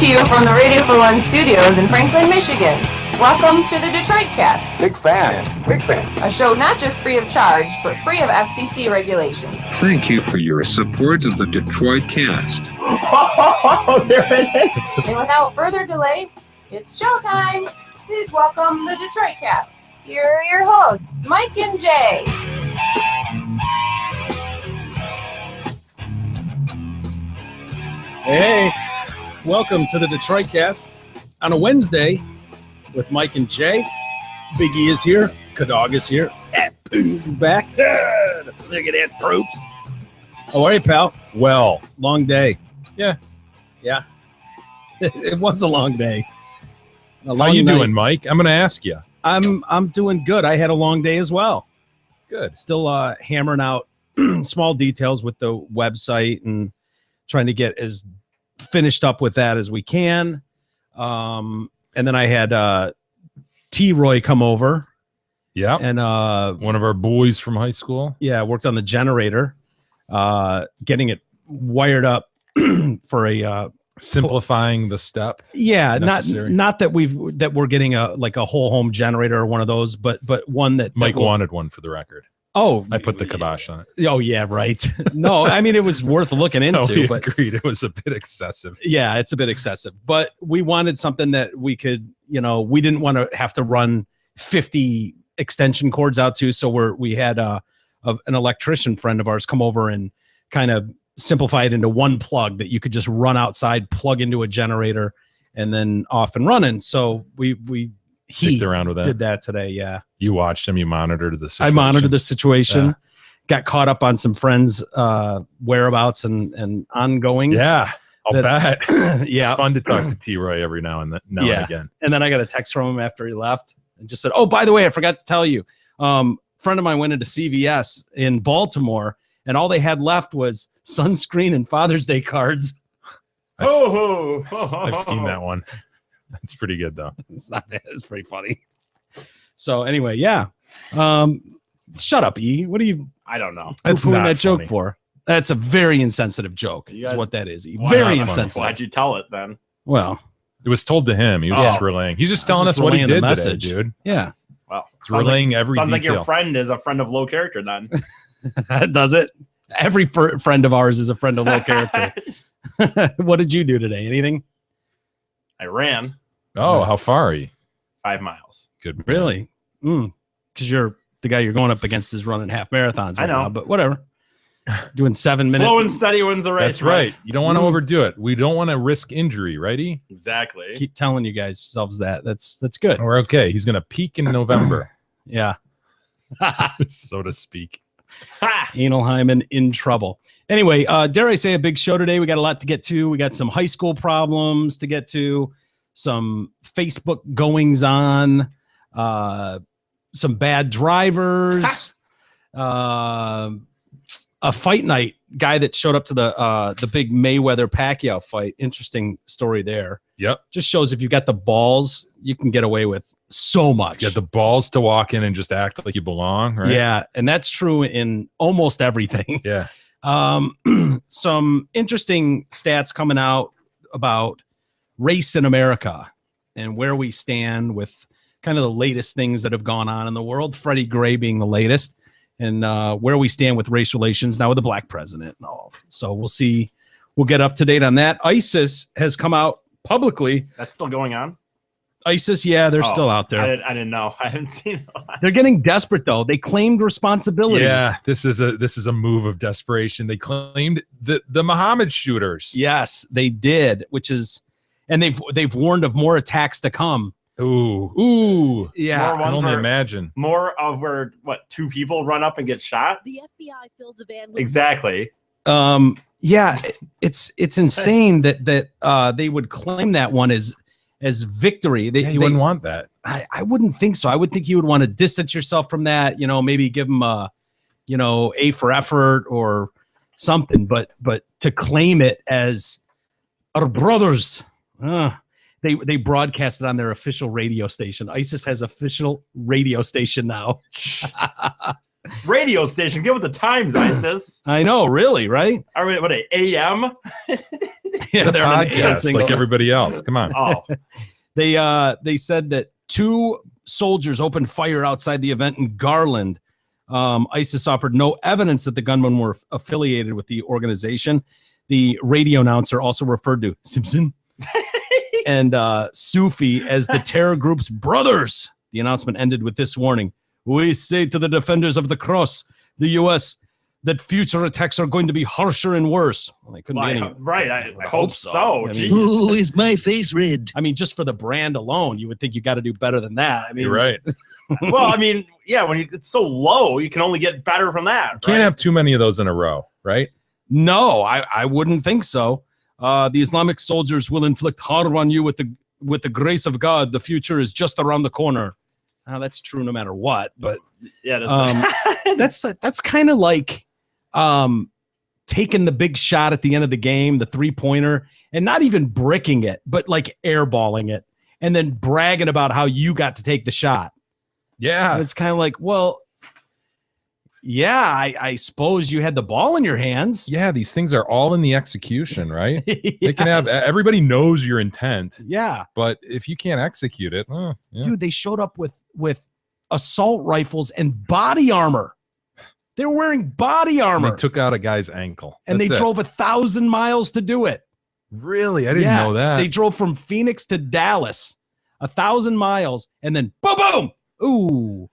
to you from the Radio for One studios in Franklin, Michigan. Welcome to the Detroit Cast. Big fan. A show not just free of charge, but free of FCC regulations. Thank you for your support of the Detroit Cast. Oh, there it is. And without further delay, it's showtime. Please welcome the Detroit Cast. Here are your hosts, Mike and Jay. Hey, welcome to the Detroit Cast on a Wednesday with Mike and Jay. Big E is here. Kadog is here. At Poos is back. Look at that, Proops. How are you, pal? Well, long day. Yeah. It was a long day. How you doing, Mike? I'm going to ask you. I'm doing good. I had a long day as well. Good. Still hammering out small details with the website and trying to get as finished up with that as we can. And then I had T-Roy come over. Yeah. And one of our boys from high school. Yeah, worked on the generator, getting it wired up for a simplifying the step. Yeah, necessary. not that we're getting a whole home generator or one of those, but one that Mike wanted one for the record. Oh, I put the kibosh on it. Oh yeah, right. No, I mean it was worth looking into. We but agreed it was a bit excessive. Yeah, it's a bit excessive. But we wanted something that we could, we didn't want to have to run 50 extension cords out to. So we had an electrician friend of ours come over and kind of simplify it into one plug that you could just run outside, plug into a generator, and then off and running. So he around with that. Did that today. Yeah. You watched him. You monitored the situation. I monitored the situation. Got caught up on some friends' whereabouts and ongoings. Yeah. I'll bet. Yeah. It's fun to talk to T-Roy every now and again. And then I got a text from him after he left and just said, "Oh, by the way, I forgot to tell you. Friend of mine went into CVS in Baltimore and all they had left was sunscreen and Father's Day cards." I've seen that one. That's pretty good though. It's not bad. It's pretty funny. So anyway, yeah. Shut up, E. What are you? I don't know. That's not that joke funny. for. That's a very insensitive joke. You guys- is what that is. E. Why Very not insensitive. Why'd you tell it then? Well, It was told to him. He was just relaying. He's just telling just us what he relaying the did today, message. dude. yeah. Well, It's relaying every sounds like detail. your friend is a friend of low character then. Does it? Every friend of ours is a friend of low character. What did you do today? Anything? I ran Oh, how far are you? 5 miles. Good. Really? Because you're the guy you're going up against is running half marathons. Right I know. now, but whatever. Doing 7 minutes. Slow and steady wins the race. That's right. You don't want to overdo it. We don't want to risk injury, righty? Exactly. Keep telling you guys selves that. That's good. We're okay. He's going to peak in November, Yeah. so to speak. Ha! Anal Hyman in trouble. Anyway, dare I say a big show today? We got a lot to get to. We got some high school problems to get to, some Facebook goings on, some bad drivers, a fight night guy that showed up to the big Mayweather Pacquiao fight. Interesting story there. Yep. Just shows if you've got the balls, you can get away with so much. You got the balls to walk in and just act like you belong, right? Yeah, and that's true in almost everything. Yeah. Some interesting stats coming out about race in America and where we stand with kind of the latest things that have gone on in the world. Freddie Gray being the latest, and where we stand with race relations now with the black president and all. So we'll see. We'll get up to date on that. ISIS has come out publicly. That's still going on? ISIS, yeah, they're still out there. I didn't know. I haven't seen it. They're getting desperate though. They claimed responsibility. Yeah, this is a move of desperation. They claimed the Muhammad shooters. Yes, they did, and they've warned of more attacks to come. Ooh, Yeah. More I can ones only where- imagine. More of where, 2 people run up and get shot? The FBI filled a van with Exactly. Yeah, it's insane that they would claim that one as victory. You wouldn't want that. I wouldn't think so. I would think you would want to distance yourself from that. Maybe give them a for effort or something. But to claim it as our brothers, they broadcast it on their official radio station. ISIS has official radio station now. radio station. Get with the times, ISIS. I know, really, right? Are we what, AM? Yeah, they're on an AM Podcast single. like everybody else. Come on. Oh, They said that 2 soldiers opened fire outside the event in Garland. ISIS offered no evidence that the gunmen were affiliated with the organization. The radio announcer also referred to Simpson and Sufi as the terror group's brothers. The announcement ended with this warning: "We say to the defenders of the cross, the U.S., that future attacks are going to be harsher and worse." Well, they couldn't be any. right. I hope so. I mean, Jeez. Oh, is my face red? I mean, just for the brand alone, you would think you got to do better than that. I mean, You're right. Well, I mean, yeah, when it's so low, you can only get better from that. Can't right? have too many of those in a row, right? No, I wouldn't think so. The Islamic soldiers will inflict harm on you with the grace of God. The future is just around the corner. Now, that's true no matter what, but Yeah, that's kind of like taking the big shot at the end of the game, the 3-pointer, and not even bricking it, but like airballing it, and then bragging about how you got to take the shot. Yeah. And it's kind of like, well, yeah, I suppose you had the ball in your hands. Yeah, these things are all in the execution, right? They can have Yes. everybody knows your intent, Yeah. but if you can't execute it, yeah. Dude, they showed up with assault rifles and body armor. They were wearing body And armor, they took out a guy's ankle. and they That's it. drove 1,000 miles to do it. Really? I didn't know that. They drove from Phoenix to Dallas, 1,000 miles, and then boom, boom. Ooh,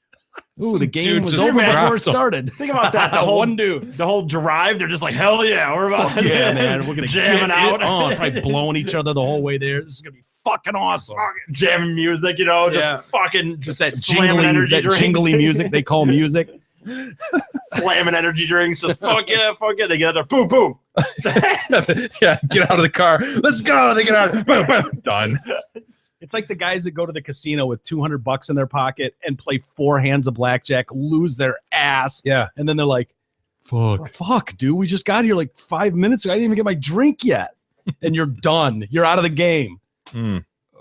the game Dude was just over before it dropped them. started. think about that. The whole One dude. the whole drive, they're just like, hell yeah, we're about Fuck yeah, man. We're gonna jamming get out, it on, probably blowing each other the whole way there. This is gonna be fucking awesome. fucking jamming music, you know, Yeah. just fucking Just that slamming jingly, energy that drinks. jingly music they call music. slamming energy drinks, just fuck yeah, they get out there, boom, boom. Yeah, get out of the car. Let's go. They get out. Boom, boom. Done. It's like the guys that go to the casino with $200 in their pocket and play 4 hands of blackjack, lose their ass, Yeah. and then they're like, "Fuck, dude, we just got here like 5 minutes ago. I didn't even get my drink yet," and you're done. You're out of the game.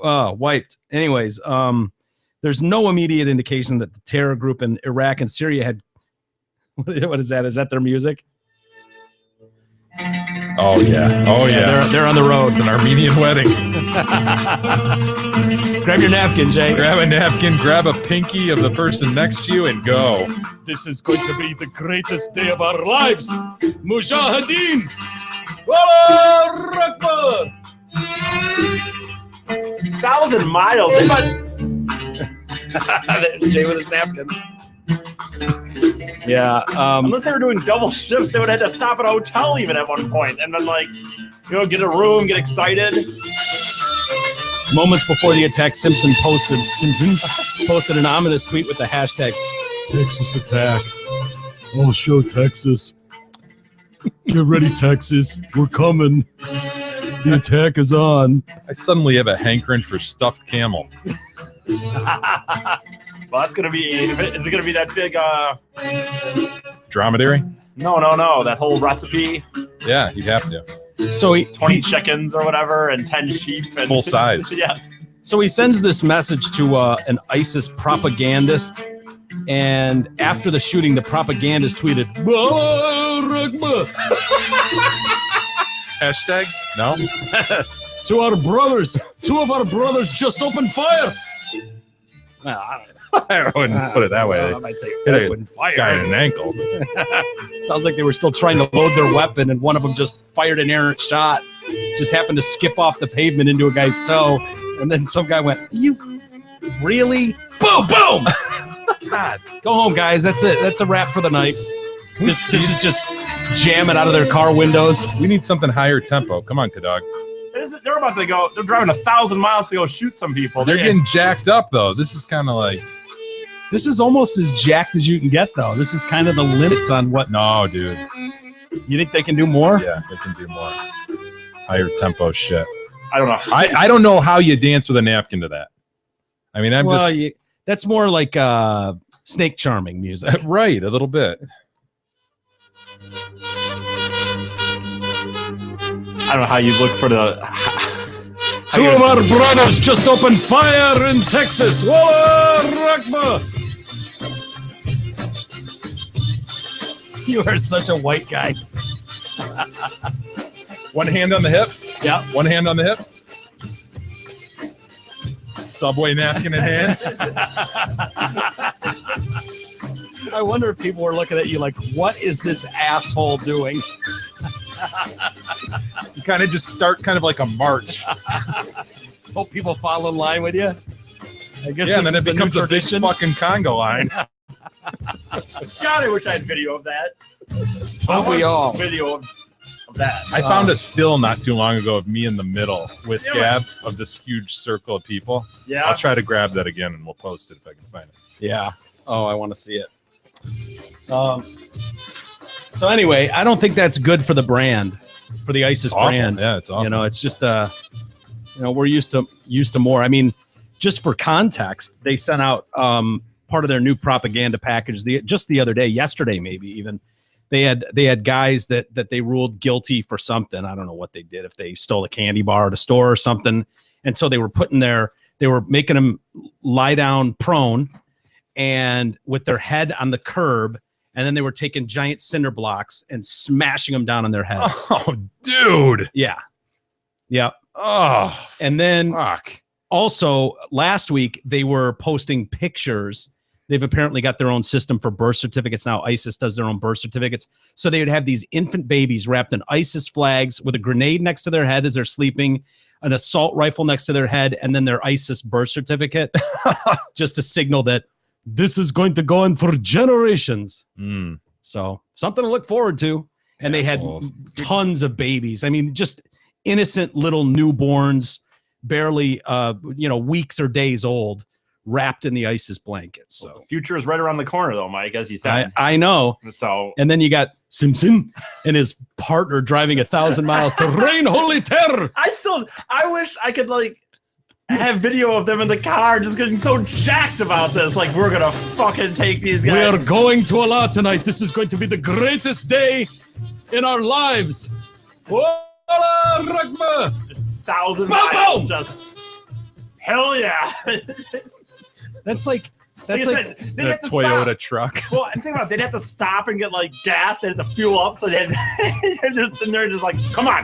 Wiped. Anyways, there's no immediate indication that the terror group in Iraq and Syria had. What is that? Is that their music? Oh yeah. Oh yeah. They're on the road. It's an Armenian wedding. Grab your napkin, Jay. Grab a napkin, grab a pinky of the person next to you, and go. This is going to be the greatest day of our lives. Mujahideen. Wallah Akbar. 1,000 miles. They might- Jay with his napkin. Yeah. unless they were doing double shifts, they would have had to stop at a hotel even at one point, and then like, get a room, get excited. Moments before the attack, Simpson posted an ominous tweet with the hashtag Texas attack. I'll show Texas. Get ready, Texas. We're coming. The attack is on. I suddenly have a hankering for stuffed camel. Well, that's gonna be. Is it gonna be that big? Dromedary? No. That whole recipe. Yeah, you'd have to. So 20 chickens or whatever, and 10 sheep. And, Full size. Yes. So he sends this message to an ISIS propagandist, and after the shooting, the propagandist tweeted, "Wallah Akbar." Hashtag? No? Two of our brothers just opened fire. Well, I wouldn't put it that way. I might say Hit a open fire. guy in an ankle. Sounds like they were still trying to load their weapon, and one of them just fired an errant shot. Just happened to skip off the pavement into a guy's toe, and then some guy went, "You really? Boom, boom!" God, go home, guys. That's it. That's a wrap for the night. This is just jamming out of their car windows. We need something higher tempo. Come on, Kadog. They're about to go. They're driving 1,000 miles to go shoot some people. They're getting jacked up, though. This is kind of like... This is almost as jacked as you can get, though. This is kind of the limits on what. No, dude. You think they can do more? Yeah, they can do more. Higher tempo shit. I don't know. I don't know how you dance with a napkin to that. I mean, That's more like snake charming music. Right, a little bit. I don't know how you look for the. Two of our brothers just opened fire in Texas. Wallah Akbar. You are such a white guy. One hand on the hip. Yeah. One hand on the hip. Subway napkin in hand. I wonder if people were looking at you like, what is this asshole doing? You kind of just start kind of like a march. Hope people fall in line with you. I guess Yeah, and then this it is a new becomes a big tradition. fucking Congo line. God, I wish I had video of that. Don't we all? Video of that. I found a still not too long ago of me in the middle with Yeah. Gab of this huge circle of people. Yeah. I'll try to grab that again and we'll post it if I can find it. Yeah. Oh, I want to see it. So anyway, I don't think that's good for the brand, for the ISIS It's awful. brand. Yeah, it's awful. You know, it's just we're used to more. I mean, just for context, they sent out part of their new propaganda package just the other day, yesterday maybe even. They had guys that they ruled guilty for something. I don't know what they did, if they stole a candy bar at a store or something. And so they were making them lie down prone and with their head on the curb, and then they were taking giant cinder blocks and smashing them down on their heads. Oh, dude. Yeah. Yeah. Oh, And then fuck. also last week they were posting pictures. They've apparently got their own system for birth certificates now. ISIS does their own birth certificates. So they would have these infant babies wrapped in ISIS flags with a grenade next to their head as they're sleeping, an assault rifle next to their head, and then their ISIS birth certificate just to signal that this is going to go on for generations. Mm. So something to look forward to. And Assholes. they had tons of babies. I mean, just innocent little newborns, barely weeks or days old, wrapped in the ISIS blankets. So The future is right around the corner, though, Mike, as you said. I know. So And then you got Simpson and his partner driving 1,000 miles to Rain Holy Terror. I wish I could have video of them in the car just getting so jacked about this. Like, we're gonna fucking take these We guys. are going to Allah tonight. This is going to be the greatest day in our lives. Wallah Rakma. 1,000 Boom, miles. boom. Just hell yeah. That's like They'd The have to Toyota stop. truck. Well, and think about it, they'd have to stop and get gas. They'd have to fuel up, so they're just sitting there, just like, come on.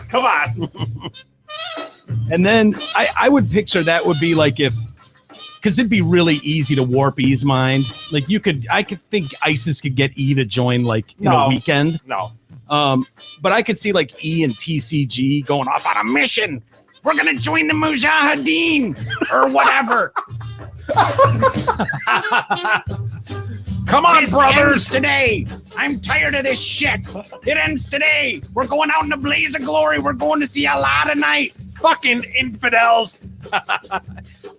And then I would picture that would be like because it'd be really easy to warp E's mind. Like I could think ISIS could get E to join in No. a weekend. No. But I could see E and TCG going off on a mission. We're gonna join the Mujahideen or whatever. Come on, This brothers. ends today. I'm tired of this shit. It ends today. We're going out in a blaze of glory. We're going to see Allah tonight. Fucking infidels.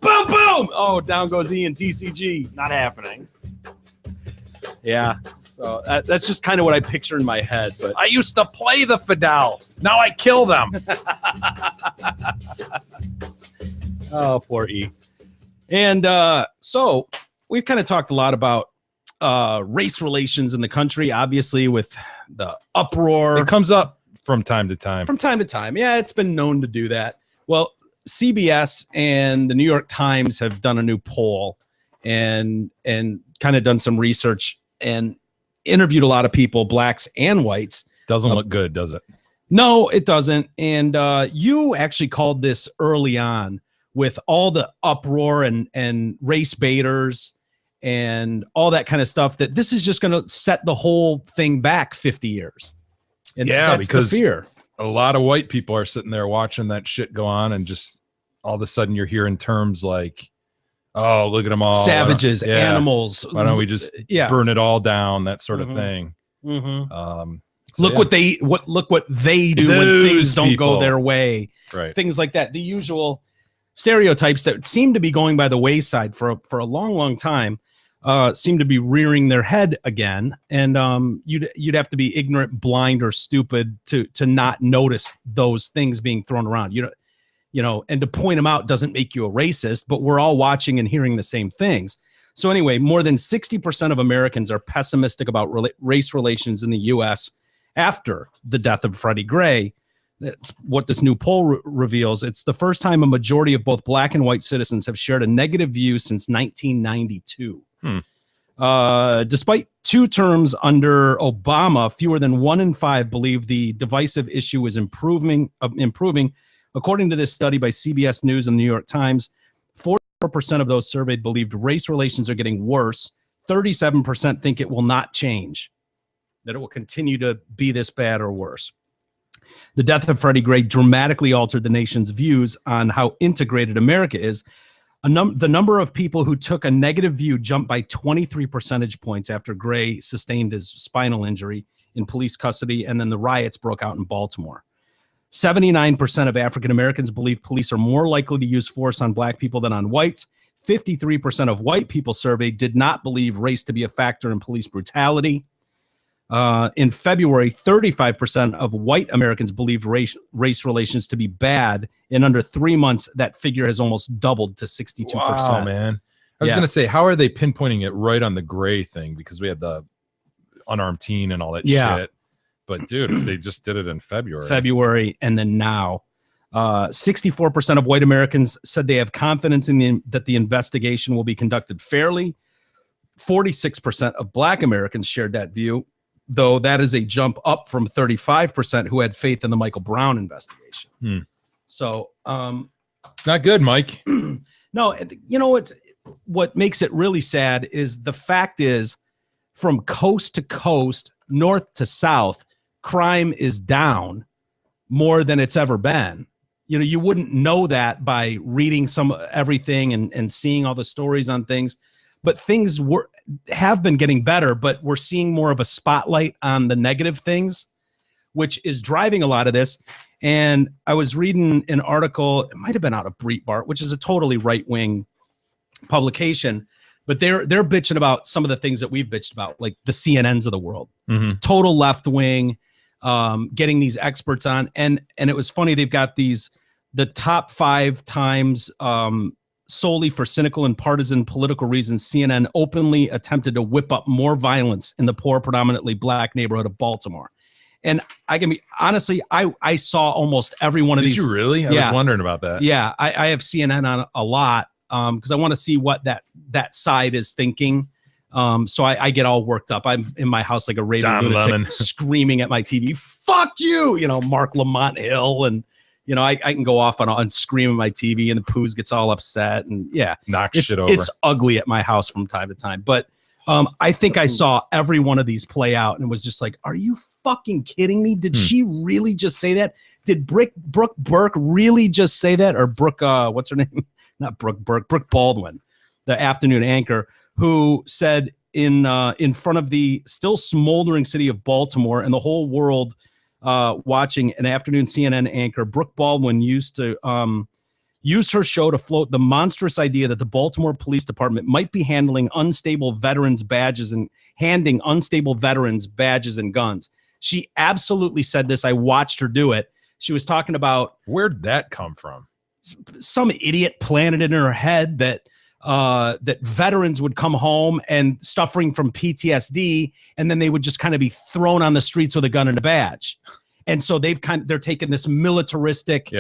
Boom, boom. Oh, down goes E and TCG. Not happening. Yeah. So that's just kind of what I picture in my head. But I used to play the Fidel. Now I kill them. oh, poor E. And so we've kind of talked a lot about race relations in the country, obviously with the uproar. It comes up from time to time. From time to time. Yeah, it's been known to do that. Well, CBS and the New York Times have done a new poll and kind of done some research and interviewed a lot of people, blacks and whites. Doesn't look good, does it? No, it doesn't. And you actually called this early on with all the uproar and race baiters and all that kind of stuff, that this is just going to set the whole thing back 50 years. And Yeah, that's because the fear. A lot of white people are sitting there watching that shit go on, and just all of a sudden you're hearing terms like, oh, look at them all. Savages, Yeah. animals. Why don't we just burn it all down? That sort of Mhm. thing. Mm-hmm. So Look yeah. what they do when Those things don't go people. their way. Right. Things like that. The usual stereotypes that seem to be going by the wayside for a long, long time seem to be rearing their head again. And you'd have to be ignorant, blind, or stupid to not notice those things being thrown around. And to point them out doesn't make you a racist, but we're all watching and hearing the same things. So anyway, more than 60% of Americans are pessimistic about race relations in the U.S. after the death of Freddie Gray. That's what this new poll reveals. It's the first time a majority of both black and white citizens have shared a negative view since 1992. Despite 2 terms under Obama, fewer than 1 in 5 believe the divisive issue is improving. According to this study by CBS News and the New York Times, 44% of those surveyed believed race relations are getting worse. 37% think it will not change, that it will continue to be this bad or worse. The death of Freddie Gray dramatically altered the nation's views on how integrated America is. The number of people who took a negative view jumped by 23 percentage points after Gray sustained his spinal injury in police custody, and then the riots broke out in Baltimore. 79% of African Americans believe police are more likely to use force on black people than on whites. 53% of white people surveyed did not believe race to be a factor in police brutality. In February, 35% of white Americans believed race relations to be bad. In under 3 months, that figure has almost doubled to 62%. Wow, man. I was going to say, how are they pinpointing it right on the Gray thing? Because we had the unarmed teen and all that shit. But, dude, they just did it in February. And then now. 64% of white Americans said they have confidence in that the investigation will be conducted fairly. 46% of black Americans shared that view, though that is a jump up from 35% who had faith in the Michael Brown investigation. So it's not good, Mike. No, you know what makes it really sad is the fact is, from coast to coast, north to south, crime is down more than it's ever been. You know, you wouldn't know that by reading everything and seeing all the stories on things, but things have been getting better, but we're seeing more of a spotlight on the negative things, which is driving a lot of this. And I was reading an article, it might've been out of Breitbart, which is a totally right-wing publication, but they're bitching about some of the things that we've bitched about, like the CNNs of the world, total left-wing, getting these experts on. And it was funny. They've got the top 5 times solely for cynical and partisan political reasons, CNN openly attempted to whip up more violence in the poor, predominantly black neighborhood of Baltimore. And I can be honestly, I saw almost every one of these. Did you really? I was wondering about that. Yeah, I have CNN on a lot because I want to see what that side is thinking. So I get all worked up. I'm in my house like a raving lunatic, screaming at my TV, "Fuck you!" You know, Mark Lamont Hill, and you know I can go off and scream at my TV, and the Poos gets all upset, and knock shit over. It's ugly at my house from time to time. But I think I saw every one of these play out, and was just like, "Are you fucking kidding me? Did she really just say that? Did Brooke Burke really just say that?" Or Brooke, what's her name? Not Brooke Burke, Brooke Baldwin, the afternoon anchor, who said in front of the still smoldering city of Baltimore and the whole world watching an afternoon CNN anchor, Brooke Baldwin used her show to float the monstrous idea that the Baltimore Police Department might be handing unstable veterans badges and guns. She absolutely said this. I watched her do it. She was talking about, where'd that come from? Some idiot planted in her head that veterans would come home and suffering from PTSD, and then they would just kind of be thrown on the streets with a gun and a badge. And so they're taking this militaristic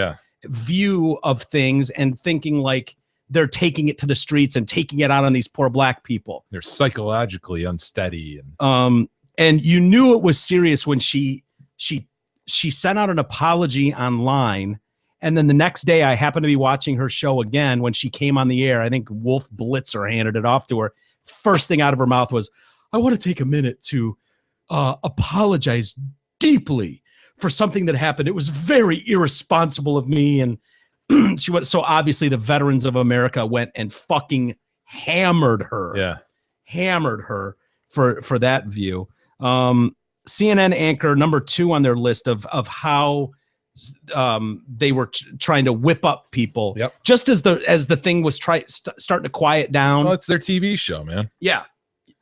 view of things and thinking like they're taking it to the streets and taking it out on these poor black people. They're psychologically unsteady. And you knew it was serious when she sent out an apology online. And then the next day, I happened to be watching her show again when she came on the air. I think Wolf Blitzer handed it off to her. First thing out of her mouth was, "I want to take a minute to apologize deeply for something that happened. It was very irresponsible of me." And she went, so obviously the veterans of America went and fucking hammered her. Yeah. Hammered her for that view. CNN anchor number 2 on their list of how they were trying to whip up people. Yep. Just as the thing was starting to quiet down. Well, it's their TV show, man. Yeah,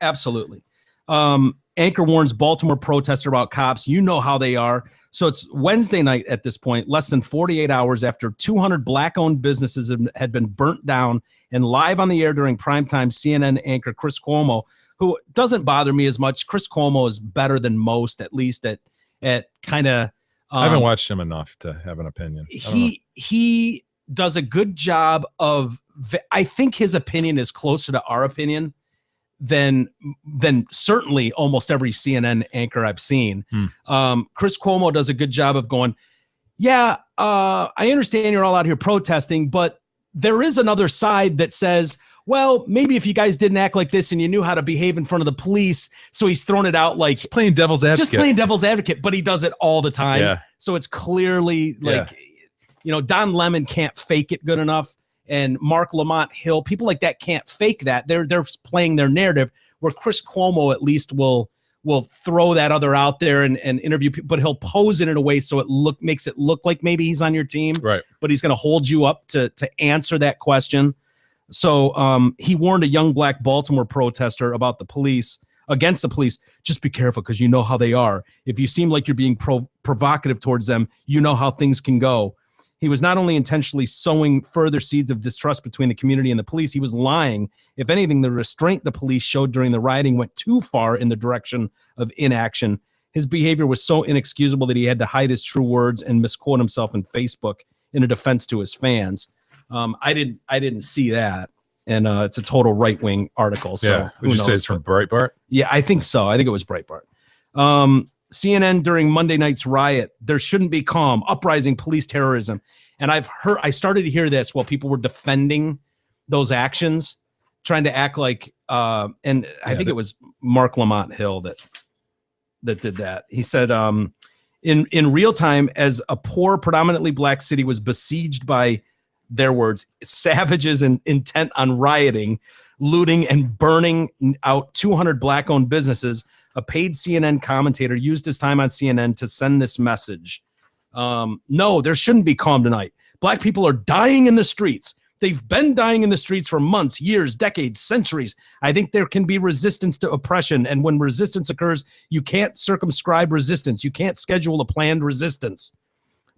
absolutely. Anchor warns Baltimore protester about cops. You know how they are. So it's Wednesday night at this point, less than 48 hours after 200 black-owned businesses had been burnt down, and live on the air during primetime, CNN anchor Chris Cuomo, who doesn't bother me as much. Chris Cuomo is better than most, at least at kind of. I haven't watched him enough to have an opinion. He does a good job of. I think his opinion is closer to our opinion than certainly almost every CNN anchor I've seen. Chris Cuomo does a good job of going, yeah, I understand you're all out here protesting, but there is another side that says, well, maybe if you guys didn't act like this and you knew how to behave in front of the police. So he's thrown it out like just playing devil's advocate, but he does it all the time. Yeah. So it's clearly like, Don Lemon can't fake it good enough. And Mark Lamont Hill, people like that can't fake that. They're playing their narrative, where Chris Cuomo at least will throw that other out there and interview people, but he'll pose it in a way so it makes it look like maybe he's on your team. Right. But he's going to hold you up to answer that question. So he warned a young black Baltimore protester about against the police. Just be careful, because you know how they are. If you seem like you're being provocative towards them, you know how things can go. He was not only intentionally sowing further seeds of distrust between the community and the police, he was lying. If anything, the restraint the police showed during the rioting went too far in the direction of inaction. His behavior was so inexcusable that he had to hide his true words and misquote himself in Facebook in a defense to his fans. I didn't see that, and it's a total right-wing article. So would you say it's from Breitbart? Yeah, I think so. I think it was Breitbart. CNN during Monday night's riot, there shouldn't be calm, uprising, police terrorism. And I started to hear this while people were defending those actions, trying to act like, I think it was Mark Lamont Hill that did that. He said, in real time, as a poor, predominantly black city was besieged by, their words, savages and intent on rioting, looting, and burning out 200 black-owned businesses, a paid CNN commentator used his time on CNN to send this message. No, there shouldn't be calm tonight. Black people are dying in the streets. They've been dying in the streets for months, years, decades, centuries. I think there can be resistance to oppression. And when resistance occurs, you can't circumscribe resistance. You can't schedule a planned resistance.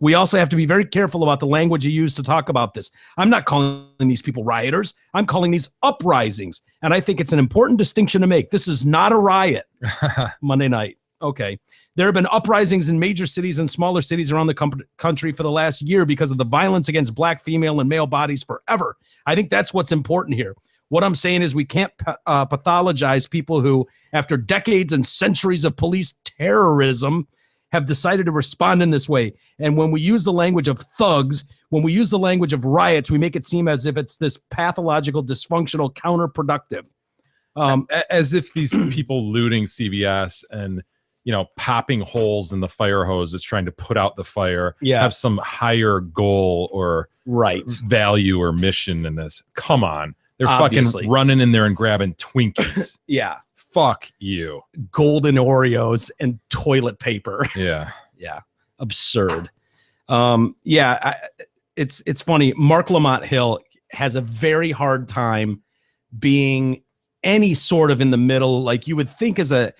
We also have to be very careful about the language you use to talk about this. I'm not calling these people rioters. I'm calling these uprisings. And I think it's an important distinction to make. This is not a riot. Monday night. Okay. There have been uprisings in major cities and smaller cities around the country for the last year because of the violence against black, female, and male bodies forever. I think that's what's important here. What I'm saying is we can't pathologize people who, after decades and centuries of police terrorism, have decided to respond in this way. And when we use the language of thugs, when we use the language of riots, we make it seem as if it's this pathological, dysfunctional, counterproductive. As if these people looting CVS and, popping holes in the fire hose that's trying to put out the fire have some higher goal or value or mission in this. Come on. They're fucking running in there and grabbing Twinkies. Yeah. Fuck you. Golden Oreos and toilet paper. Yeah. Yeah. Absurd. It's funny. Mark Lamont Hill has a very hard time being any sort of in the middle. Like you would think as a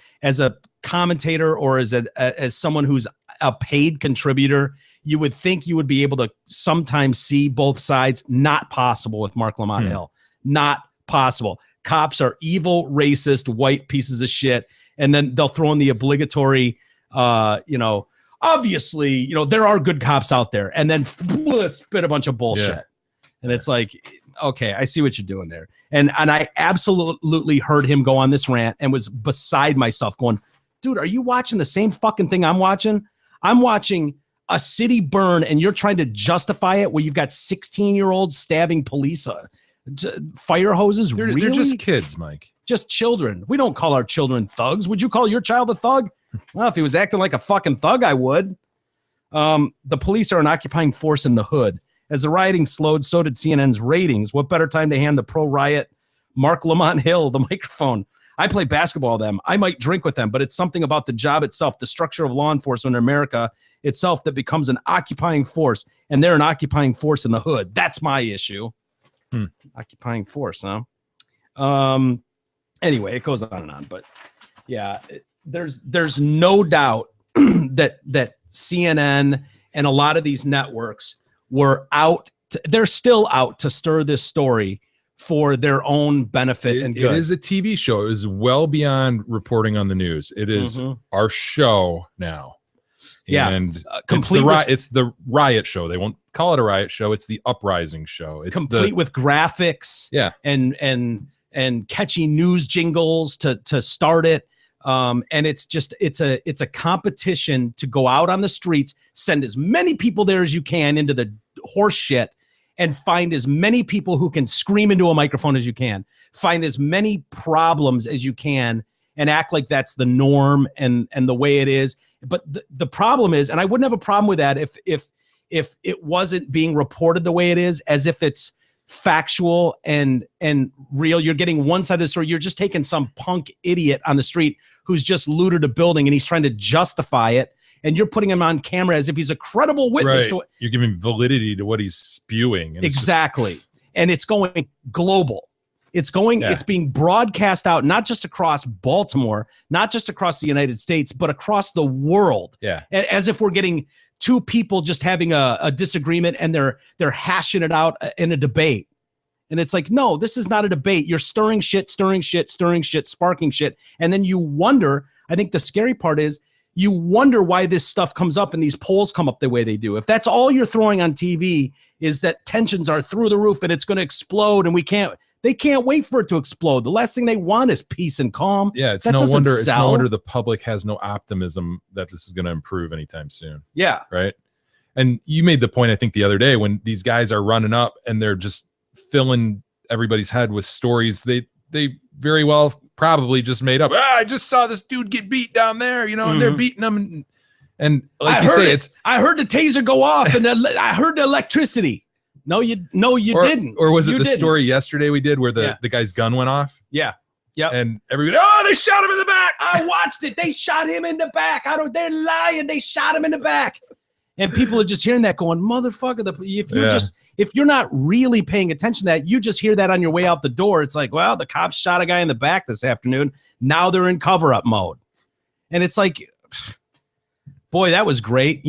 commentator or as someone who's a paid contributor, you would think you would be able to sometimes see both sides. Not possible with Mark Lamont Hill. Not possible. Cops are evil, racist, white pieces of shit. And then they'll throw in the obligatory, obviously, there are good cops out there. And then spit a bunch of bullshit. Yeah. And it's like, okay, I see what you're doing there. And I absolutely heard him go on this rant and was beside myself going, dude, are you watching the same fucking thing I'm watching? I'm watching a city burn and you're trying to justify it where you've got 16-year-olds stabbing police fire hoses. They're just kids, Mike. Just children. We don't call our children thugs. Would you call your child a thug? Well, if he was acting like a fucking thug, I would. The police are an occupying force in the hood. As the rioting slowed, so did CNN's ratings. What better time to hand the pro-riot Mark Lamont Hill the microphone? I play basketball with them. I might drink with them, but it's something about the job itself, the structure of law enforcement in America itself that becomes an occupying force, and they're an occupying force in the hood. That's my issue. Occupying force, huh? Anyway, it goes on and on, but yeah, there's no doubt that CNN and a lot of these networks were they're still out to stir this story for their own benefit and good. It is a TV show. It is well beyond reporting on the news. It is our show now. Yeah, and it's the riot show. They won't call it a riot show. It's the uprising show. It's complete with graphics. Yeah, and and catchy news jingles to start it. And it's a competition to go out on the streets, send as many people there as you can into the horse shit, and find as many people who can scream into a microphone as you can, find as many problems as you can, and act like that's the norm and the way it is. But the problem is, and I wouldn't have a problem with that if it wasn't being reported the way it is, as if it's factual and real. You're getting one side of the story. You're just taking some punk idiot on the street who's just looted a building and he's trying to justify it, and you're putting him on camera as if he's a credible witness to it. You're giving validity to what he's spewing. And exactly. And it's going global. It's being broadcast out, not just across Baltimore, not just across the United States, but across the world. Yeah. As if we're getting two people just having a disagreement and they're hashing it out in a debate. And it's like, no, this is not a debate. You're stirring shit, sparking shit. And then you wonder, I think the scary part is you wonder why this stuff comes up and these polls come up the way they do. If that's all you're throwing on TV is that tensions are through the roof and it's going to explode and they can't wait for it to explode. The last thing they want is peace and calm. Yeah, it's no wonder the public has no optimism that this is going to improve anytime soon. Yeah. Right? And you made the point, I think, the other day when these guys are running up and they're just filling everybody's head with stories they very well probably just made up. I just saw this dude get beat down there, and they're beating him. And like you say, I heard the taser go off and I heard the electricity. No, you didn't. Or was it the story yesterday we did where the guy's gun went off? Yeah. Yeah. And everybody, they shot him in the back. I watched it. They shot him in the back. They're lying. They shot him in the back. And people are just hearing that going, motherfucker, if you're not really paying attention to that, you just hear that on your way out the door. It's like, well, the cops shot a guy in the back this afternoon. Now they're in cover-up mode. And it's like, boy, that was great.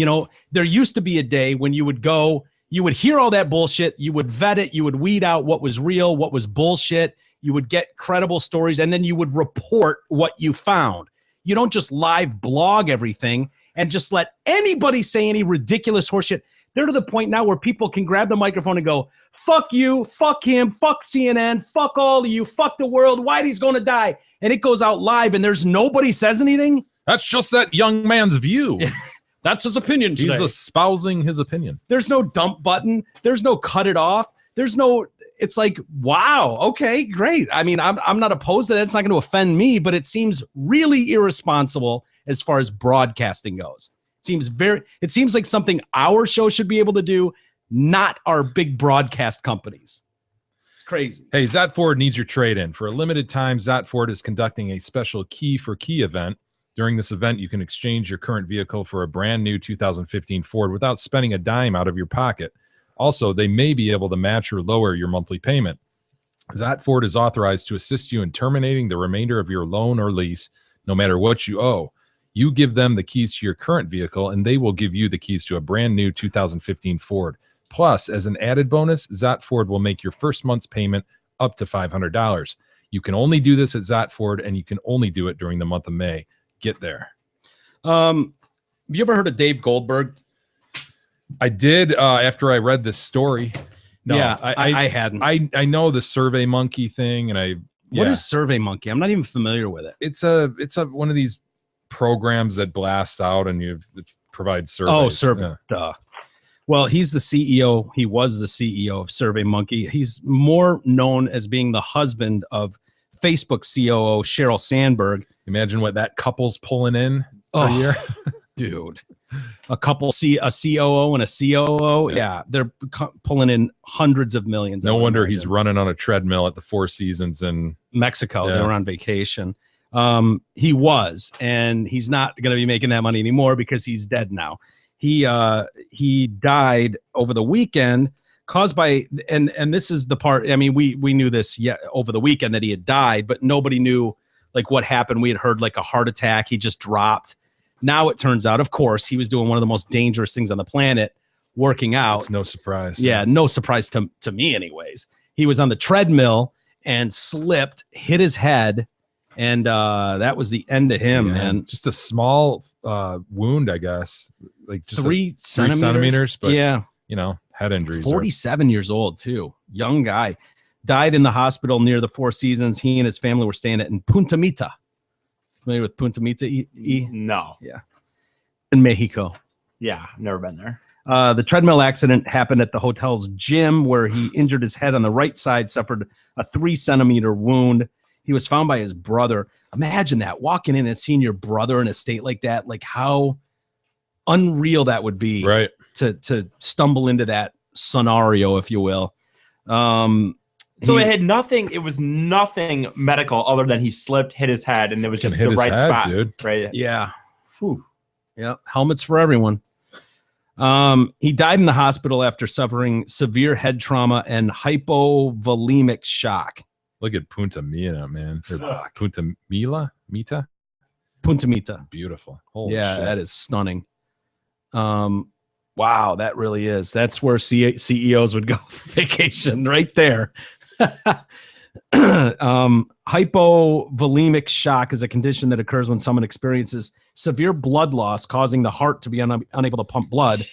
There used to be a day when you would go, you would hear all that bullshit, you would vet it, you would weed out what was real, what was bullshit, you would get credible stories, and then you would report what you found. You don't just live blog everything and just let anybody say any ridiculous horseshit. They're to the point now where people can grab the microphone and go, fuck you, fuck him, fuck CNN, fuck all of you, fuck the world, Whitey's going to die. And it goes out live and there's nobody says anything. That's just that young man's view. That's his opinion today. He's espousing his opinion. There's no dump button. There's no cut it off. It's like, wow, okay, great. I mean, I'm not opposed to that. It's not going to offend me, but it seems really irresponsible as far as broadcasting goes. It seems like something our show should be able to do, not our big broadcast companies. It's crazy. Hey, Zat Ford needs your trade-in. For a limited time, Zat Ford is conducting a special Key for Key event. During this event, you can exchange your current vehicle for a brand new 2015 Ford without spending a dime out of your pocket. Also, they may be able to match or lower your monthly payment. Zat Ford is authorized to assist you in terminating the remainder of your loan or lease, no matter what you owe. You give them the keys to your current vehicle, and they will give you the keys to a brand new 2015 Ford. Plus, as an added bonus, Zat Ford will make your first month's payment up to $500. You can only do this at Zat Ford, and you can only do it during the month of May. Get there. Have you ever heard of Dave Goldberg? I did after I read this story. No, yeah, I hadn't. I know the Survey Monkey thing, and What is Survey Monkey? I'm not even familiar with it. It's a one of these programs that blasts out and you provide surveys. Oh, Survey. Duh. Well, he's the CEO. He was the CEO of Survey Monkey. He's more known as being the husband of Facebook COO Sheryl Sandberg. Imagine what that couple's pulling in per year. Dude. A couple, a COO and a COO. Yeah, they're pulling in hundreds of millions. No wonder he's running on a treadmill at the Four Seasons in Mexico. Yeah. They were on vacation. He was, and he's not going to be making that money anymore because he's dead now. He died over the weekend caused by, and this is the part, I mean, we knew this over the weekend that he had died, but nobody knew like what happened. We had heard like a heart attack. He just dropped. Now it turns out, of course, he was doing one of the most dangerous things on the planet, working out. It's no surprise. Yeah, no surprise to me anyways. He was on the treadmill and slipped, hit his head, and that was the end of him, man. Just a small wound, I guess. Like just 3 centimeters. But yeah, you know, head injuries. 47 years old too. Young guy. died in the hospital near the Four Seasons. He and his family were staying in Punta Mita. Familiar with Punta Mita? No. Yeah. In Mexico. Yeah, never been there. The treadmill accident happened at the hotel's gym where he injured his head on the right side, suffered a 3-centimeter wound. He was found by his brother. Imagine that, walking in and seeing your brother in a state like that, like how unreal that would be, right? To stumble into that scenario, if you will. So it was nothing medical other than he slipped, hit his head, and it was just the right spot, dude. Right? Yeah. Whew. Yeah. Helmets for everyone. He died in the hospital after suffering severe head trauma and hypovolemic shock. Look at Punta Mita, man. Punta Mita? Punta Mita. Beautiful. Holy yeah, shit. that is stunning. Wow, that really is. That's where CEOs would go for vacation, right there. Hypovolemic shock is a condition that occurs when someone experiences severe blood loss, causing the heart to be unable to pump blood.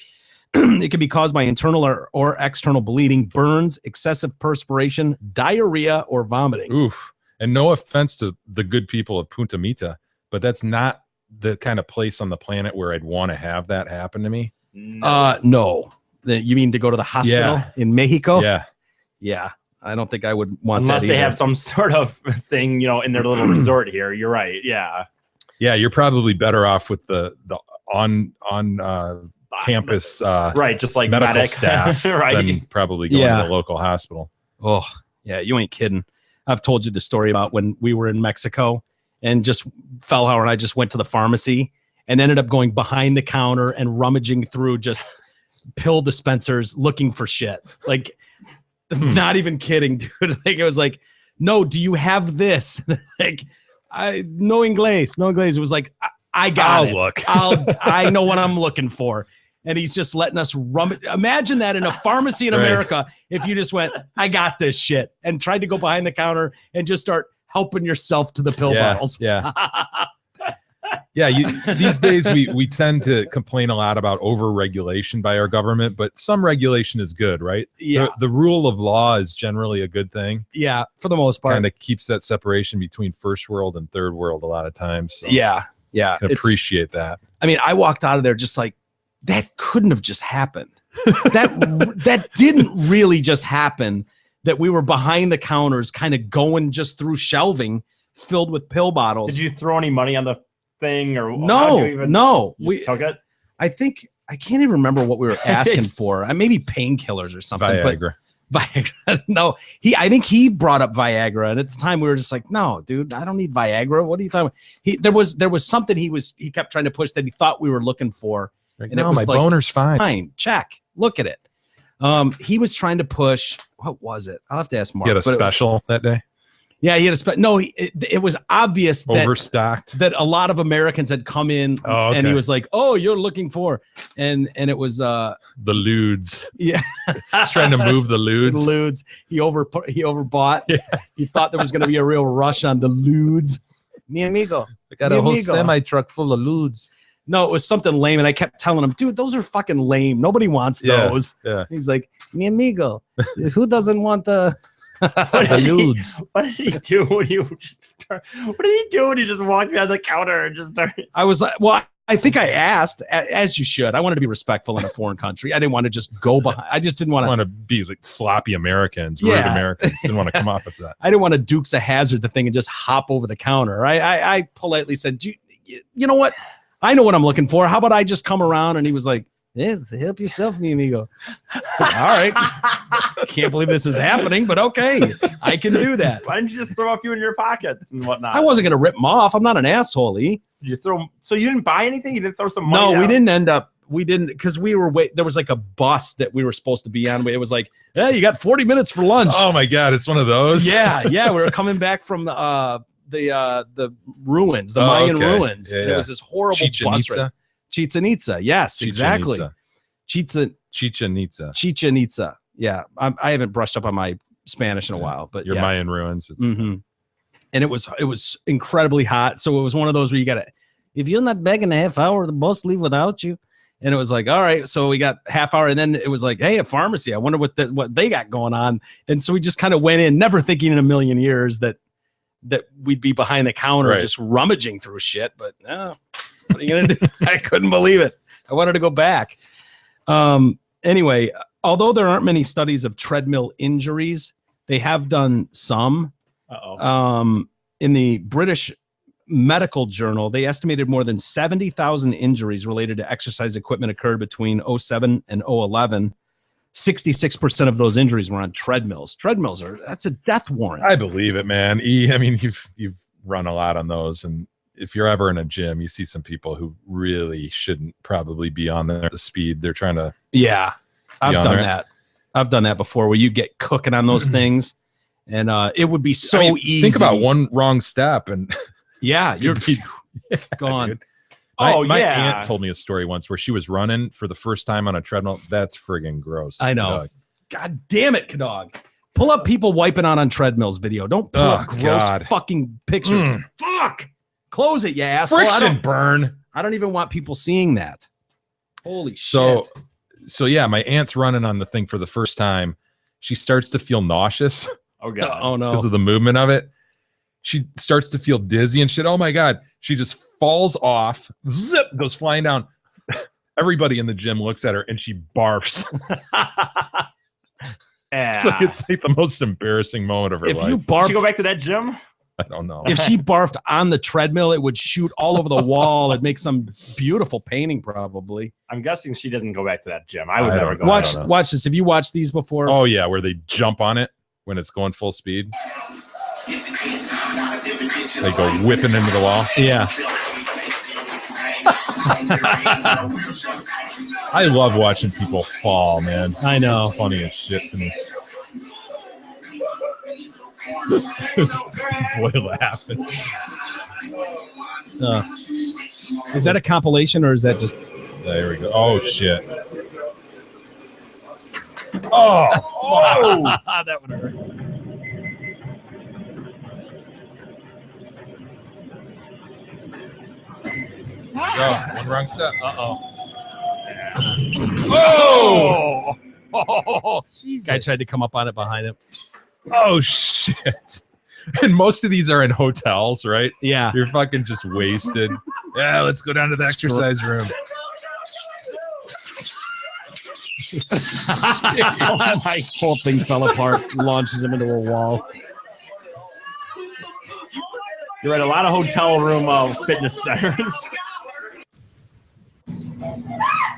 It can be caused by internal or external bleeding, burns, excessive perspiration, diarrhea, or vomiting. Oof. And no offense to the good people of Punta Mita, but that's not the kind of place on the planet where I'd want to have that happen to me. No. You mean to go to the hospital in Mexico? Yeah. Yeah. I don't think I would want unless that they either. have some sort of thing, in their little resort here. You're right. Yeah. Yeah, you're probably better off with the on campus right, just like medical staff right? than probably going to the local hospital. Oh, yeah, you ain't kidding. I've told you the story about when we were in Mexico and just Fellhauer and I just went to the pharmacy and ended up going behind the counter and rummaging through just pill dispensers looking for shit. Like, not even kidding, dude. Like, it was like, no, do you have this? Like, no Inglés. It was like, I got it. Look. I know what I'm looking for. And he's just letting us rummage. Imagine that in a pharmacy in America, if you just went, I got this shit, and tried to go behind the counter and just start helping yourself to the pill bottles. Yeah. Yeah, these days we tend to complain a lot about over-regulation by our government, but some regulation is good, right? Yeah. The rule of law is generally a good thing. Yeah, for the most part. Kind of keeps that separation between first world and third world a lot of times. So yeah. I can appreciate that. I mean, I walked out of there just like, that couldn't have just happened. That didn't really just happen, that we were behind the counters kind of going just through shelving filled with pill bottles. Did you throw any money on the thing or no? We took it. I think I can't even remember what we were asking for. Maybe painkillers or something. Viagra. But Viagra. No, I think he brought up Viagra, and at the time we were just like, no, dude, I don't need Viagra. What are you talking about? There was something he kept trying to push that he thought we were looking for. Like, and no, it was my boner's fine. Fine, check. Look at it. He was trying to push. What was it? I'll have to ask Mark. He had a special that day. Yeah, he had a special. No, it was obvious that overstocked. That a lot of Americans had come in, and he was like, "Oh, you're looking for," and it was the lewds. Yeah, he's trying to move the lewds. The lewds. He overbought. Yeah. He thought there was going to be a real rush on the lewds. Mi amigo, I got a whole semi truck full of lewds. No, it was something lame, and I kept telling him, dude, those are fucking lame. Nobody wants those. Yeah. He's like, mi amigo, who doesn't want the lewds? What did he do when you just walked behind the counter and just started? I was like, well, I think I asked, as you should. I wanted to be respectful in a foreign country. I didn't want to just go behind. I just didn't want to be like sloppy Americans, rude Americans. Didn't want to come off as that. I didn't want to Dukes of Hazzard the thing and just hop over the counter. I politely said, you know what? I know what I'm looking for. How about I just come around? And he was like, yes, help yourself, mi amigo. All right. Can't believe this is happening, but okay. I can do that. Why didn't you just throw a few in your pockets and whatnot? I wasn't going to rip them off. I'm not an asshole, Did you throw? So you didn't buy anything? You didn't throw some money? No, we didn't end up. We didn't, because we were there was like a bus that we were supposed to be on. It was like, hey, you got 40 minutes for lunch. Oh my God, it's one of those. Yeah. We were coming back from the ruins, the Mayan ruins. Yeah, and it was this horrible bus ride. Chichen Itza. Yes, exactly. Chichen Itza. Yeah. I haven't brushed up on my Spanish in a while, but your Mayan ruins. And it was incredibly hot. So it was one of those where you got to, if you're not back in a half hour, the bus leave without you. And it was like, all right, so we got half hour, and then it was like, hey, a pharmacy. I wonder what they got going on. And so we just kind of went in, never thinking in a million years that we'd be behind the counter just rummaging through shit. But no, what are you gonna do? I couldn't believe it. I wanted to go back. Anyway, although there aren't many studies of treadmill injuries, they have done some. In the British Medical Journal, they estimated more than 70,000 injuries related to exercise equipment occurred between 2007 and 2011. 66% of those injuries were on treadmills. That's a death warrant. I believe it, man. I mean, you've run a lot on those, and if you're ever in a gym, you see some people who really shouldn't probably be on the speed they're trying to. Yeah, I've done that. I've done that before, where you get cooking on those things, and it would be so easy. Think about one wrong step and. Yeah, you're gone. My aunt told me a story once where she was running for the first time on a treadmill. That's friggin' gross. I know. God damn it, Kadog. Pull up people wiping on treadmills video. Don't pull up gross fucking pictures. Fuck. Close it, you asshole. Friction burn. I don't even want people seeing that. Holy shit. So yeah, my aunt's running on the thing for the first time. She starts to feel nauseous. Oh God. Oh no. Because of the movement of it. She starts to feel dizzy and shit. Oh my God. She just falls off, zip, goes flying down. Everybody in the gym looks at her and she barfs. It's like the most embarrassing moment of her life. Did she go back to that gym? I don't know. If she barfed on the treadmill, it would shoot all over the wall. It'd make some beautiful painting, probably. I'm guessing she doesn't go back to that gym. I would never go. Watch this. Have you watched these before? Oh yeah, where they jump on it when it's going full speed. They go whipping into the wall. Yeah. I love watching people fall, man. I know. It's funny as shit to me. Boy laughing. Is that a compilation or is that just... There we go. Oh, shit. Oh, that would hurt. One wrong step. Oh! Guy tried to come up on it behind him. Oh, shit. And most of these are in hotels, right? Yeah. You're fucking just wasted. Yeah, let's go down to the exercise room. My whole thing fell apart, launches him into a wall. You're at a lot of hotel room fitness centers.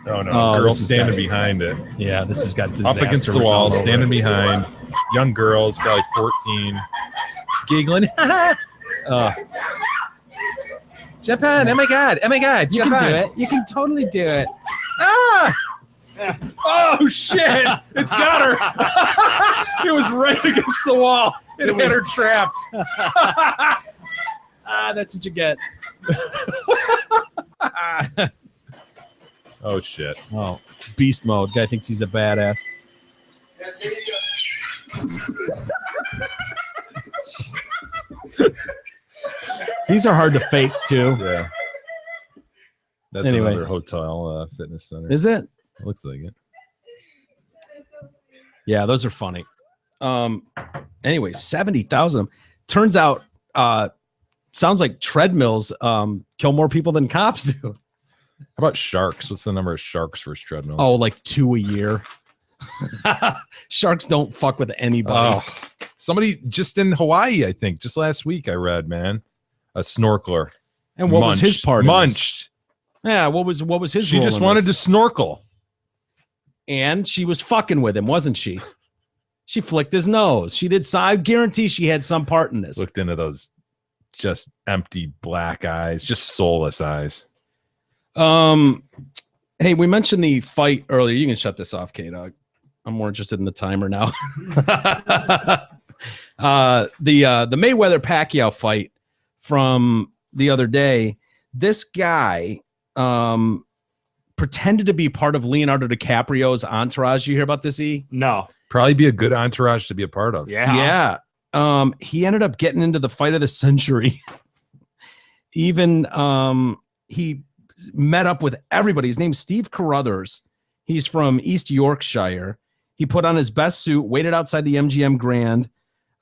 Oh no, girls standing behind it. Yeah, this has got disaster. Up against the wall, standing behind. Young girls, probably 14, giggling. Japan, oh my god, Japan. You can do it. You can totally do it. Oh shit! It's got her. It was right against the wall. It had her trapped. That's what you get. Oh shit! Oh, beast mode. Guy thinks he's a badass. These are hard to fake too. Yeah. That's another hotel fitness center. Is it? Looks like it. Yeah, those are funny. Anyway, 70,000. Turns out, sounds like treadmills kill more people than cops do. How about sharks? What's the number of sharks versus treadmills? Oh, like 2 a year. Sharks don't fuck with anybody. Oh, somebody just in Hawaii, I think, just last week I read, man, a snorkeler. And what was his part? Munched. Yeah, what was his? She just wanted to snorkel, and she was fucking with him, wasn't she? She flicked his nose. She did. I guarantee she had some part in this. Looked into those just empty black eyes, just soulless eyes. Hey, we mentioned the fight earlier. You can shut this off, K-Dog. I'm more interested in the timer now. The Mayweather Pacquiao fight from the other day. This guy pretended to be part of Leonardo DiCaprio's entourage. You hear about this, E? No. Probably be a good entourage to be a part of. Yeah. Yeah. He ended up getting into the fight of the century. Even he met up with everybody. His name's Steve Carruthers. He's from East Yorkshire. He put on his best suit, waited outside the MGM Grand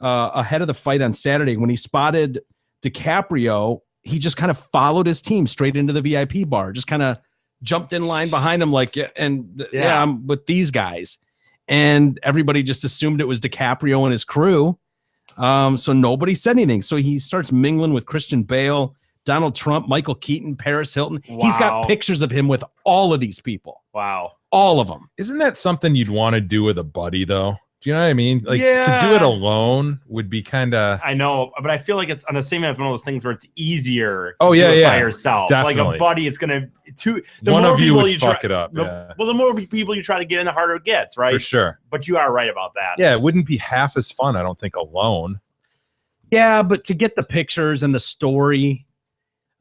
ahead of the fight on Saturday. When he spotted DiCaprio, he just kind of followed his team straight into the VIP bar, just kind of jumped in line behind him like, yeah, I'm with these guys. And everybody just assumed it was DiCaprio and his crew. So nobody said anything. So he starts mingling with Christian Bale, Donald Trump, Michael Keaton, Paris Hilton. Wow. He's got pictures of him with all of these people. Wow. All of them. Isn't that something you'd want to do with a buddy, though? Do you know what I mean? Like, Yeah. to do it alone would be kind of... I know, but I feel like it's on the same as one of those things where it's easier Oh, to yeah, do it by yeah. yourself. Definitely. Like a buddy, it's going to... One of you would fuck it up, yeah. Well, the more people you try to get in, the harder it gets, right? For sure. But you are right about that. Yeah, it wouldn't be half as fun, I don't think, alone. Yeah, but to get the pictures and the story,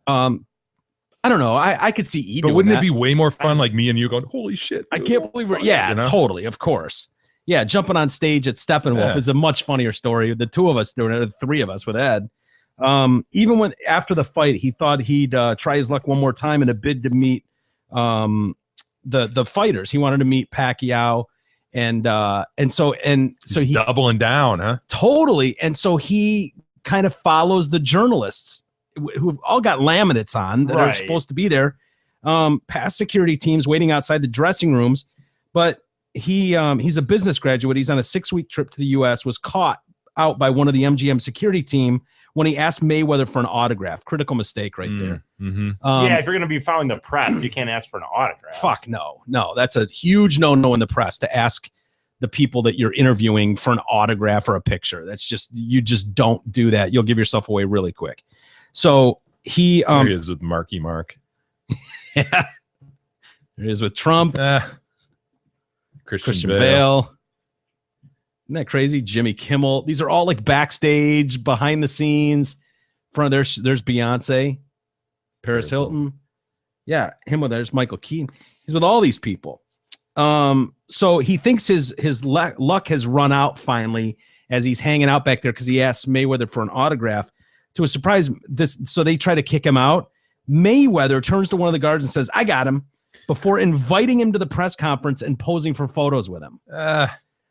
I don't know. I could see E But doing wouldn't that. it be way more fun, like me and you going, holy shit. I dude." can't believe it. Yeah, You know? totally. Of course. Yeah, jumping on stage at Steppenwolf Yeah. is a much funnier story. The two of us doing it, the three of us with Ed. Even when after the fight, he thought he'd try his luck one more time in a bid to meet the fighters. He wanted to meet Pacquiao, and so He's he doubling down, huh? totally. And so he kind of follows the journalists who've all got laminates on that are Right. supposed to be there, past security teams waiting outside the dressing rooms. But he's a business graduate. He's on a 6-week trip to the U.S., was caught out by one of the MGM security team when he asked Mayweather for an autograph. Critical mistake right there. Mm-hmm. Yeah, if you're going to be following the press, you can't ask for an autograph. Fuck no. That's a huge no in the press to ask the people that you're interviewing for an autograph or a picture. That's just, you just don't do that. You'll give yourself away really quick. So he There he is with Marky Mark. yeah, there he is with Trump, Christian Bale. Bale. Isn't that crazy? Jimmy Kimmel. These are all like backstage, behind the scenes. Front there's Beyonce, Paris Hilton. Yeah, him with there's Michael Keaton. He's with all these people. So he thinks his luck has run out finally as he's hanging out back there because he asked Mayweather for an autograph. To a surprise, so they try to kick him out. Mayweather turns to one of the guards and says, "I got him," before inviting him to the press conference and posing for photos with him.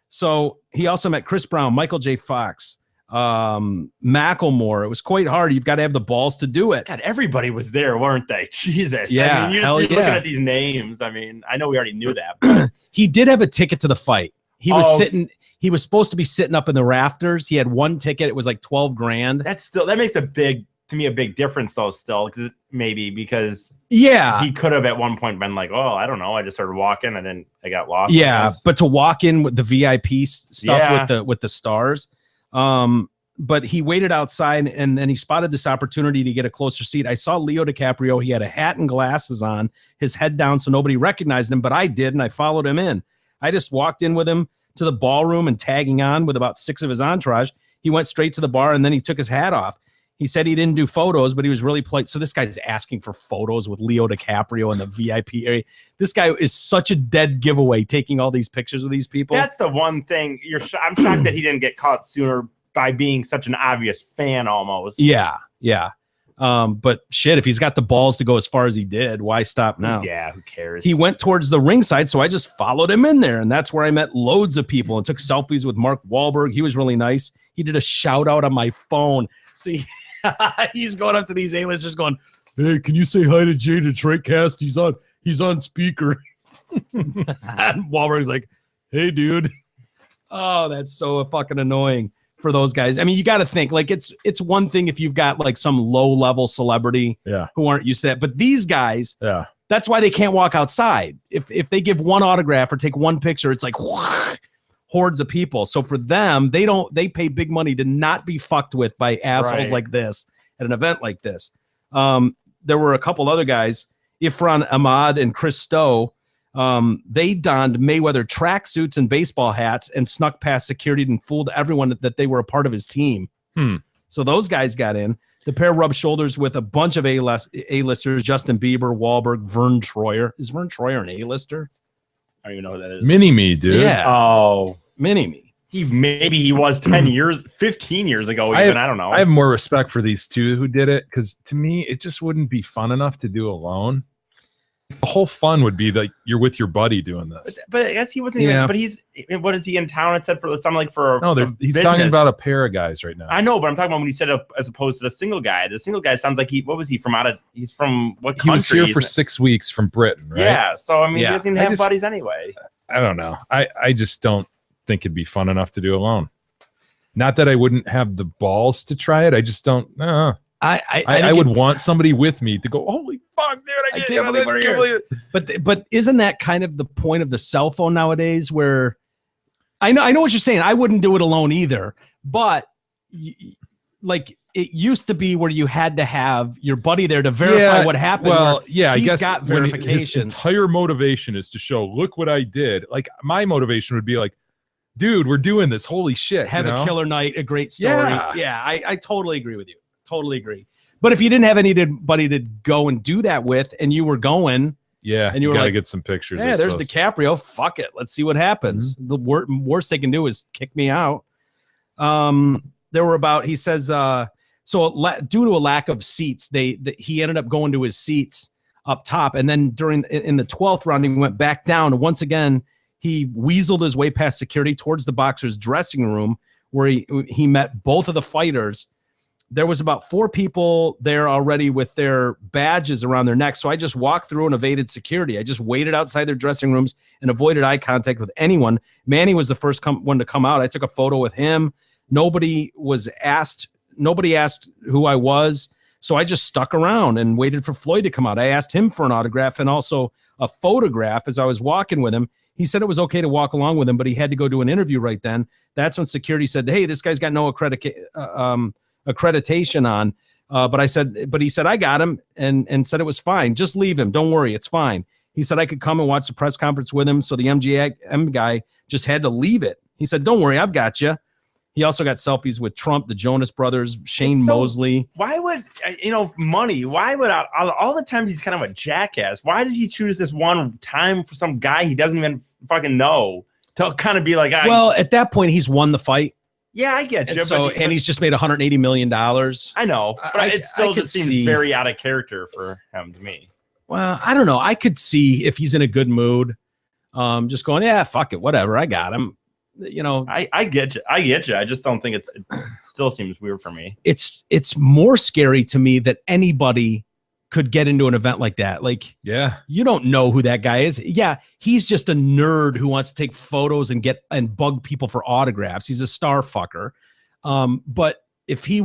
So he also met Chris Brown, Michael J. Fox, Macklemore. It was quite hard. You've got to have the balls to do it. God, everybody was there, weren't they? Jesus. Yeah, I mean, you're hell looking yeah. at these names. I mean, I know we already knew that. But He did have a ticket to the fight. He was Oh. sitting. He was supposed to be sitting up in the rafters. He had one ticket. It was like $12,000. that makes a big difference though. Still, because Yeah, he could have at one point been like, oh, I don't know. I just started walking and then I got lost. yeah. But to walk in with the VIP stuff Yeah. with the stars. But he waited outside and then he spotted this opportunity to get a closer seat. I saw Leo DiCaprio. He had a hat and glasses on, his head down, so nobody recognized him, but I did, and I followed him in. I just walked in with him to the ballroom and tagging on with about 6 of his entourage. He went straight to the bar and then he took his hat off. He said he didn't do photos, but he was really polite. So this guy's asking for photos with Leo DiCaprio in the VIP area. This guy is such a dead giveaway, taking all these pictures with these people. That's the one thing. I'm shocked that he didn't get caught sooner by being such an obvious fan almost. Yeah. But shit, if he's got the balls to go as far as he did, why stop now? Yeah, who cares? He went towards the ringside, so I just followed him in there, and that's where I met loads of people and took selfies with Mark Wahlberg. He was really nice. He did a shout out on my phone. See, he's going up to these A-listers going, "Hey, can you say hi to Jay Detroit Cast? He's on speaker." And Wahlberg's like, "Hey, dude." Oh, that's so fucking annoying for those guys. I mean, you got to think like it's one thing if you've got like some low level celebrity who aren't used to that, but these guys, that's why they can't walk outside. If they give one autograph or take one picture, it's like hordes of people. So for them, they pay big money to not be fucked with by assholes like this at an event like this. There were a couple other guys, Ifran Ahmad and Chris Stowe. They donned Mayweather tracksuits and baseball hats and snuck past security and fooled everyone that they were a part of his team. So those guys got in. The pair rubbed shoulders with a bunch of A-listers, Justin Bieber, Wahlberg, Vern Troyer. Is Vern Troyer an A-lister? I don't even know who that is. Mini-Me, dude. Yeah. Oh. Mini-Me. Maybe he was 10 years, 15 years ago even. I don't know. I have more respect for these two who did it because to me, it just wouldn't be fun enough to do alone. The whole fun would be that you're with your buddy doing this. But I guess he wasn't even. But what is he in town? It said for it sounded like for. No, he's business. talking about a pair of guys right now. I know, but I'm talking about when he said as opposed to the single guy. The single guy sounds like what was he from out of? He's from what country? He was here for 6 weeks from Britain, right? Yeah. So I mean, he doesn't even have buddies anyway. I don't know. I just don't think it'd be fun enough to do alone. Not that I wouldn't have the balls to try it. I just don't. I would want somebody with me to go. Holy fuck, dude! I can't believe it. But isn't that kind of the point of the cell phone nowadays? Where I know what you're saying. I wouldn't do it alone either. But like it used to be, where you had to have your buddy there to verify what happened. Well, yeah, I guess got verification. His entire motivation is to show, look what I did. Like my motivation would be like, dude, we're doing this. Holy shit! Have a killer night, a great story. Yeah, I totally agree with you. Totally agree. But if you didn't have anybody to go and do that with, and you were going, and you gotta get some pictures. Yeah, there's DiCaprio. Fuck it, let's see what happens. Mm-hmm. The worst they can do is kick me out. There were about. He says, due to a lack of seats, he ended up going to his seats up top, and then in the 12th round, he went back down, and once again he weaseled his way past security towards the boxer's dressing room, where he met both of the fighters. There was about 4 people there already with their badges around their necks. So I just walked through and evaded security. I just waited outside their dressing rooms and avoided eye contact with anyone. Manny was the first one to come out. I took a photo with him. Nobody asked who I was. So I just stuck around and waited for Floyd to come out. I asked him for an autograph and also a photograph as I was walking with him. He said it was okay to walk along with him, but he had to go do an interview right then. That's when security said, "Hey, this guy's got no accreditation on." But he said, I got him and said it was fine. Just leave him. Don't worry. It's fine. He said I could come and watch the press conference with him. So the MGM guy just had to leave it. He said, don't worry. I've got you. He also got selfies with Trump, the Jonas Brothers, Shane Mosley. Why would, money, why would, all the times he's kind of a jackass, why does he choose this one time for some guy he doesn't even fucking know to kind of be like, well, at that point, he's won the fight. Yeah, I get you. And he's just made $180 million. I know, but it still just seems very out of character for him to me. Well, I don't know. I could see if he's in a good mood, just going, yeah, fuck it, whatever. I got him. I get you. I just don't think it still seems weird for me. It's more scary to me that anybody could get into an event like that. Like, yeah, you don't know who that guy is. Yeah, he's just a nerd who wants to take photos and bug people for autographs. He's a star fucker. But if he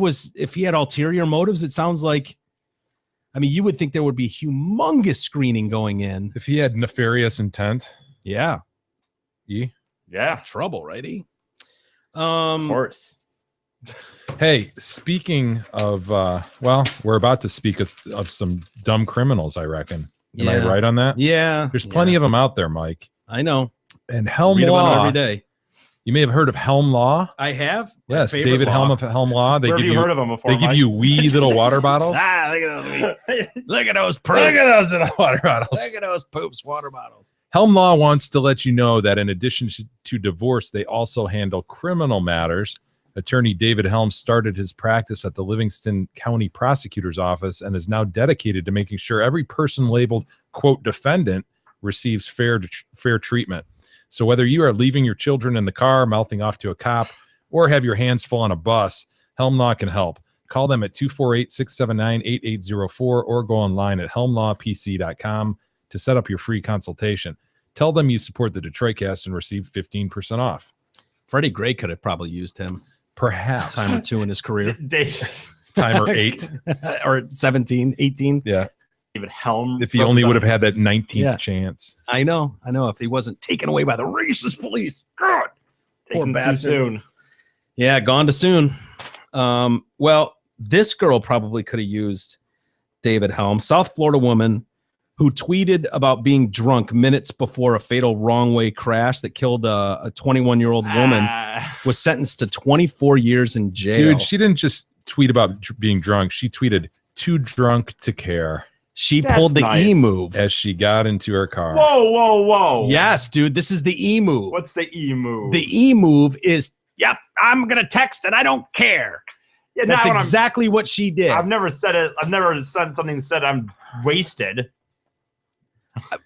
had ulterior motives, it sounds like, I mean, you would think there would be humongous screening going in. If he had nefarious intent. Yeah. Yeah. Trouble, right? Of course. Hey, speaking of, we're about to speak of some dumb criminals, I reckon. Am I right on that? Yeah. There's plenty of them out there, Mike. I know. And Helm Law. Every day. You may have heard of Helm Law. I have. Yes, David Helm of Helm Law. Where have you heard of them before? They give you wee little water bottles. Look at those wee. Look at those poops. Look at those little water bottles. Look at those poops water bottles. Helm Law wants to let you know that in addition to divorce, they also handle criminal matters. Attorney David Helm started his practice at the Livingston County Prosecutor's Office and is now dedicated to making sure every person labeled, quote, defendant receives fair treatment. So whether you are leaving your children in the car, mouthing off to a cop, or have your hands full on a bus, Helm Law can help. Call them at 248-679-8804 or go online at helmlawpc.com to set up your free consultation. Tell them you support the Detroit Cast and receive 15% off. Freddie Gray could have probably used him. Perhaps. A time or two in his career. Time or 8. Or 17, 18. Yeah. David Helm. If he only would have had that 19th chance. I know. If he wasn't taken away by the racist police. God. Poor bastard. Too soon. Yeah, gone too soon. Well, this girl probably could have used David Helm. South Florida woman who tweeted about being drunk minutes before a fatal wrong-way crash that killed a 21-year-old woman was sentenced to 24 years in jail. Dude, she didn't just tweet about being drunk. She tweeted, too drunk to care. She pulled the E-move. As she got into her car. Whoa. Yes, dude, this is the E-move. What's the E-move? The E-move is, yep, I'm going to text and I don't care. Yeah, that's exactly what she did. I've never said it. I've never said something that said I'm wasted.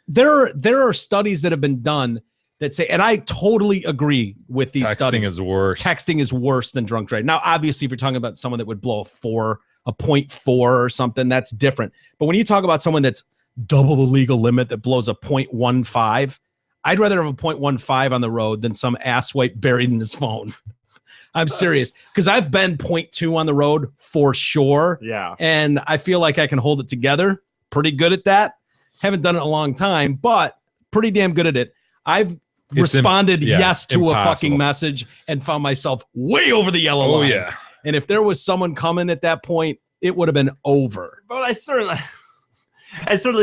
there are studies that have been done that say, and I totally agree with these studies. Texting is worse. Texting is worse than drunk driving. Now, obviously, if you're talking about someone that would blow a 0.4 or something, that's different. But when you talk about someone that's double the legal limit that blows a 0.15, I'd rather have a 0.15 on the road than some asswipe buried in his phone. I'm serious, because I've been 0.2 on the road for sure. Yeah. And I feel like I can hold it together. Pretty good at that. Haven't done it in a long time, but pretty damn good at it. I've responded yes to a fucking message and found myself way over the yellow line. Oh, yeah. And if there was someone coming at that point, it would have been over. But I certainly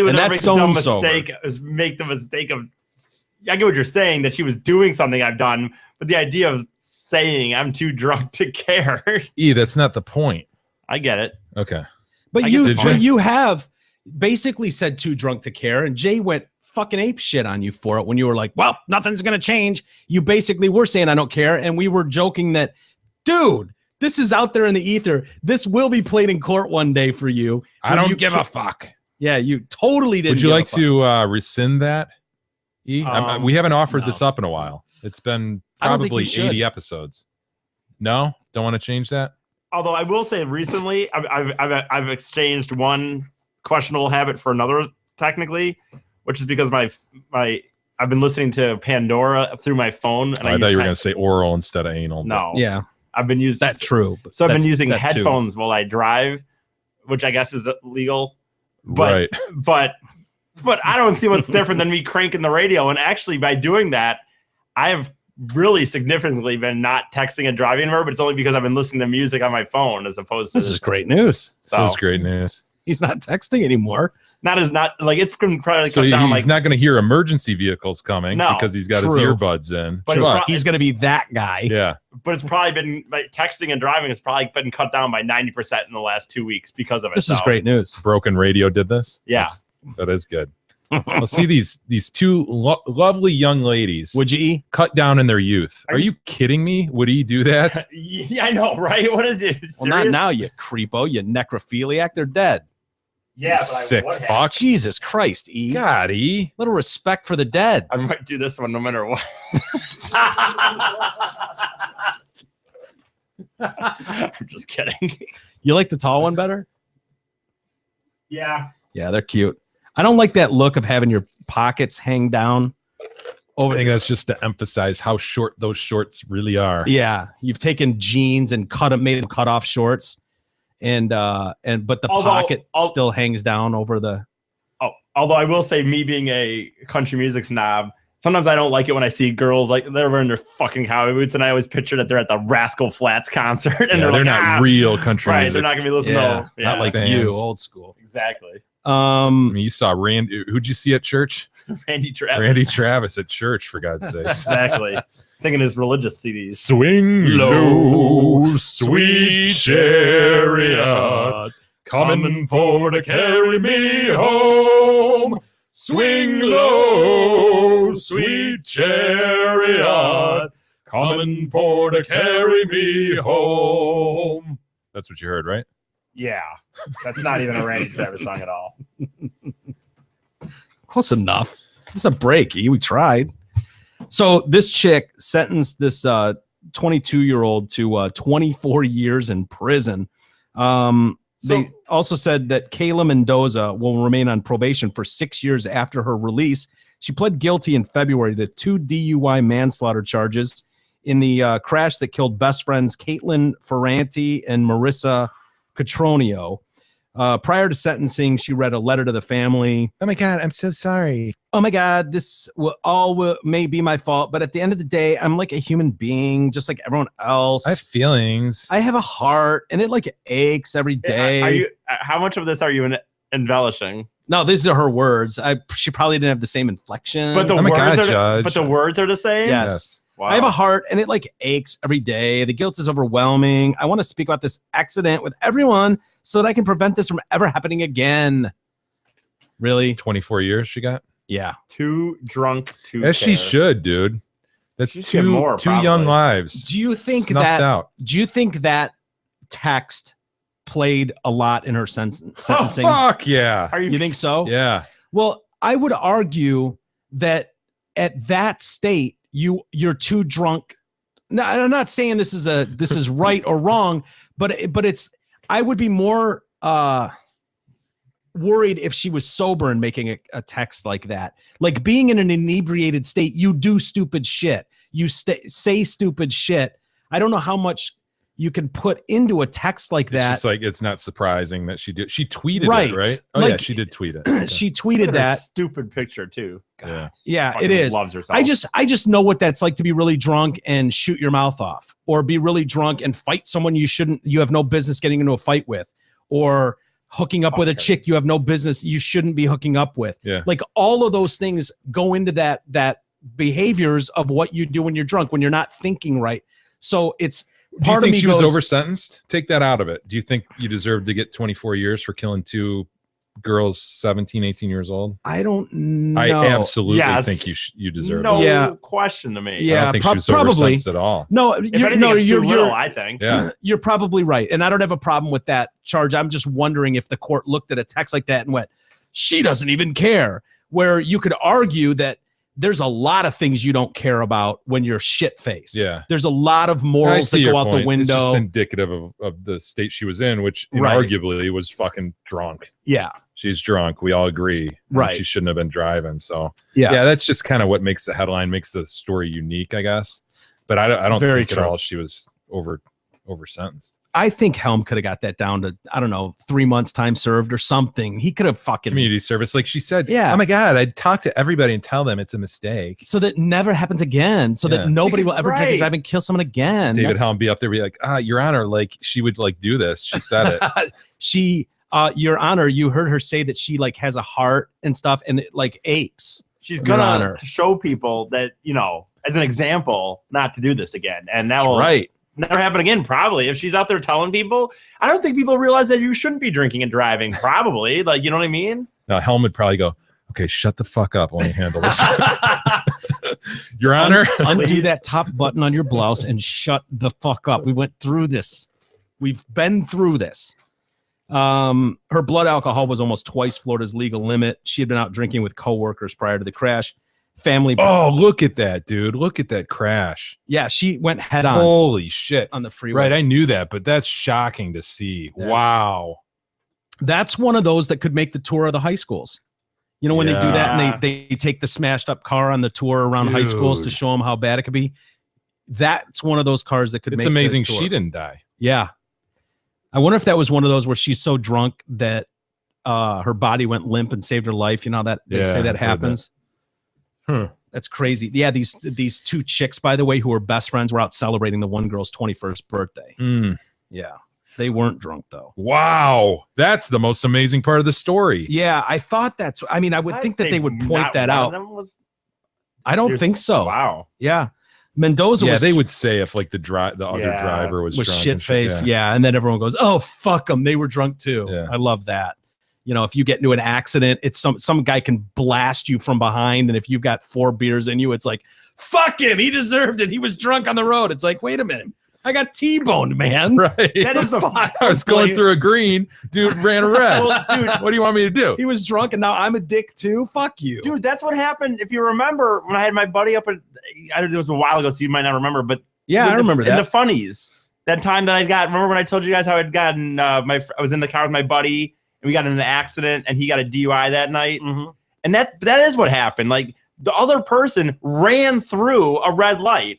would never make the dumb mistake. Make the mistake of. I get what you're saying, that she was doing something I've done, but the idea of saying I'm too drunk to care. That's not the point. I get it. Okay. But you have basically said too drunk to care, and Jay went fucking ape shit on you for it when you were like, well, nothing's going to change. You basically were saying I don't care, and we were joking that, dude, this is out there in the ether. This will be played in court one day for you. I don't give a fuck. Yeah, you totally didn't. Would you like to rescind that? We haven't offered this up in a while. It's been probably 80 episodes. No, don't want to change that. Although I will say, recently I've exchanged one questionable habit for another, technically, which is because I've been listening to Pandora through my phone. And I thought you were going to say oral instead of anal. No, yeah, I've been using that's true. So I've been using headphones while I drive, which I guess is illegal. But, right. But I don't see what's different than me cranking the radio. And actually, by doing that, I have really significantly been not texting and driving anymore, but it's only because I've been listening to music on my phone as opposed to this is great news. This is great news. He's not texting anymore. It's going to probably so cut down. He's not going to hear emergency vehicles coming because he's got his earbuds in. But he's going to be that guy. Yeah. But it's probably been texting and driving has probably been cut down by 90% in the last 2 weeks because of it. This is great news. Broken Radio did this. Yeah. That is good. I'll see these two lovely young ladies. Would you cut down in their youth? Are you kidding me? Would he do that? Yeah, I know, right? What is it? Well, not now, you creepo, you necrophiliac. They're dead. Yeah, but sick fuck. Jesus Christ, E. God, E. Little respect for the dead. I might do this one no matter what. I'm just kidding. You like the tall one better? Yeah. Yeah, they're cute. I don't like that look of having your pockets hang down. I think that's just to emphasize how short those shorts really are. Yeah, you've taken jeans and made them cut off shorts, but the pocket still hangs down over the. Although I will say, me being a country music snob, sometimes I don't like it when I see girls like they're wearing their fucking cowboy boots, and I always picture that they're at the Rascal Flatts concert, and they're not real country right? music. They're not gonna be listening to not like fans. You, old school. Exactly. I mean, you saw Randy. Who'd you see at church? Randy Travis. Randy Travis at church, for God's sake. Exactly. Singing his religious CDs. Swing low, sweet chariot, coming for to carry me home. Swing low, sweet chariot, coming for to carry me home. That's what you heard, right? Yeah. That's not even a Randy Travis song at all. Close enough. It's a break. We tried. So this chick sentenced this 22-year-old to 24 years in prison. They also said that Kayla Mendoza will remain on probation for 6 years after her release. She pled guilty in February to 2 DUI manslaughter charges in the crash that killed best friends Caitlin Ferranti and Marissa Catronio. Prior to sentencing, she read a letter to the family. Oh my God, I'm so sorry. Oh my God, this may be my fault, but at the end of the day, I'm like a human being, just like everyone else. I have feelings. I have a heart, and it aches every day. How much of this are you embellishing? No, these are her words. She probably didn't have the same inflection. But the words are the same. Yes. Wow. I have a heart, and it aches every day. The guilt is overwhelming. I want to speak about this accident with everyone so that I can prevent this from ever happening again. Really? 24 years she got? Yeah. Too drunk to As she should, dude. That's two young lives. Do you think that text played a lot in her sentencing? Oh, fuck yeah. You think so? Yeah. Well, I would argue that at that state, you're too drunk. No, I'm not saying this is right or wrong, but it's. I would be more worried if she was sober and making a text like that. Like being in an inebriated state, you do stupid shit. You say stupid shit. I don't know how much you can put into a text like that. It's just like, it's not surprising that she did. She tweeted right. it, right? Oh, yeah, she did tweet it. She tweeted that. Stupid picture, too. God. Yeah, it is. Loves herself. I just know what that's like to be really drunk and shoot your mouth off, or be really drunk and fight someone you have no business getting into a fight with, or hooking up with a chick you have no business, you shouldn't be hooking up with. Yeah. Like all of those things go into that behaviors of what you do when you're drunk, when you're not thinking right. So it's part of me. Do you think she was over sentenced? Take that out of it. Do you think you deserve to get 24 years for killing 2 girls 17, 18 years old? I don't know. I absolutely think you deserve it. No question to me. Yeah, I don't think she was over sentenced at all. No, you're I think. Yeah. You're probably right. And I don't have a problem with that charge. I'm just wondering if the court looked at a text like that and went, she doesn't even care. Where you could argue that there's a lot of things you don't care about when you're shit-faced. Yeah. There's a lot of morals that go out the window. It's just indicative of the state she was in, which arguably was fucking drunk. Yeah. She's drunk. We all agree. Right. She shouldn't have been driving. So yeah, that's just kind of what makes the headline, makes the story unique, I guess. But I don't think at all she was over sentenced. I think Helm could have got that down to, I don't know, 3 months time served or something. He could have fucking community service, like she said. Yeah. Oh my God, I'd talk to everybody and tell them it's a mistake, so that never happens again. So that nobody will ever drink and drive and kill someone again. David Helm be up there, be like, Your Honor, like she would like do this. She said it. Your Honor, you heard her say that she like has a heart and stuff, and it like aches. She's gonna show people that, as an example, not to do this again, and that will never happen again, probably. If she's out there telling people, I don't think people realize that you shouldn't be drinking and driving, probably. Like, you know what I mean? No, Helm would probably go, okay, shut the fuck up. Let me handle this. Your Honor. Undo that top button on your blouse and shut the fuck up. We went through this. We've been through this. Her blood alcohol was almost twice Florida's legal limit. She had been out drinking with coworkers prior to the crash. Family. Oh, look at that, dude. Look at that crash. Yeah, she went head on. Holy shit. On the freeway. Right, I knew that, but that's shocking to see. Yeah. Wow. That's one of those that could make the tour of the high schools. You know, when they do that and they take the smashed up car on the tour around high schools to show them how bad it could be. That's one of those cars that could make It's amazing she didn't die. Yeah. I wonder if that was one of those where she's so drunk that her body went limp and saved her life. You know that they say that happens. That's crazy. Yeah, these 2 chicks, by the way, who were best friends, were out celebrating the one girl's 21st birthday. Yeah, they weren't drunk though. Wow, that's the most amazing part of the story. Yeah, I thought that's. I mean, I would think that they would point that out. I don't think so. Wow. Yeah. Mendoza was. Yeah, they would say if like the other driver was drunk shit faced. Yeah, and then everyone goes, "Oh, fuck them, they were drunk too." Yeah. I love that. You know, if you get into an accident, it's some guy can blast you from behind, and if you've got 4 beers in you, it's like, "Fuck him, he deserved it. He was drunk on the road." It's like, wait a minute, I got T-boned, man. Right. That is the fuck. I was going through a green, dude ran a red. Well, dude, what do you want me to do? He was drunk, and now I'm a dick too. Fuck you, dude. That's what happened. If you remember, when I had my buddy up at, it was a while ago, so you might not remember, but yeah, I remember that. In the funnies, that time that remember when I told you guys how I'd gotten I was in the car with my buddy. And we got in an accident, and he got a DUI that night. And that is what happened. Like, the other person ran through a red light,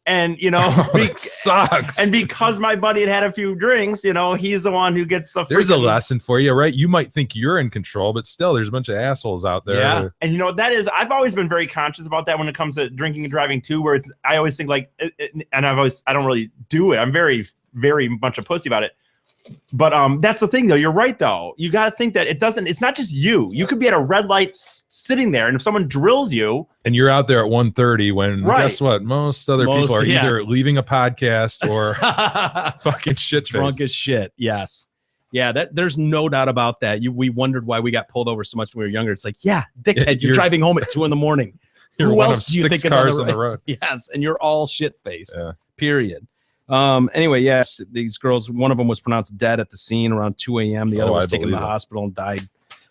and it sucks. And because my buddy had a few drinks, he's the one who gets the. There's a lesson for you, right? You might think you're in control, but still, there's a bunch of assholes out there. Yeah, and that is. I've always been very conscious about that when it comes to drinking and driving too. Where I always think like, and I don't really do it. I'm very, very much a pussy about it. But that's the thing, though. You're right, though. You got to think that it's not just you. You could be at a red light sitting there, and if someone drills you. And you're out there at 1:30 when, guess what? Most other people are either leaving a podcast or fucking shit. Drunk as shit. Yes. Yeah, there's no doubt about that. We wondered why we got pulled over so much when we were younger. It's like, yeah, dickhead, you're driving home at 2 a.m. Who else do you think is on the road? Yes, and you're all shit-faced. Yeah. Period. Anyway, yes, these girls, one of them was pronounced dead at the scene around 2 a.m. The other was taken to the hospital and died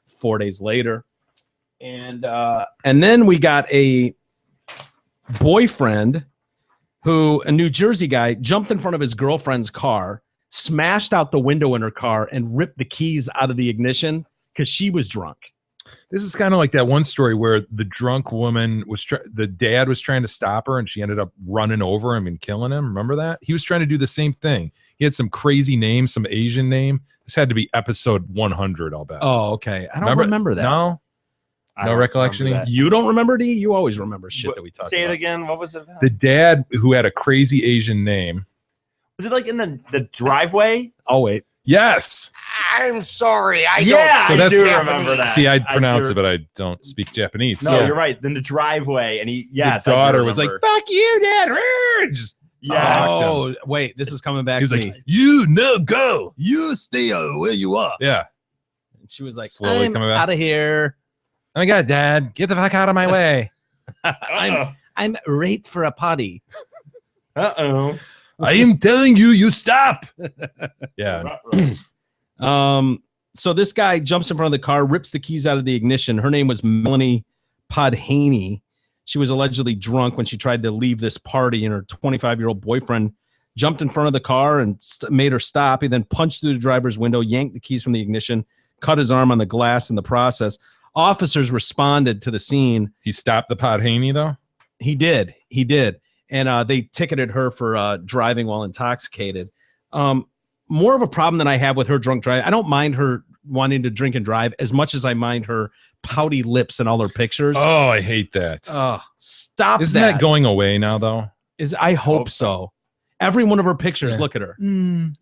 4 days later. And then we got a boyfriend who, a New Jersey guy, jumped in front of his girlfriend's car, smashed out the window in her car, and ripped the keys out of the ignition because she was drunk. This is kind of like that one story where the drunk woman the dad was trying to stop her and she ended up running over him and killing him. Remember that? He was trying to do the same thing. He had some crazy name, some Asian name. This had to be episode 100, I'll bet. Oh, okay. I don't remember that. No? No recollection? You don't remember, D? You always remember shit that we talked about. Say it again. What was it about? The dad who had a crazy Asian name. Was it like in the driveway? Oh, wait. Yes. I'm sorry. I do remember that. See, I pronounce it, but I don't speak Japanese. No, so you're right. Then the driveway, and the daughter was like, "Fuck you, Dad!" Just oh, wait, this is coming back. He was to like, me. "You no go. You stay where you are." Yeah. And she was like, Slowly "I'm coming back. out of here. Oh my God, Dad, get the fuck out of my way. I'm late for a potty." Uh-oh. I am telling you, you stop. Yeah. So this guy jumps in front of the car, rips the keys out of the ignition. Her name was Melanie Podhaney. She was allegedly drunk when she tried to leave this party, and her 25-year-old boyfriend jumped in front of the car and made her stop. He then punched through the driver's window, yanked the keys from the ignition, cut his arm on the glass in the process. Officers responded to the scene. He stopped the Podhaney, though? He did. And they ticketed her for driving while intoxicated. More of a problem than I have with her drunk driving. I don't mind her wanting to drink and drive as much as I mind her pouty lips in all her pictures. Oh, I hate that. Stop. Isn't that going away now, though? I hope so. Every one of her pictures, look at her.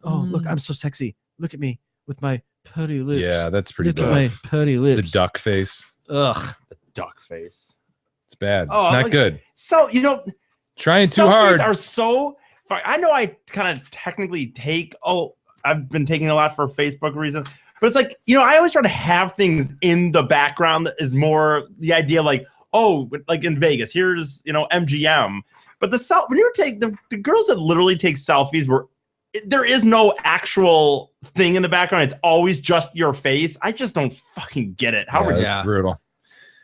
Oh, look, I'm so sexy. Look at me with my putty lips. Yeah, that's pretty bad. Look at my putty lips. The duck face. Ugh. The duck face. It's bad. It's not good. So, trying too hard. Are so far. I know I kind of technically I've been taking a lot for Facebook reasons, but it's like, I always try to have things in the background that is more the idea like, like in Vegas, here's, MGM. But when you take the girls that literally take selfies where there is no actual thing in the background, it's always just your face. I just don't fucking get it. That's brutal.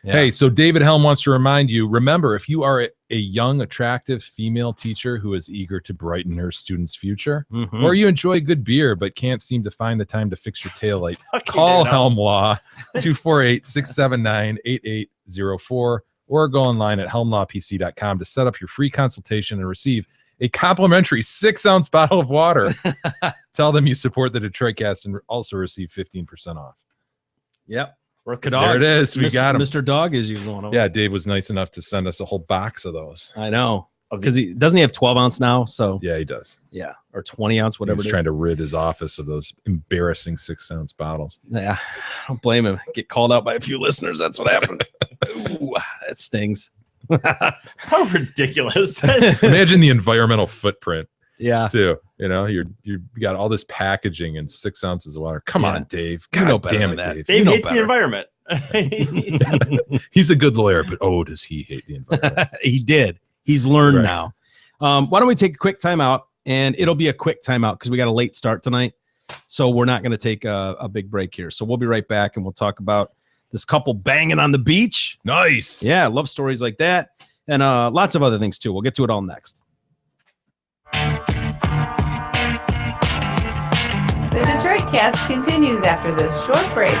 Yeah. Hey, so David Helm wants to remind you, remember, if you are a young, attractive female teacher who is eager to brighten her students' future, or you enjoy good beer but can't seem to find the time to fix your taillight, call Helm Law 248-679-8804 or go online at helmlawpc.com to set up your free consultation and receive a complimentary 6-ounce bottle of water. Tell them you support the Detroit Cast and also receive 15% off. Yep. There it is. We got him. Mr. Dog is using one of them. Yeah, Dave was nice enough to send us a whole box of those. I know. Because he have 12-ounce now. So yeah, he does. Yeah, or 20-ounce, whatever. He's trying to rid his office of those embarrassing 6-ounce bottles. Yeah, I don't blame him. Get called out by a few listeners. That's what happens. Ooh, that stings. How ridiculous! Imagine the environmental footprint. Yeah, too. You got all this packaging and 6 ounces of water. Come on, Dave. God, damn it, Dave. Dave hates the environment. He's a good lawyer, but does he hate the environment? He did. He's learned now. Why don't we take a quick timeout? And it'll be a quick timeout because we got a late start tonight. So we're not going to take a big break here. So we'll be right back and we'll talk about this couple banging on the beach. Nice. Yeah, love stories like that. And lots of other things too. We'll get to it all next. The Detroit Cast continues after this short break.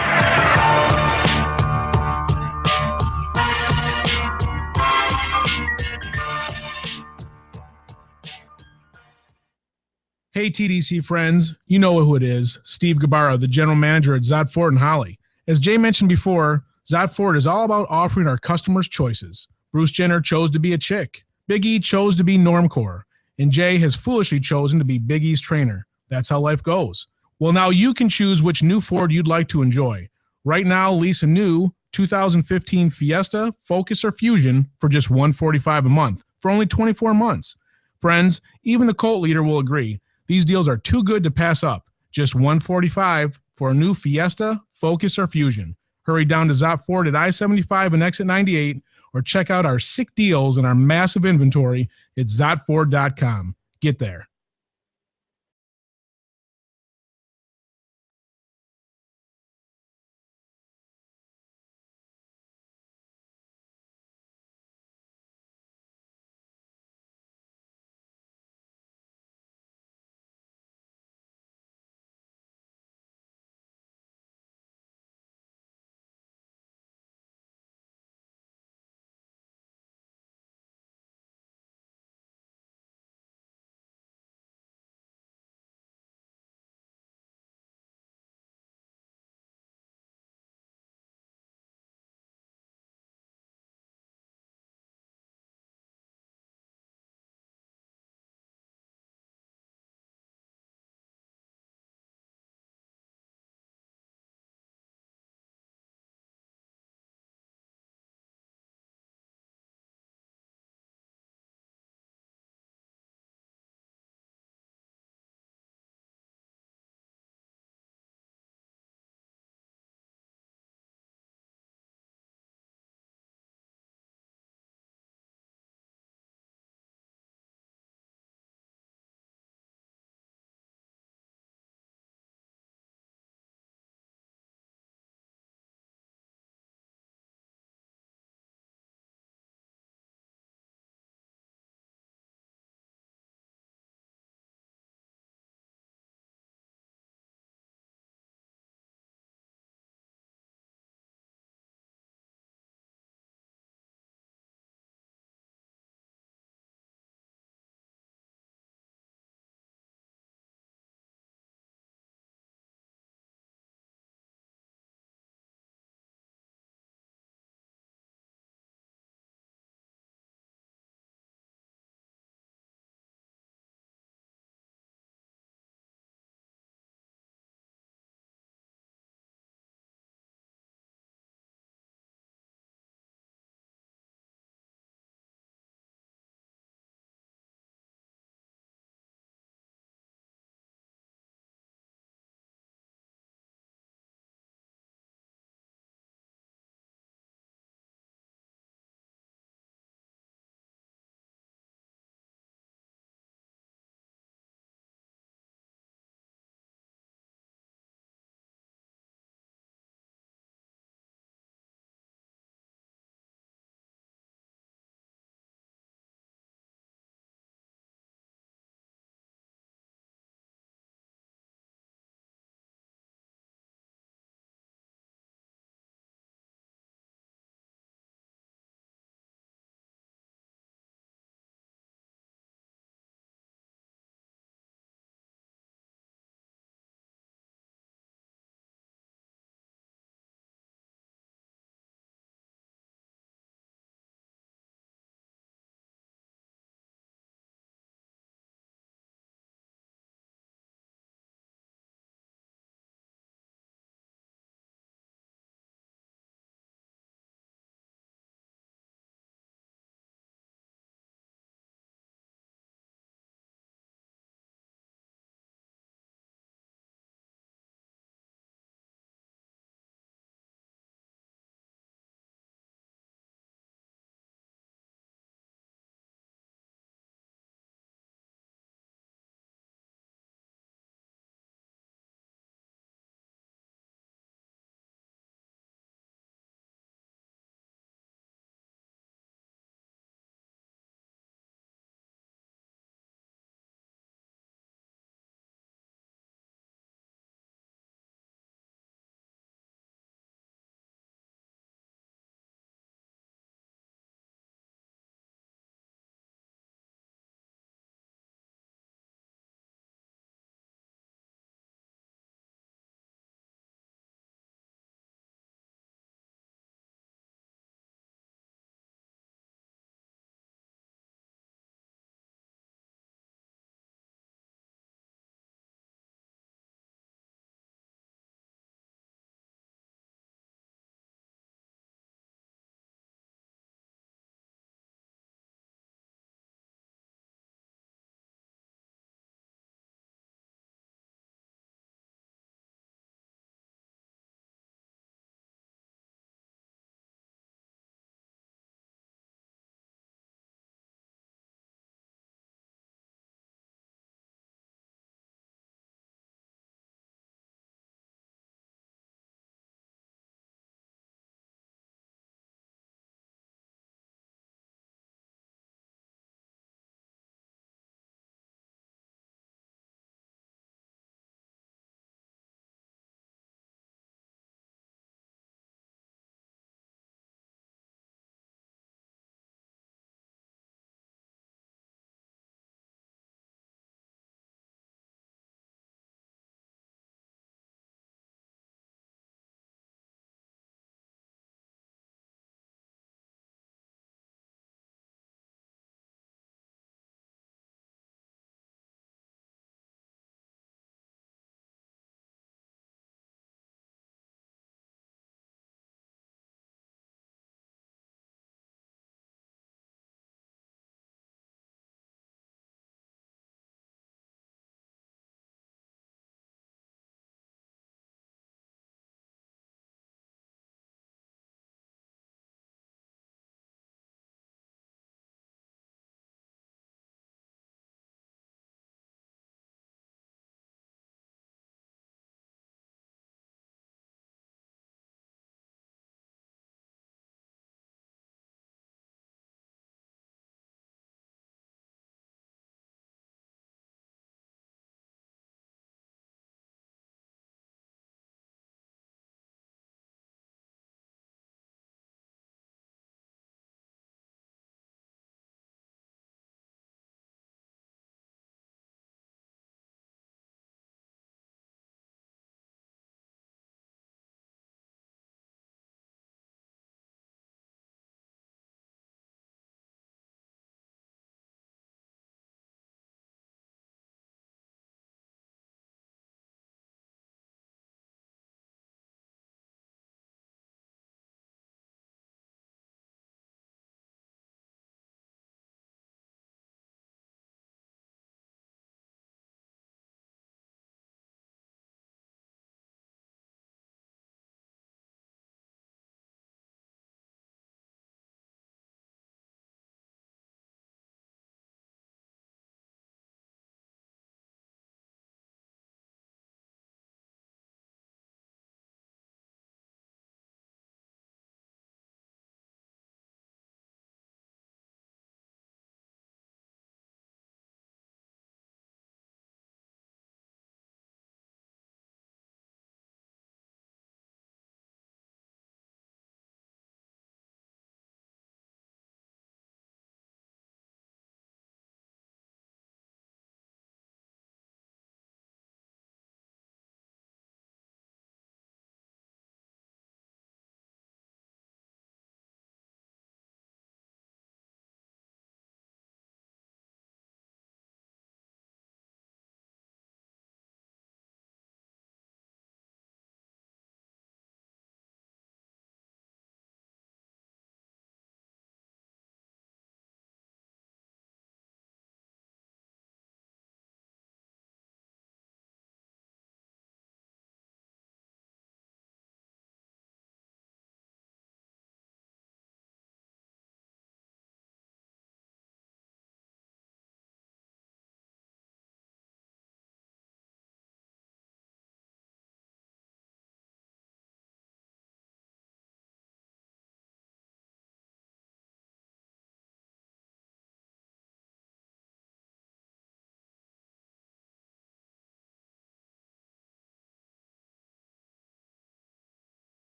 Hey, TDC friends, you know who it is. Steve Gabarra, the general manager at Zod Ford and Holly. As Jay mentioned before, Zod Ford is all about offering our customers choices. Bruce Jenner chose to be a chick. Big E chose to be normcore. And Jay has foolishly chosen to be Big E's trainer. That's how life goes. Well, now you can choose which new Ford you'd like to enjoy. Right now, lease a new 2015 Fiesta, Focus, or Fusion for just $145 a month for only 24 months. Friends, even the cult leader will agree. These deals are too good to pass up. Just $145 for a new Fiesta, Focus, or Fusion. Hurry down to Zot Ford at I-75 and exit 98 or check out our sick deals and our massive inventory at zotford.com. Get there.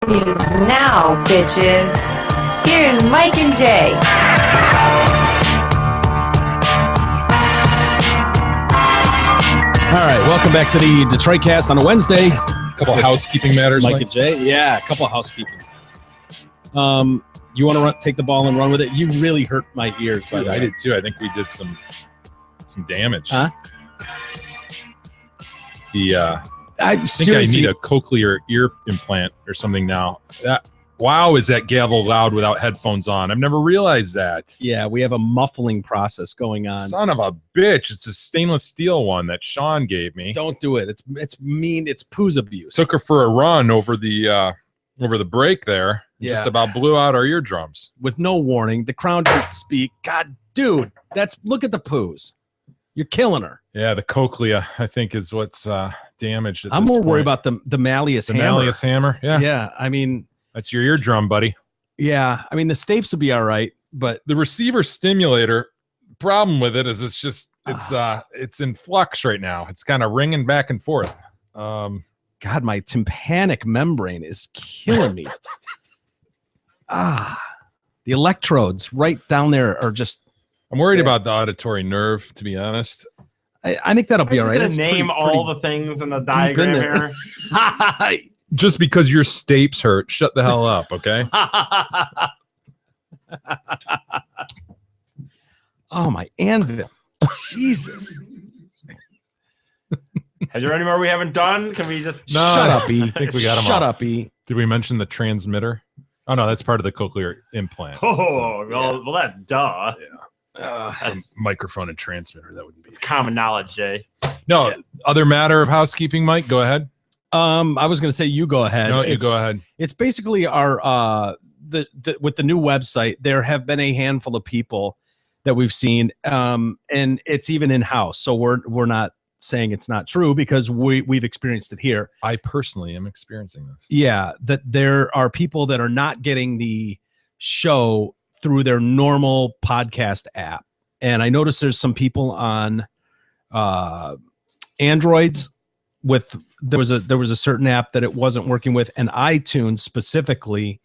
News now, bitches. Here's Mike and Jay. All right, welcome back to the Detroit Cast on a Wednesday. A couple of housekeeping matters, Mike and Jay. Yeah, a couple of housekeeping. You want to take the ball and run with it? You really hurt my ears by that. I did too. I think we did some damage. Huh? I think I need a cochlear ear implant or something now. Wow, is that gavel loud without headphones on? I've never realized that. Yeah, we have a muffling process going on. Son of a bitch. It's a stainless steel one that Sean gave me. Don't do it. It's mean. It's poos abuse. Took her for a run over the break there. Yeah. Just about blew out our eardrums. With no warning. The crown didn't speak. God, dude, look at the poos. You're killing her. Yeah, the cochlea, I think, is what's damaged. I'm more worried about the Malleus hammer. The Malleus hammer, yeah. Yeah, I mean... That's your eardrum, buddy. Yeah, I mean, the stapes will be all right, but... The receiver stimulator, problem with it is it's in flux right now. It's kind of ringing back and forth. God, my tympanic membrane is killing me. The electrodes right down there are just... I'm worried about the auditory nerve, to be honest. I think that'll be all right. Going to name all the things in the diagram here. Just because your stapes hurt, shut the hell up, okay? Oh, my anvil. Jesus. Is there any more we haven't done? Can we just... No, shut up, E. I think we got them Shut all. up, E. Did we mention the transmitter? Oh, no, that's part of the cochlear implant. Oh, well, that's duh. Yeah. That's microphone and transmitter. That wouldn't be... It's common knowledge, Jay. No, other matter of housekeeping, Mike, go ahead. I was going to say you go ahead. No, you go ahead. It's basically our with the new website. There have been a handful of people that we've seen, and it's even in house. So we're not saying it's not true because we've experienced it here. I personally am experiencing this. Yeah, that there are people that are not getting the show through their normal podcast app, and I noticed there's some people on Androids. There was a certain app that it wasn't working with, and iTunes specifically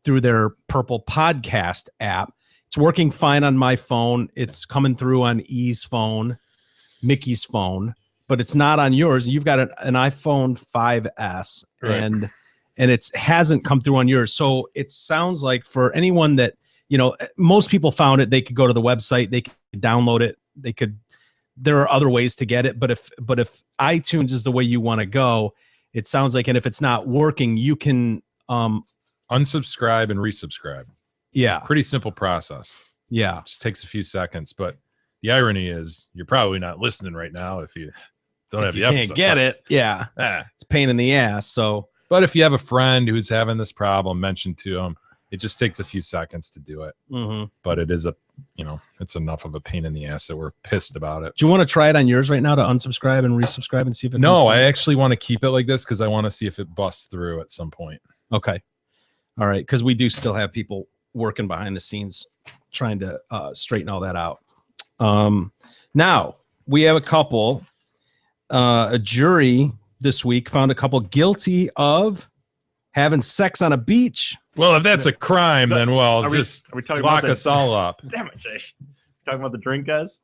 through their Purple Podcast app. It's working fine on my phone. It's coming through on E's phone, Mickey's phone, but it's not on yours. You've got an iPhone 5S, right, and it hasn't come through on yours. So it sounds like for anyone that, most people found it, they could go to the website, they could download it, there are other ways to get it, but if iTunes is the way you want to go, it sounds like, and if it's not working, you can unsubscribe and resubscribe. Yeah. Pretty simple process. Yeah. Just takes a few seconds, but the irony is you're probably not listening right now if you don't have the episode. Can't get it. Yeah. It's a pain in the ass. So, but if you have a friend who's having this problem, mention to them. It just takes a few seconds to do it. Mm-hmm. But it is it's enough of a pain in the ass that we're pissed about it. Do you want to try it on yours right now to unsubscribe and resubscribe and see if it No, I actually want to keep it like this because I want to see if it busts through at some point. Okay. All right. Because we do still have people working behind the scenes trying to straighten all that out. Now, we have a couple. A jury this week found a couple guilty of having sex on a beach. Well, if that's a crime, then are we talking lock us all up. Damn it, Jay. Talking about the drink, guys?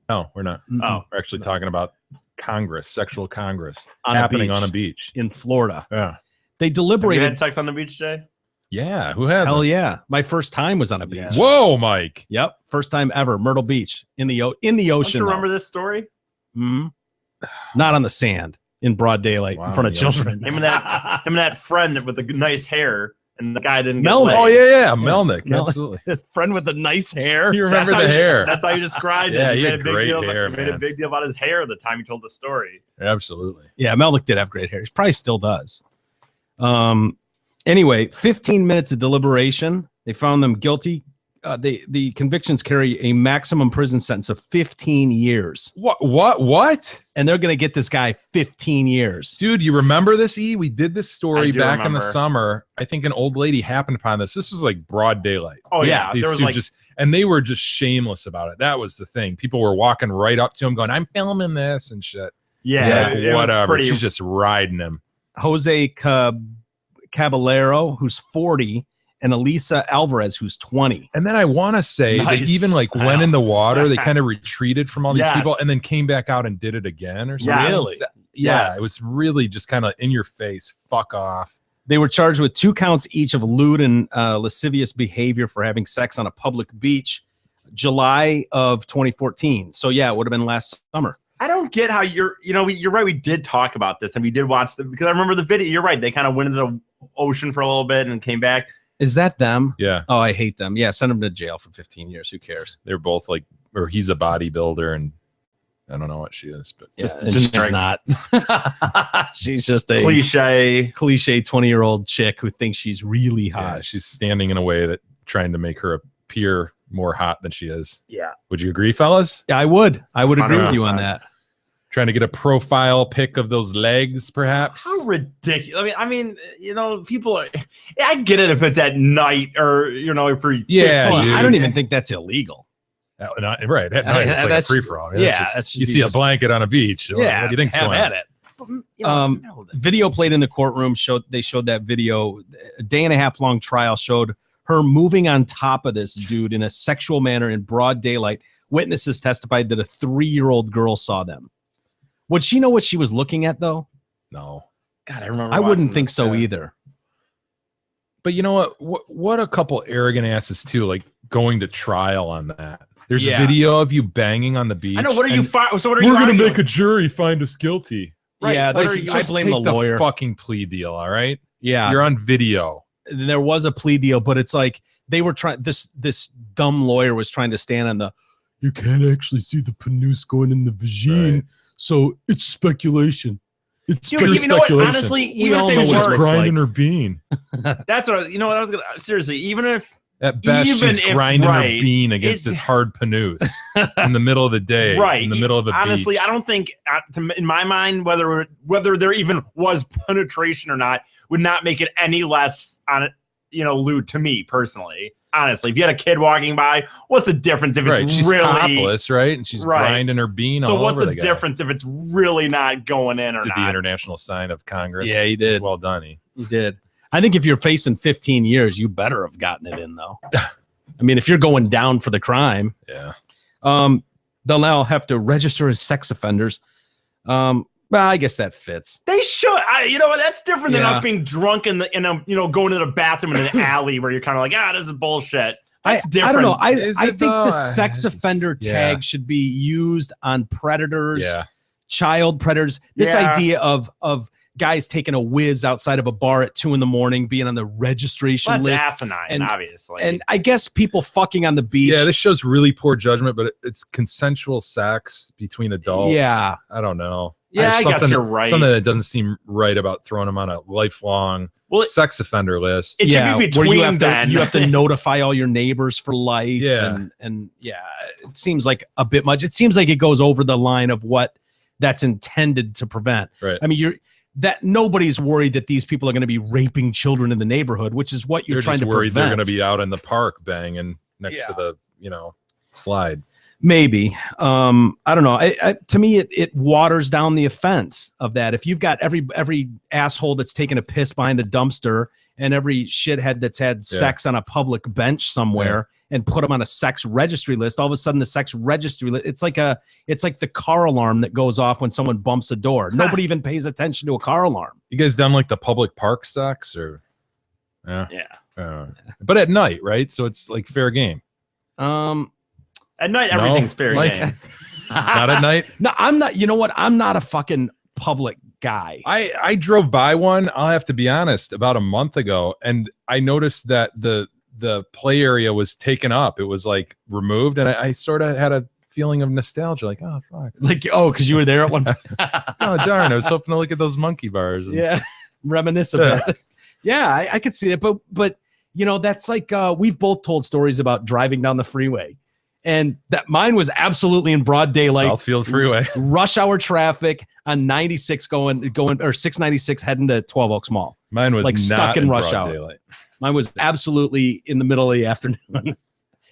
No, we're not. Oh, we're actually talking about Congress, sexual Congress happening on a beach in Florida. Yeah, they deliberated. Have you had sex on the beach, Jay? Yeah, who has? Hell yeah! My first time was on a beach. Yeah. Whoa, Mike! Yep, first time ever. Myrtle Beach in the ocean. Don't you remember this story? Mm-hmm. Not on the sand. In broad daylight, in front of children. Him and that friend with the nice hair, and the guy didn't Melnick. get Oh yeah, Melnick. Absolutely. His friend with the nice hair. You remember the hair? That's how you described it. Yeah, he he made had a big great deal. hair, He made a big deal about his hair the time he told the story. Absolutely. Yeah, Melnick did have great hair. He probably still does. Anyway, 15 minutes of deliberation. They found them guilty. The convictions carry a maximum prison sentence of 15 years. What? And they're going to get this guy 15 years. Dude, you remember this, E? We did this story back in the remember. summer. I think an old lady happened upon this. This was like broad daylight. Oh, yeah. These There was two like, and they were just shameless about it. That was the thing. People were walking right up to him going, I'm filming this and shit. yeah, it was whatever. pretty- She's just riding him. Jose Caballero, who's 40, and Elisa Alvarez, who's 20. And then I want to say they even like went in the water. They kind of retreated from all these people and then came back out and did it again or something. Really? Yeah, it was really just kind of in your face. Fuck off. They were charged with 2 counts each of lewd and lascivious behavior for having sex on a public beach, July of 2014. So yeah, it would have been last summer. I don't get how you're right. We did talk about this and we did watch because I remember the video. You're right. They kind of went into the ocean for a little bit and came back. Is that them? Yeah. Oh, I hate them. Yeah, send them to jail for 15 years. Who cares? They're both like, or he's a bodybuilder and I don't know what she is, but she's not. She's just a cliche 20-year-old chick who thinks she's really hot. Yeah, she's standing in a way that trying to make her appear more hot than she is. Yeah. Would you agree, fellas? Yeah, I would agree with you on that. Trying to get a profile pic of those legs, perhaps. How ridiculous! I mean, people are. I get it if it's at night or for. Yeah, I don't even think that's illegal. Right at night, it's like a free for all. Yeah, you see a blanket on a beach. Yeah, what do you think's going on? Video played in the courtroom showed that video. A day and a half long trial showed her moving on top of this dude in a sexual manner in broad daylight. Witnesses testified that a 3-year-old girl saw them. Would she know what she was looking at, though? No. God, I remember. I wouldn't think so either. But you know what a couple arrogant asses, too, like going to trial on that. There's a video of you banging on the beach. I know. What are you? So what are you? We're going to make a jury find us guilty. Right. Yeah, I blame the lawyer. Fucking plea deal, all right? Yeah. You're on video. There was a plea deal, but it's like they were trying. This dumb lawyer was trying to stand on the. You can't actually see the penis going in the vagina. Right. So it's speculation. It's pure speculation. What? Honestly, even if they were grinding her bean. That's what I was gonna seriously. Even if at best she's grinding her bean against his hard penis in the middle of the day, right? In the middle of a honestly, beach. I don't think, in my mind, whether there even was penetration or not would not make it any less on lewd to me personally. Honestly, if you had a kid walking by, what's the difference if it's she's really topless, right? And she's grinding her bean all over the guy. So what's the difference if it's really not going in or not? Did the international sign of Congress. Yeah, he did. Well done, he did. I think if you're facing 15 years, you better have gotten it in, though. I mean, if you're going down for the crime. Yeah. They'll now have to register as sex offenders. Well, I guess that fits. They should. That's different than us being drunk in going to the bathroom in an alley where you're kind of like, this is bullshit. That's different. I don't know. I think the sex offender tag should be used on predators, child predators. This idea of guys taking a whiz outside of a bar at 2 a.m, being on the registration list. That's asinine, obviously. And I guess people fucking on the beach. Yeah, this shows really poor judgment, but it's consensual sex between adults. Yeah. I don't know. Yeah, I guess you're right. Something that doesn't seem right about throwing them on a lifelong sex offender list. It should be between you have to notify all your neighbors for life. Yeah. And it seems like a bit much. It seems like it goes over the line of what that's intended to prevent. Right. I mean, nobody's worried that these people are going to be raping children in the neighborhood, which is what you're trying to prevent. They're going to be out in the park banging next to the, slide. Maybe. I don't know. To me, it waters down the offense of that. If you've got every asshole that's taken a piss behind a dumpster and every shithead that's had sex on a public bench somewhere and put them on a sex registry list, all of a sudden the sex registry list, it's like the car alarm that goes off when someone bumps a door. Nobody even pays attention to a car alarm. You guys done like the public park sex or? Yeah. But at night, right? So it's like fair game. At night, everything's fair game. Not at night? No, I'm not. You know what? I'm not a fucking public guy. I drove by one, I'll have to be honest, about a month ago, and I noticed that the play area was taken up. It was like removed, and I sort of had a feeling of nostalgia, like, oh, fuck. Like, because you were there at one point. Oh, darn. I was hoping to look at those monkey bars. Reminisce about it. Yeah, I could see it. But that's like we've both told stories about driving down the freeway. And that mine was absolutely in broad daylight. Southfield Freeway. Rush hour traffic on 96 going or 696 heading to 12 Oaks Mall. Mine was like stuck in rush hour. Daylight. Mine was absolutely in the middle of the afternoon.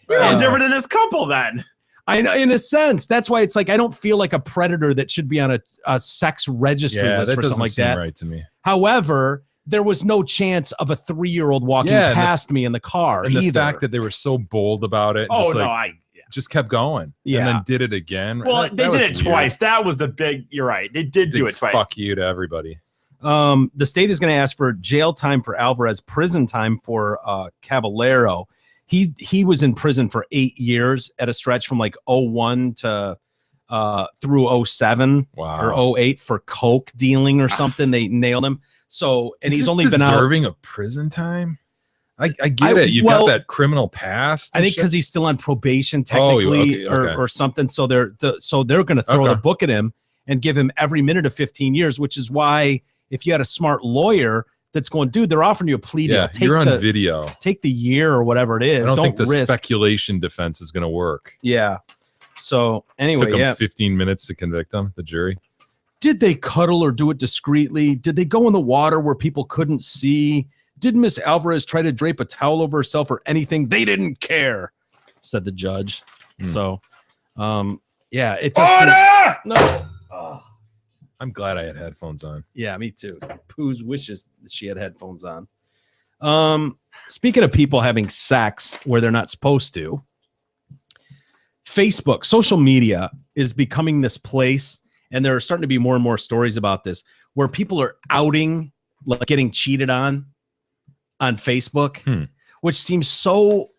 We're no different than this couple then. I know, in a sense. That's why it's like I don't feel like a predator that should be on a sex registry list for something like that. Right to me. However, there was no chance of a 3-year-old walking past me in the car. And either. the fact that they were so bold about it. Oh, just no, just kept going. Yeah. And then did it again. Well, they did it twice. That was the big, you're right. They did do it twice. Fuck you to everybody. The state is going to ask for jail time for Alvarez, prison time for Caballero. He was in prison for 8 years at a stretch from like 01 to through 07 or 08 for coke dealing or something. They nailed him. So, and he's only been out deserving of prison time. I get it. You've got that criminal past. I think because he's still on probation technically or something. So they're going to throw the book at him and give him every minute of 15 years, which is why if you had a smart lawyer that's going, dude, they're offering you a plea deal. You're on video. Take the year or whatever it is. I don't think the speculation defense is going to work. Yeah. So anyway, took them 15 minutes to convict them, the jury. Did they cuddle or do it discreetly? Did they go in the water where people couldn't see? Did Miss Alvarez try to drape a towel over herself or anything? They didn't care, said the judge. So, yeah, it does. No. I'm glad I had headphones on. Yeah, me too. Poos wishes that she had headphones on. Speaking of people having sex where they're not supposed to, Facebook, social media is becoming this place, and there are starting to be more and more stories about this, where people are outing, like getting cheated on Facebook, which seems so,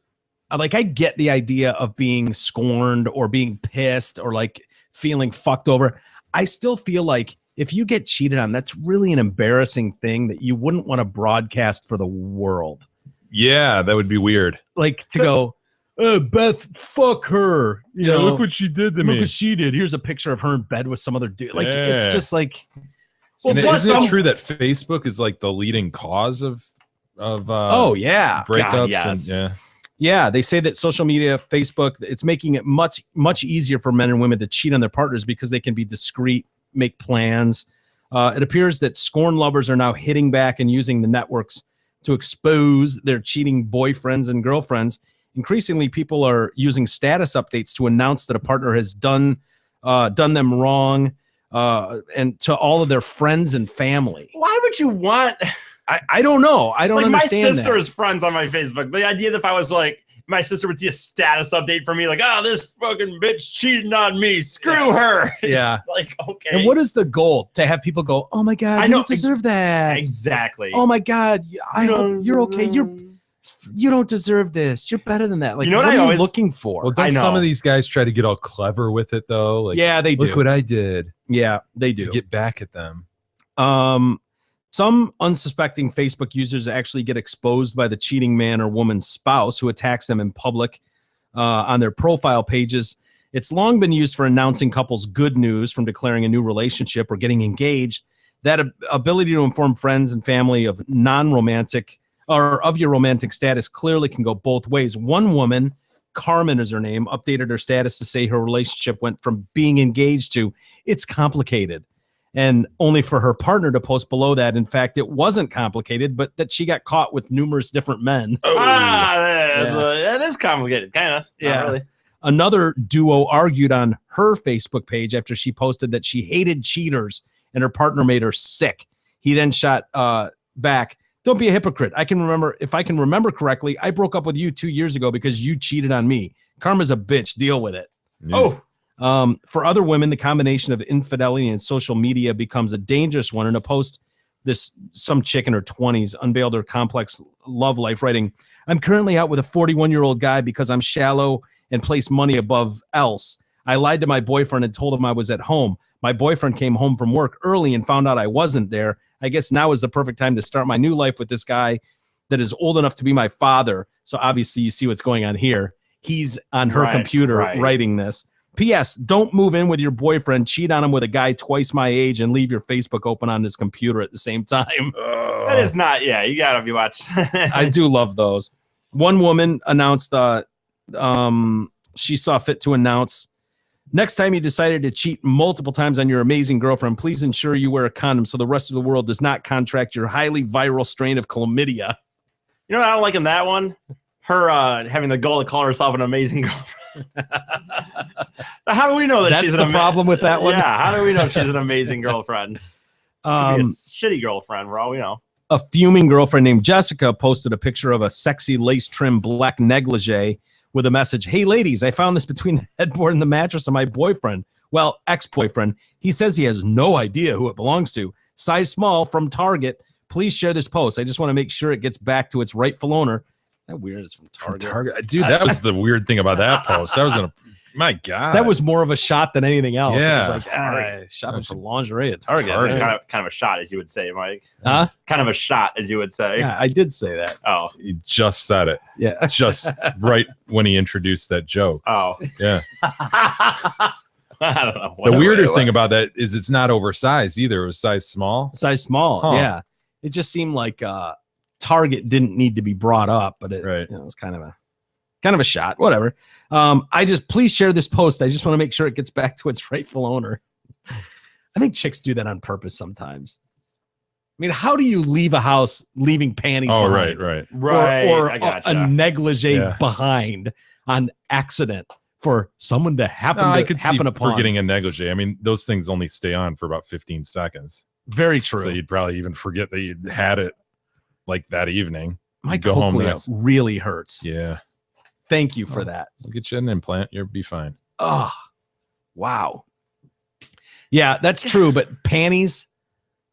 like, I get the idea of being scorned or being pissed or like feeling fucked over. I still feel like if you get cheated on, that's really an embarrassing thing that you wouldn't want to broadcast for the world. Yeah, that would be weird. Like to go, Beth, fuck her. You know, look what she did to me. Look what she did. Here's a picture of her in bed with some other dude. Like, it's just like. Well, isn't it true that Facebook is like the leading cause of breakups? God, yes. And yeah, they say that social media, Facebook, it's making it much easier for men and women to cheat on their partners because they can be discreet, make plans. It appears that scorn lovers are now hitting back and using the networks to expose their cheating boyfriends and girlfriends. Increasingly, people are using status updates to announce that a partner has done them wrong, and to all of their friends and family. Why would you want? I don't know. I don't understand. My sister's friends on my Facebook. The idea that if I was like, my sister would see a status update for me, like, oh, this fucking bitch cheating on me. Screw her. Yeah. Like, okay. And what is the goal? To have people go, oh my God, you don't deserve that. Exactly. Oh my God, I hope you're okay. You don't deserve this. You're better than that. Like, what are you looking for? Well, don't some of these guys try to get all clever with it though? Like, yeah, they do. Look what I did. Yeah, they do. To get back at them. Some unsuspecting Facebook users actually get exposed by the cheating man or woman's spouse who attacks them in public on their profile pages. It's long been used for announcing couples good news from declaring a new relationship or getting engaged. That ability to inform friends and family of non-romantic or of your romantic status clearly can go both ways. One woman, Carmen is her name, updated her status to say her relationship went from being engaged to it's complicated. And only for her partner to post below that, in fact, it wasn't complicated, but that she got caught with numerous different men. That is complicated, kind of. Yeah. Really. Another duo argued on her Facebook page after she posted that she hated cheaters and her partner made her sick. He then shot back, don't be a hypocrite. If I can remember correctly, I broke up with you 2 years ago because you cheated on me. Karma's a bitch. Deal with it. Yeah. For other women, the combination of infidelity and social media becomes a dangerous one. In a post, some chick in her 20s unveiled her complex love life, writing, I'm currently out with a 41-year-old guy because I'm shallow and place money above else. I lied to my boyfriend and told him I was at home. My boyfriend came home from work early and found out I wasn't there. I guess now is the perfect time to start my new life with this guy that is old enough to be my father. So obviously you see what's going on here. He's on her computer writing this. P.S. Don't move in with your boyfriend, cheat on him with a guy twice my age, and leave your Facebook open on his computer at the same time. That is not, you got to be watching. I do love those. One woman announced she saw fit to announce, next time you decided to cheat multiple times on your amazing girlfriend, please ensure you wear a condom so the rest of the world does not contract your highly viral strain of chlamydia. You know what I don't like in that one? Her having the goal to call herself an amazing girlfriend. How do we know that That's she's the problem with that one? Yeah, how do we know she's an amazing girlfriend? A shitty girlfriend, for all we know. A fuming girlfriend named Jessica posted a picture of a sexy lace trim black negligee with a message, "Hey ladies, I found this between the headboard and the mattress of my boyfriend. Well, ex-boyfend. He says he has no idea who it belongs to. Size small from Target. Please share this post. I just want to make sure it gets back to its rightful owner." Is that weird? It's from Target. Dude, that was the weird thing about that post. That was my God. That was more of a shot than anything else. Yeah. It was like, shopping for lingerie at Target. Kind of a shot, as you would say, Mike. Huh? Kind of a shot, as you would say. Yeah, I did say that. Oh. He just said it. Yeah. Just right when he introduced that joke. Oh. Yeah. I don't know. The weirder thing about that is it's not oversized either. It was size small. Size small. Huh. Yeah. It just seemed like Target didn't need to be brought up, but it, Right. you know, it was kind of a shot. Whatever. Please share this post. I just want to make sure it gets back to its rightful owner. I think chicks do that on purpose sometimes. I mean, how do you leave a house leaving panties behind? Right. Or I gotcha. a negligee behind on accident for someone to happen upon. Forgetting a negligee. I mean, those things only stay on for about 15 seconds. Very true. So you'd probably even forget that you had it like that evening. My go home cochlea really hurts. Yeah. Thank you for that. We'll get you an implant. You'll be fine. Oh, wow. Yeah, that's true. But panties,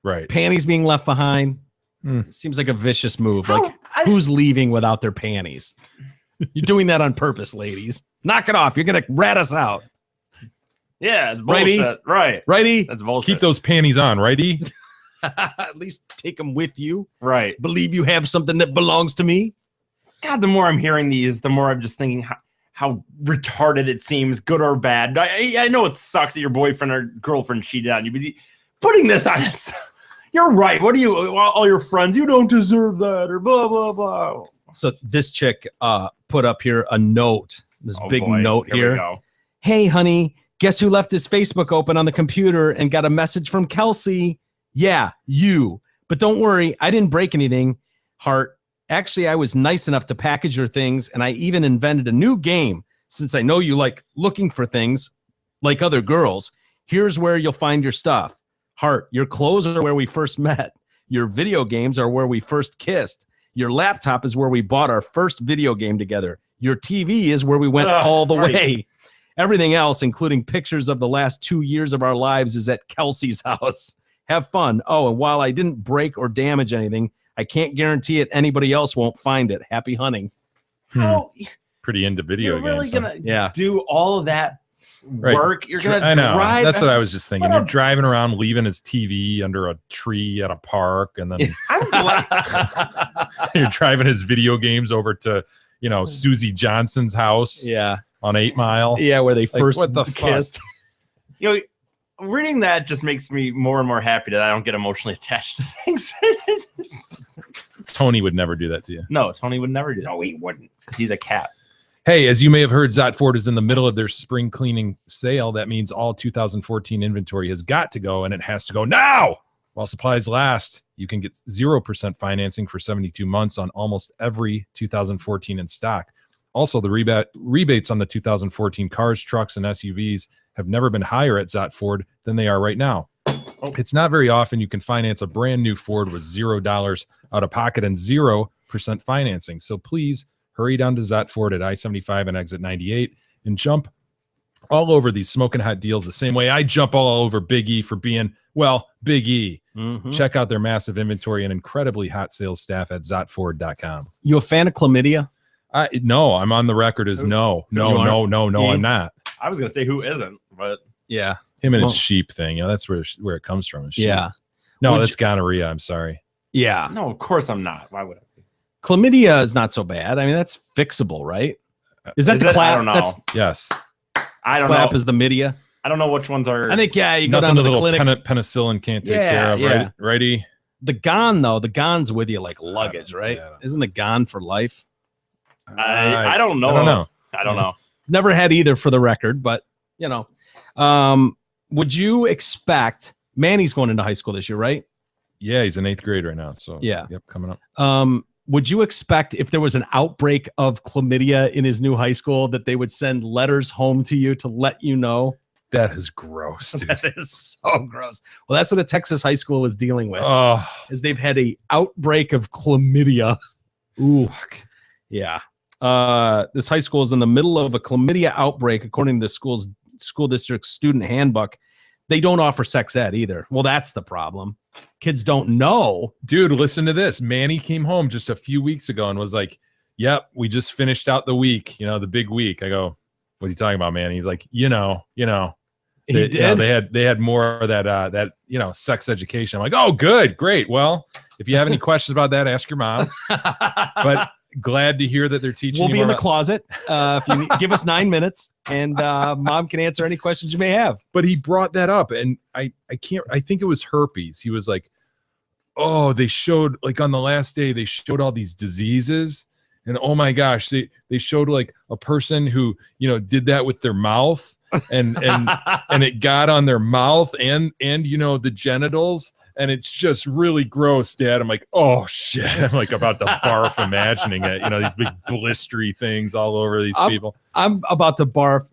right? Panties being left behind seems like a vicious move. Like, who's leaving without their panties? You're doing that on purpose, ladies. Knock it off. You're gonna rat us out. Yeah, it's bullshit. Righty? Righty? That's bullshit. Keep those panties on, righty? At least take them with you. Right. Believe you have something that belongs to me. God, the more I'm hearing these, the more I'm just thinking how retarded it seems, good or bad. I know it sucks that your boyfriend or girlfriend cheated on you, but putting this on us, you're right. What do you, all your friends, you don't deserve that, or blah, blah, blah. So this chick put up here a note, big note here. We go. Hey, honey, guess who left his Facebook open on the computer and got a message from Kelsey? Yeah, you. But don't worry, I didn't break anything. Heart. Actually, I was nice enough to package your things, and I even invented a new game. Since I know you like looking for things like other girls, here's where you'll find your stuff. Heart, your clothes are where we first met. Your video games are where we first kissed. Your laptop is where we bought our first video game together. Your TV is where we went all the way. Everything else, including pictures of the last 2 years of our lives, is at Kelsey's house. Have fun. Oh, and while I didn't break or damage anything, I can't guarantee it anybody else won't find it. Happy hunting. Pretty into video games. You're really gonna do all of that work? You're gonna drive. That's what I was just thinking. You're driving around, leaving his TV under a tree at a park, and then you're driving his video games over to, Susie Johnson's house. Yeah. On 8 Mile. Yeah, where they first what the kissed. Reading that just makes me more and more happy that I don't get emotionally attached to things. Tony would never do that to you. No, Tony would never do that. No, he wouldn't, because he's a cat. Hey, as you may have heard, Zott Ford is in the middle of their spring cleaning sale. That means all 2014 inventory has got to go, and it has to go now. While supplies last, you can get 0% financing for 72 months on almost every 2014 in stock. Also, the rebates on the 2014 cars, trucks, and SUVs have never been higher at Zott Ford than they are right now. It's not very often you can finance a brand new Ford with $0 out of pocket and 0% financing. So please hurry down to Zott Ford at I-75 and exit 98 and jump all over these smoking hot deals the same way I jump all over Big E for being, Big E. Mm-hmm. Check out their massive inventory and incredibly hot sales staff at ZottFord.com. You a fan of chlamydia? No, I'm on the record as no, I'm not. I was gonna say who isn't, but yeah, him and his sheep thing. That's where it comes from. Yeah, no, that's gonorrhea. I'm sorry. Yeah, no, of course I'm not. Why would I be? Chlamydia is not so bad. I mean, that's fixable, right? Is that the clap? I don't know. Yes, I don't know. Clap is the media. I don't know which ones are. I think you go down to the little clinic. Penicillin can't take care of. Yeah. Righty. The Gon though, the Gon's with you like luggage, right? Yeah. Isn't the Gon for life? I don't know. I don't know. Never had either, for the record, but would you expect Manny's going into high school this year, right? Yeah, he's in 8th grade right now. So yeah, yep, coming up. Would you expect if there was an outbreak of chlamydia in his new high school that they would send letters home to you to let you know? That is gross, dude. That is so gross. Well, that's what a Texas high school is dealing with. Oh, is they've had a outbreak of chlamydia. Ooh, fuck. Yeah. This high school is in the middle of a chlamydia outbreak, according to the school district's student handbook. They don't offer sex ed either. Well, that's the problem. Kids don't know. Dude, listen to this. Manny came home just a few weeks ago and was like, yep, we just finished out the week, the big week. I go, what are you talking about, Manny? He's like, they had more of that sex education. I'm like, oh, good, great. Well, if you have any questions about that, ask your mom. But glad to hear that they're teaching. We'll be in the closet if you give us 9 minutes, and mom can answer any questions you may have. But he brought that up, and I think it was herpes. He was like, oh, they showed, like, on the last day, they showed all these diseases, and oh my gosh, they showed like a person who did that with their mouth, and it got on their mouth and the genitals. And it's just really gross, Dad. I'm like, oh shit. I'm like about to barf imagining it. These big blistery things all over these people. I'm about to barf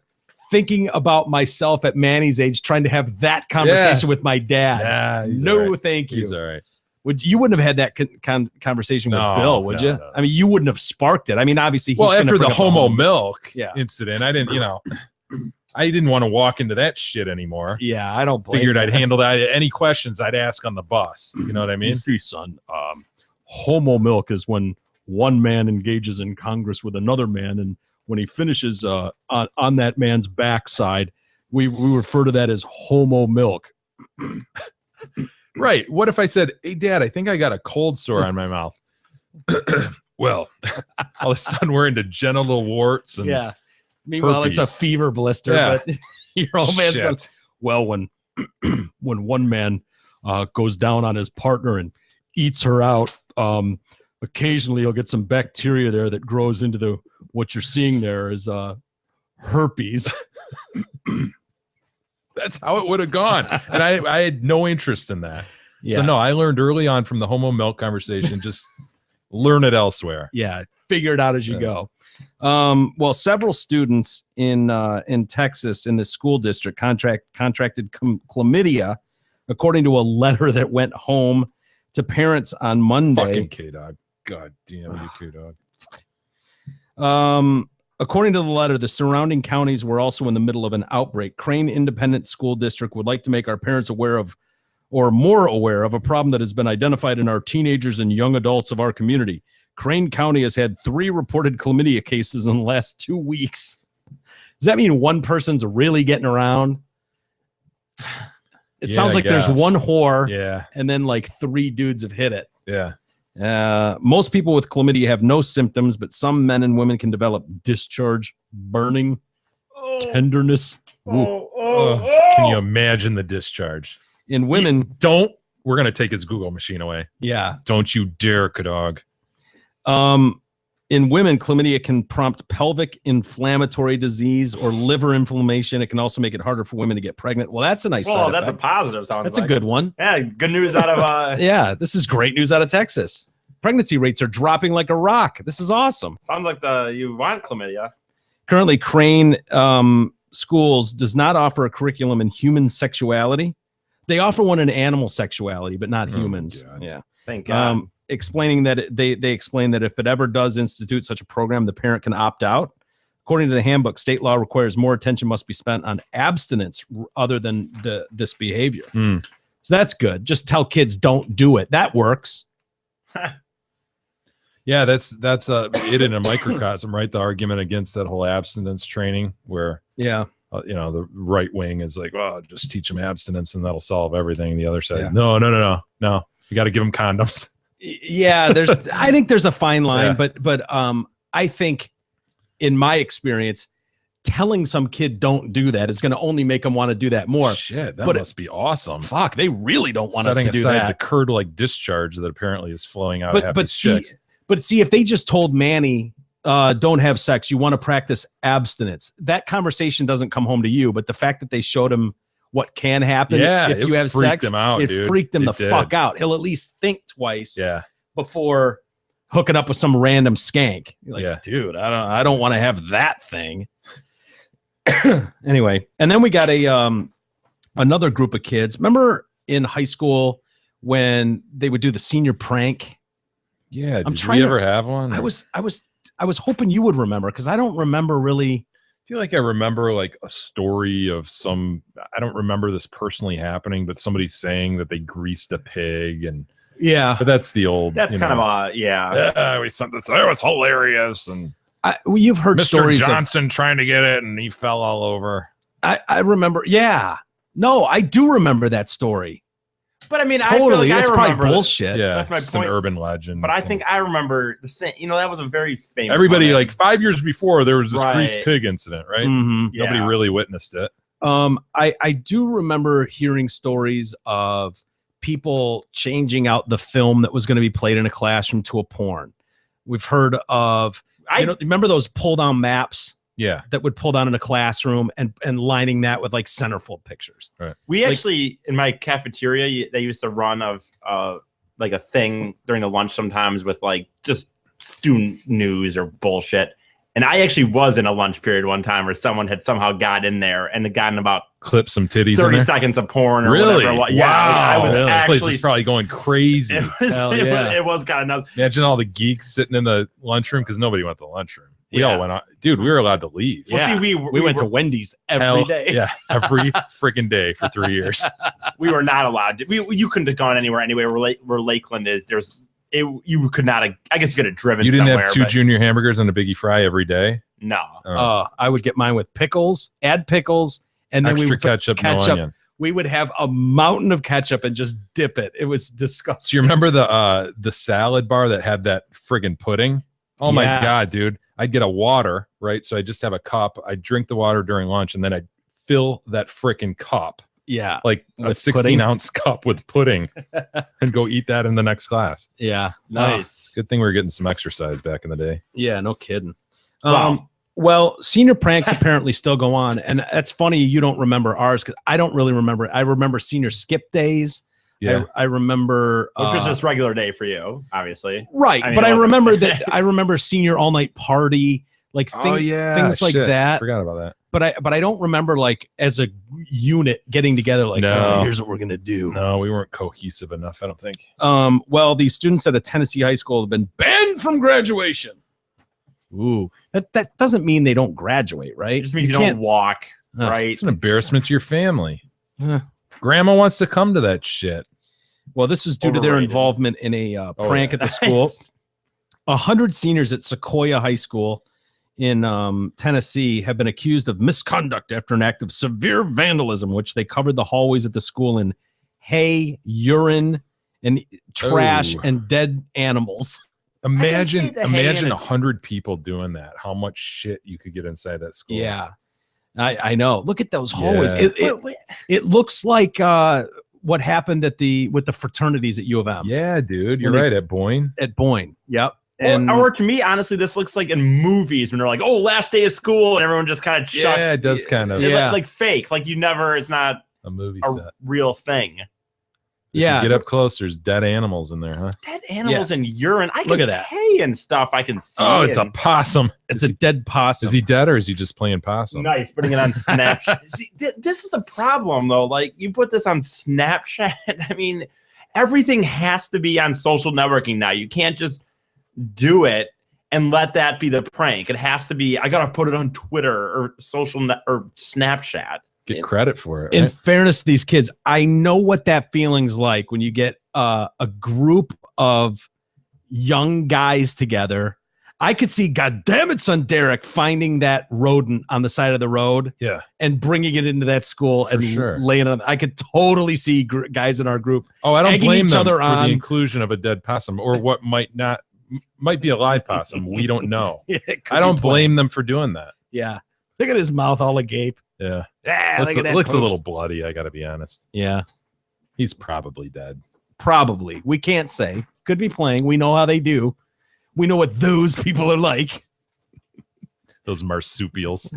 thinking about myself at Manny's age, trying to have that conversation with my dad. No, right. Thank you. He's all right. You wouldn't have had that conversation with Bill, would you? No. I mean, you wouldn't have sparked it. I mean, obviously, he's after the homo milk incident, I didn't, I didn't want to walk into that shit anymore. Yeah, I don't blame Figured I'd handle that. Any questions I'd ask on the bus. You know what I mean? You see, son, homo milk is when one man engages in Congress with another man, and when he finishes on that man's backside, we refer to that as homo milk. Right. What if I said, hey, Dad, I think I got a cold sore on my mouth? Well, all of a sudden we're into genital warts and meanwhile, herpes. It's a fever blister, but your old man's going, well, when one man goes down on his partner and eats her out, occasionally you'll get some bacteria there that grows into what you're seeing there is herpes. That's how it would have gone. And I had no interest in that. Yeah. So no, I learned early on from the homo milk conversation, just learn it elsewhere. Yeah. Figure it out as you go. Well, several students in Texas in the school district contracted chlamydia, according to a letter that went home to parents on Monday. Fucking K-Dog. God damn you, K-Dog. According to the letter, the surrounding counties were also in the middle of an outbreak. Crane Independent School District would like to make our parents aware of, or more aware of, a problem that has been identified in our teenagers and young adults of our community. Crane County has had 3 reported chlamydia cases in the last 2 weeks. Does that mean one person's really getting around? It sounds like there's one whore, and then like 3 dudes have hit it. Yeah. Most people with chlamydia have no symptoms, but some men and women can develop discharge, burning, tenderness. Can you imagine the discharge? In women, we're gonna take his Google machine away. Yeah. Don't you dare, K-Dog. In women, chlamydia can prompt pelvic inflammatory disease or liver inflammation. It can also make it harder for women to get pregnant. Well, that's a nice side that's effect. a positive. That's a good one. Yeah, good news out of yeah, this is great news out of Texas. Pregnancy rates are dropping like a rock. This is awesome. Sounds like you want chlamydia. Currently, Crane Schools does not offer a curriculum in human sexuality. They offer one in animal sexuality, but not humans. God. Yeah. Thank God. Explaining that they explain that if it ever does institute such a program, the parent can opt out. According to the handbook, state law requires more attention must be spent on abstinence other than this behavior. So that's good. Just tell kids don't do it. That works. Yeah, that's it in a microcosm, right? The argument against that whole abstinence training, where the right wing is like, well, just teach them abstinence and that'll solve everything. The other side, no, you got to give them condoms. Yeah, I think there's a fine line, but I think in my experience, telling some kid don't do that is going to only make them want to do that more. Shit, that must be awesome. Fuck, they really don't want us to do aside that. The curd-like discharge that apparently is flowing out. But see, if they just told Manny, don't have sex, you want to practice abstinence, that conversation doesn't come home to you. But the fact that they showed him what can happen if you have sex, it freaked him the fuck out. He'll at least think twice before hooking up with some random skank. You're like, dude, I don't want to have that thing. Anyway, and then we got another group of kids. Remember in high school when they would do the senior prank? Yeah, did we ever have one? I was hoping you would remember because I don't remember really. I feel like I remember like a story of some. I don't remember this personally happening, but somebody saying that they greased a pig and. Yeah, but that's the old. That's kind of a Yeah, we sent this. It was hilarious, and you've heard Mr. stories Johnson trying to get it, and he fell all over. I remember. Yeah, no, I do remember that story. But I mean, totally, I that's feel like probably bullshit. Yeah, that's my just point. An urban legend. But I think I remember the same. You know, that was a very famous. Everybody one. like 5 years before there was this Right. greased pig incident, right? Mm-hmm. Nobody really witnessed it. I do remember hearing stories of people changing out the film that was going to be played in a classroom to a porn. We've heard of, remember those pull down maps? Yeah. That would pull down in a classroom and lining that with like centerfold pictures. Right. We actually, in my cafeteria, they used to run like a thing during the lunch sometimes with like just student news or bullshit. And I actually was in a lunch period one time where someone had somehow got in there and had gotten about clip some titties 30 seconds of porn or really? whatever. Yeah, wow. I was really? actually, the place is probably going crazy. It was kind of nuts. Imagine all the geeks sitting in the lunchroom because nobody went to the lunchroom. We all went on. Dude, we were allowed to leave. Well, see, we went to Wendy's every day. Yeah, every freaking day for 3 years. We were not allowed to. You couldn't have gone anywhere where Lakeland is. You could not have. I guess you could have driven. You didn't somewhere, have two junior hamburgers and a Biggie Fry every day. No. I would get mine with pickles, add pickles, and then extra we would ketchup. No onion. We would have a mountain of ketchup and just dip it. It was disgusting. Do you remember the salad bar that had that friggin' pudding? Oh my God, dude. I'd get a water, right? So I just have a cup. I'd drink the water during lunch and then I'd fill that frickin' cup. Yeah. Like a 16-ounce cup with pudding and go eat that in the next class. Yeah. Nice. Good thing we were getting some exercise back in the day. Yeah, no kidding. Wow. Well, senior pranks apparently still go on. And that's funny you don't remember ours because I don't really remember. I remember senior skip days. Yeah. I remember. Which was just regular day for you, obviously. Right. I mean, but I remember that. I remember senior all night party, like things like that. Forgot about that. But I don't remember like as a unit getting together like, oh, here's what we're going to do. No, we weren't cohesive enough, I don't think. Well, these students at a Tennessee high school have been banned from graduation. Ooh, that doesn't mean they don't graduate, right? It just means you don't walk, right? It's an embarrassment to your family. Grandma wants to come to that shit. Well, this is due to their involvement in a prank at the school. 100 seniors at Sequoia High School in Tennessee have been accused of misconduct after an act of severe vandalism, which they covered the hallways at the school in hay, urine, and trash and dead animals. Imagine 100 people doing that. How much shit you could get inside that school. Yeah, I know. Look at those hallways. Yeah. It looks like what happened with the fraternities at U of M. Yeah, dude, you're right. At Boyne. Yep. Or to me, honestly, this looks like in movies when they're like, "Oh, last day of school," and everyone just kind of shuts. Yeah, it does kind of. Like fake. Like it's not a movie set. Real thing. Yeah, get up close. There's dead animals in there, huh? Dead animals and urine. I can look at that hay and stuff. I can see. Oh, it's a possum. It's a dead possum. Is he dead or is he just playing possum? Nice, putting it on Snapchat. See, this is the problem, though. Like you put this on Snapchat. I mean, everything has to be on social networking now. You can't just do it and let that be the prank. It has to be. I gotta put it on Twitter or or Snapchat. Get credit for it. In right? fairness to these kids, I know what that feeling's like when you get a group of young guys together. I could see, God damn it, son Derek, finding that rodent on the side of the road, and bringing it into that school and laying it on. I could totally see guys in our group. Oh, I don't blame them for the inclusion of a dead possum or what might be a live possum. We don't know. I don't blame them for doing that. Yeah, look at his mouth all agape. Yeah. Looks a little bloody, I gotta be honest. Yeah. He's probably dead. Probably. We can't say. Could be playing. We know how they do. We know what those people are like. Those marsupials.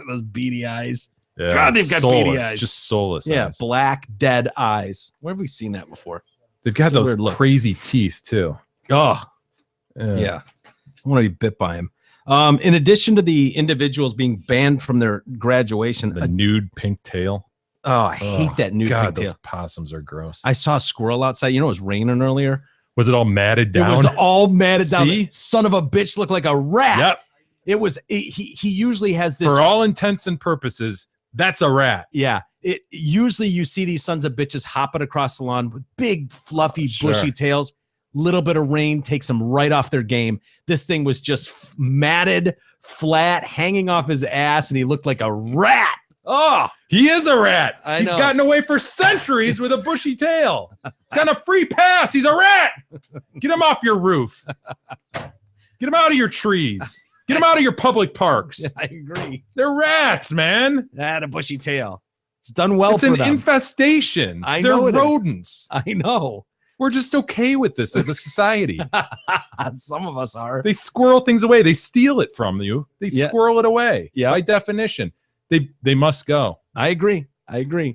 Those beady eyes. Yeah. God, they've got beady eyes. Just soulless eyes. Black, dead eyes. Where have we seen that before? They've got those crazy teeth, too. Oh. Yeah. I want to be bit by him. In addition to the individuals being banned from their graduation, the nude pink tail. Oh, I hate that nude pink tail. Those possums are gross. I saw a squirrel outside. You know, it was raining earlier. Was it all matted down? It was all matted down. See? Son of a bitch looked like a rat. Yep. It was. He usually has this. For all intents and purposes, that's a rat. Yeah. It usually you see these sons of bitches hopping across the lawn with big, fluffy, bushy tails. Little bit of rain takes them right off their game. This thing was just matted, flat, hanging off his ass, and he looked like a rat. Oh, he is a rat. He's gotten away for centuries with a bushy tail. He's got a free pass. He's a rat. Get him off your roof. Get him out of your trees. Get him out of your public parks. Yeah, I agree. They're rats, man. That a bushy tail. It's done well for them. It's an infestation. I know They're rodents. I know. We're just okay with this as a society. Some of us are. They squirrel things away. They steal it from you. They squirrel it away. Yeah. By definition. They must go. I agree.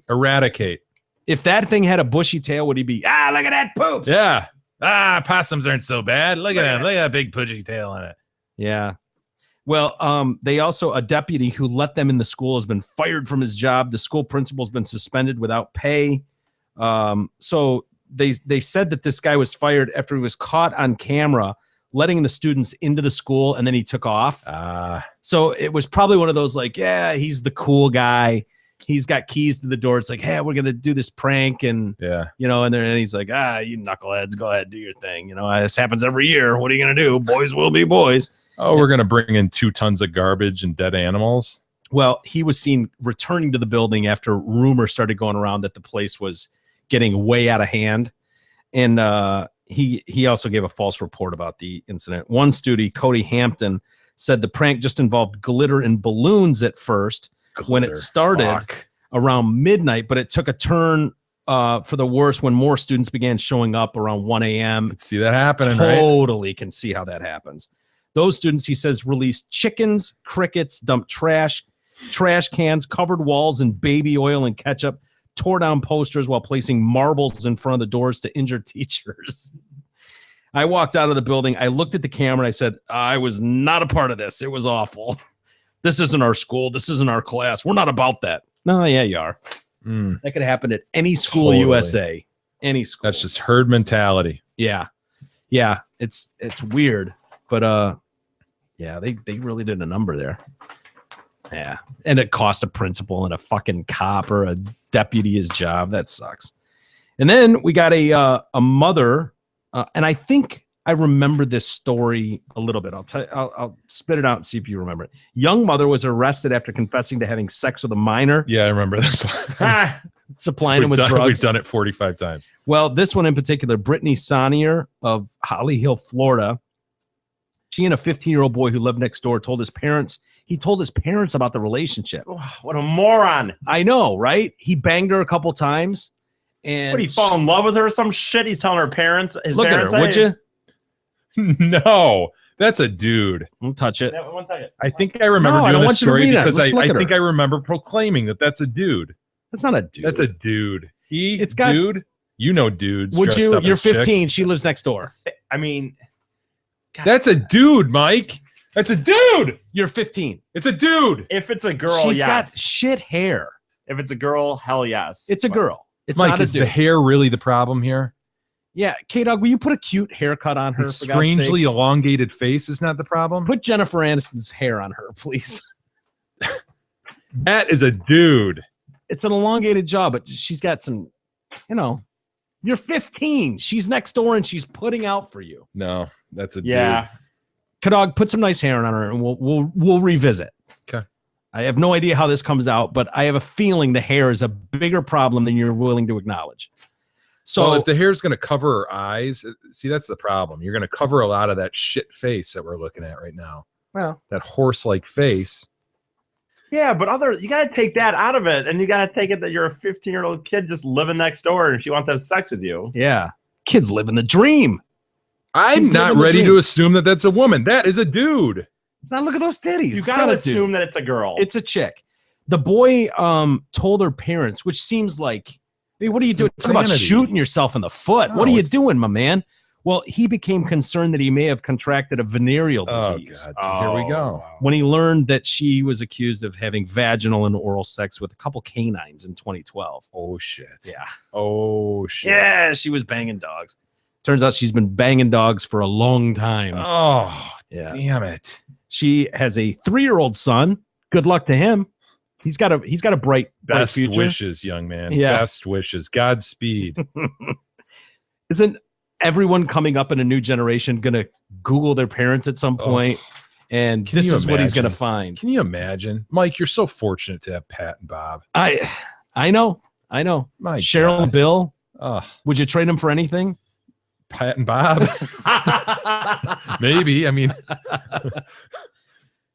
Eradicate. If that thing had a bushy tail, would he be, look at that poop? Yeah. Possums aren't so bad. Look at him. Look at that big bushy tail on it. Yeah. Well, they also, a deputy who let them in the school has been fired from his job. The school principal's been suspended without pay. So they said that this guy was fired after he was caught on camera letting the students into the school, and then he took off. So it was probably one of those like, yeah, he's the cool guy. He's got keys to the door. It's like, hey, we're gonna do this prank, and and he's like, you knuckleheads, go ahead, do your thing. This happens every year. What are you gonna do? Boys will be boys. Oh, we're gonna bring in 2 tons of garbage and dead animals. Well, he was seen returning to the building after rumors started going around that the place was getting way out of hand, and he also gave a false report about the incident. One student, Cody Hampton, said the prank just involved glitter and balloons at first when it started around midnight, but it took a turn for the worse when more students began showing up around 1 a.m. See that happening, Totally can see how that happens. Those students, he says, released chickens, crickets, dumped trash cans, covered walls in baby oil and ketchup, tore down posters while placing marbles in front of the doors to injure teachers. I walked out of the building. I looked at the camera and I said, I was not a part of this. It was awful. This isn't our school. This isn't our class. We're not about that. No, yeah, you are. That could happen at any school, USA. Any school. That's just herd mentality. Yeah. Yeah. It's weird. But they really did a number there. Yeah. And it cost a principal and a fucking cop or a deputy his job. That sucks. And then we got a mother, and I think I remember this story a little bit. I'll spit it out and see if you remember it. Young mother was arrested after confessing to having sex with a minor. Yeah, I remember this one. Supplying him with drugs. We've done it 45 times. Well, this one in particular, Brittany Sonier of Holly Hill, Florida. She and a 15-year-old boy who lived next door told his parents about the relationship. Oh, what a moron. I know, right? He banged her a couple times. And what, he fall in love with her or some shit? He's telling her parents. Look at her, would you? No, that's a dude. Don't touch it. Yeah, 1 second. I think I remember doing this story because I think I remember proclaiming that that's a dude. That's not a dude. That's a dude. It's got dude. You know dudes. Would you? You're 15. She lives next door. I mean, God. That's a dude, Mike. That's a dude. You're 15. It's a dude. If it's a girl, she's yes. got shit hair. If it's a girl, hell yes. It's a girl. It's Mike, not a is dude. the hair really the problem here? Yeah, K-Dog, will you put a cute haircut on her? It's strangely elongated face is not the problem. Put Jennifer Aniston's hair on her, please. That is a dude. It's an elongated jaw, but she's got some, you're 15. She's next door and she's putting out for you. No, that's a dude. K-Dog, put some nice hair on her and we'll revisit. Okay. I have no idea how this comes out, but I have a feeling the hair is a bigger problem than you're willing to acknowledge. So if the hair is going to cover her eyes, see, that's the problem. You're going to cover a lot of that shit face that we're looking at right now. Well, that horse-like face. Yeah, but you got to take that out of it, and you got to take it that you're a 15-year-old kid just living next door, and she wants to have sex with you. Yeah, kids living the dream. I'm not ready to assume that that's a woman. That is a dude. It's not. Look at those titties. You got to assume that it's a girl. It's a chick. The boy told her parents, which seems like, hey, what are you doing? It's about shooting yourself in the foot. What are you doing, my man? Well, he became concerned that he may have contracted a venereal disease. God. Here we go. When he learned that she was accused of having vaginal and oral sex with a couple canines in 2012. Oh, shit. Yeah. Oh, shit. Yeah, she was banging dogs. Turns out she's been banging dogs for a long time. Oh, yeah. Damn it. She has a 3-year-old son. Good luck to him. He's got a bright Best future. wishes, young man. Yeah. Best wishes. Godspeed. Isn't everyone coming up in a new generation going to Google their parents at some point? And this is what he's going to find. Can you imagine? Mike, you're so fortunate to have Pat and Bob. I know. My Cheryl God. and Bill. Would you trade them for anything? Pat and Bob? Maybe. I mean,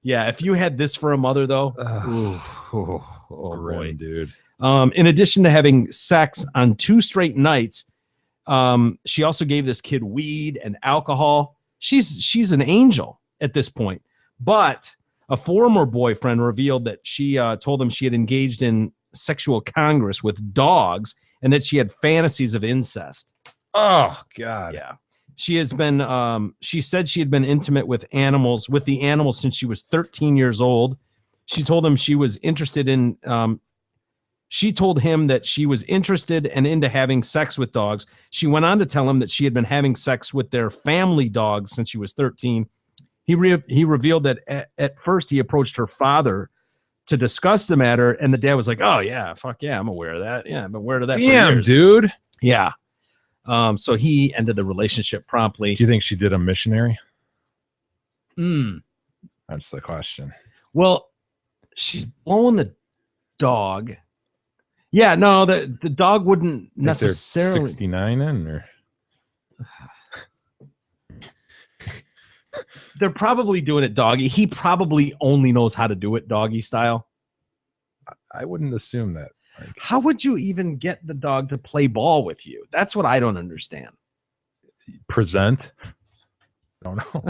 yeah, if you had this for a mother, though. Boy, dude. In addition to having sex on 2 straight nights, she also gave this kid weed and alcohol. She's an angel at this point. But a former boyfriend revealed that she told him she had engaged in sexual congress with dogs and that she had fantasies of incest. Oh, God. Yeah. She has been, she said she had been intimate with the animals since she was 13 years old. She told him she was interested in, she told him that she was interested and into having sex with dogs. She went on to tell him that she had been having sex with their family dogs since she was 13. He revealed that at first he approached her father to discuss the matter, and the dad was like, "Oh yeah, fuck yeah, I'm aware of that. Yeah, I've been aware of that." Damn, for years. dude. Yeah. So he ended the relationship promptly. Do you think she did a missionary? That's the question. Well, she's blowing the dog. Yeah, no, the dog wouldn't necessarily 69 in, or they're probably doing it doggy. He probably only knows how to do it doggy style. I wouldn't assume that. How would you even get the dog to play ball with you? That's what I don't understand. Present? I don't know.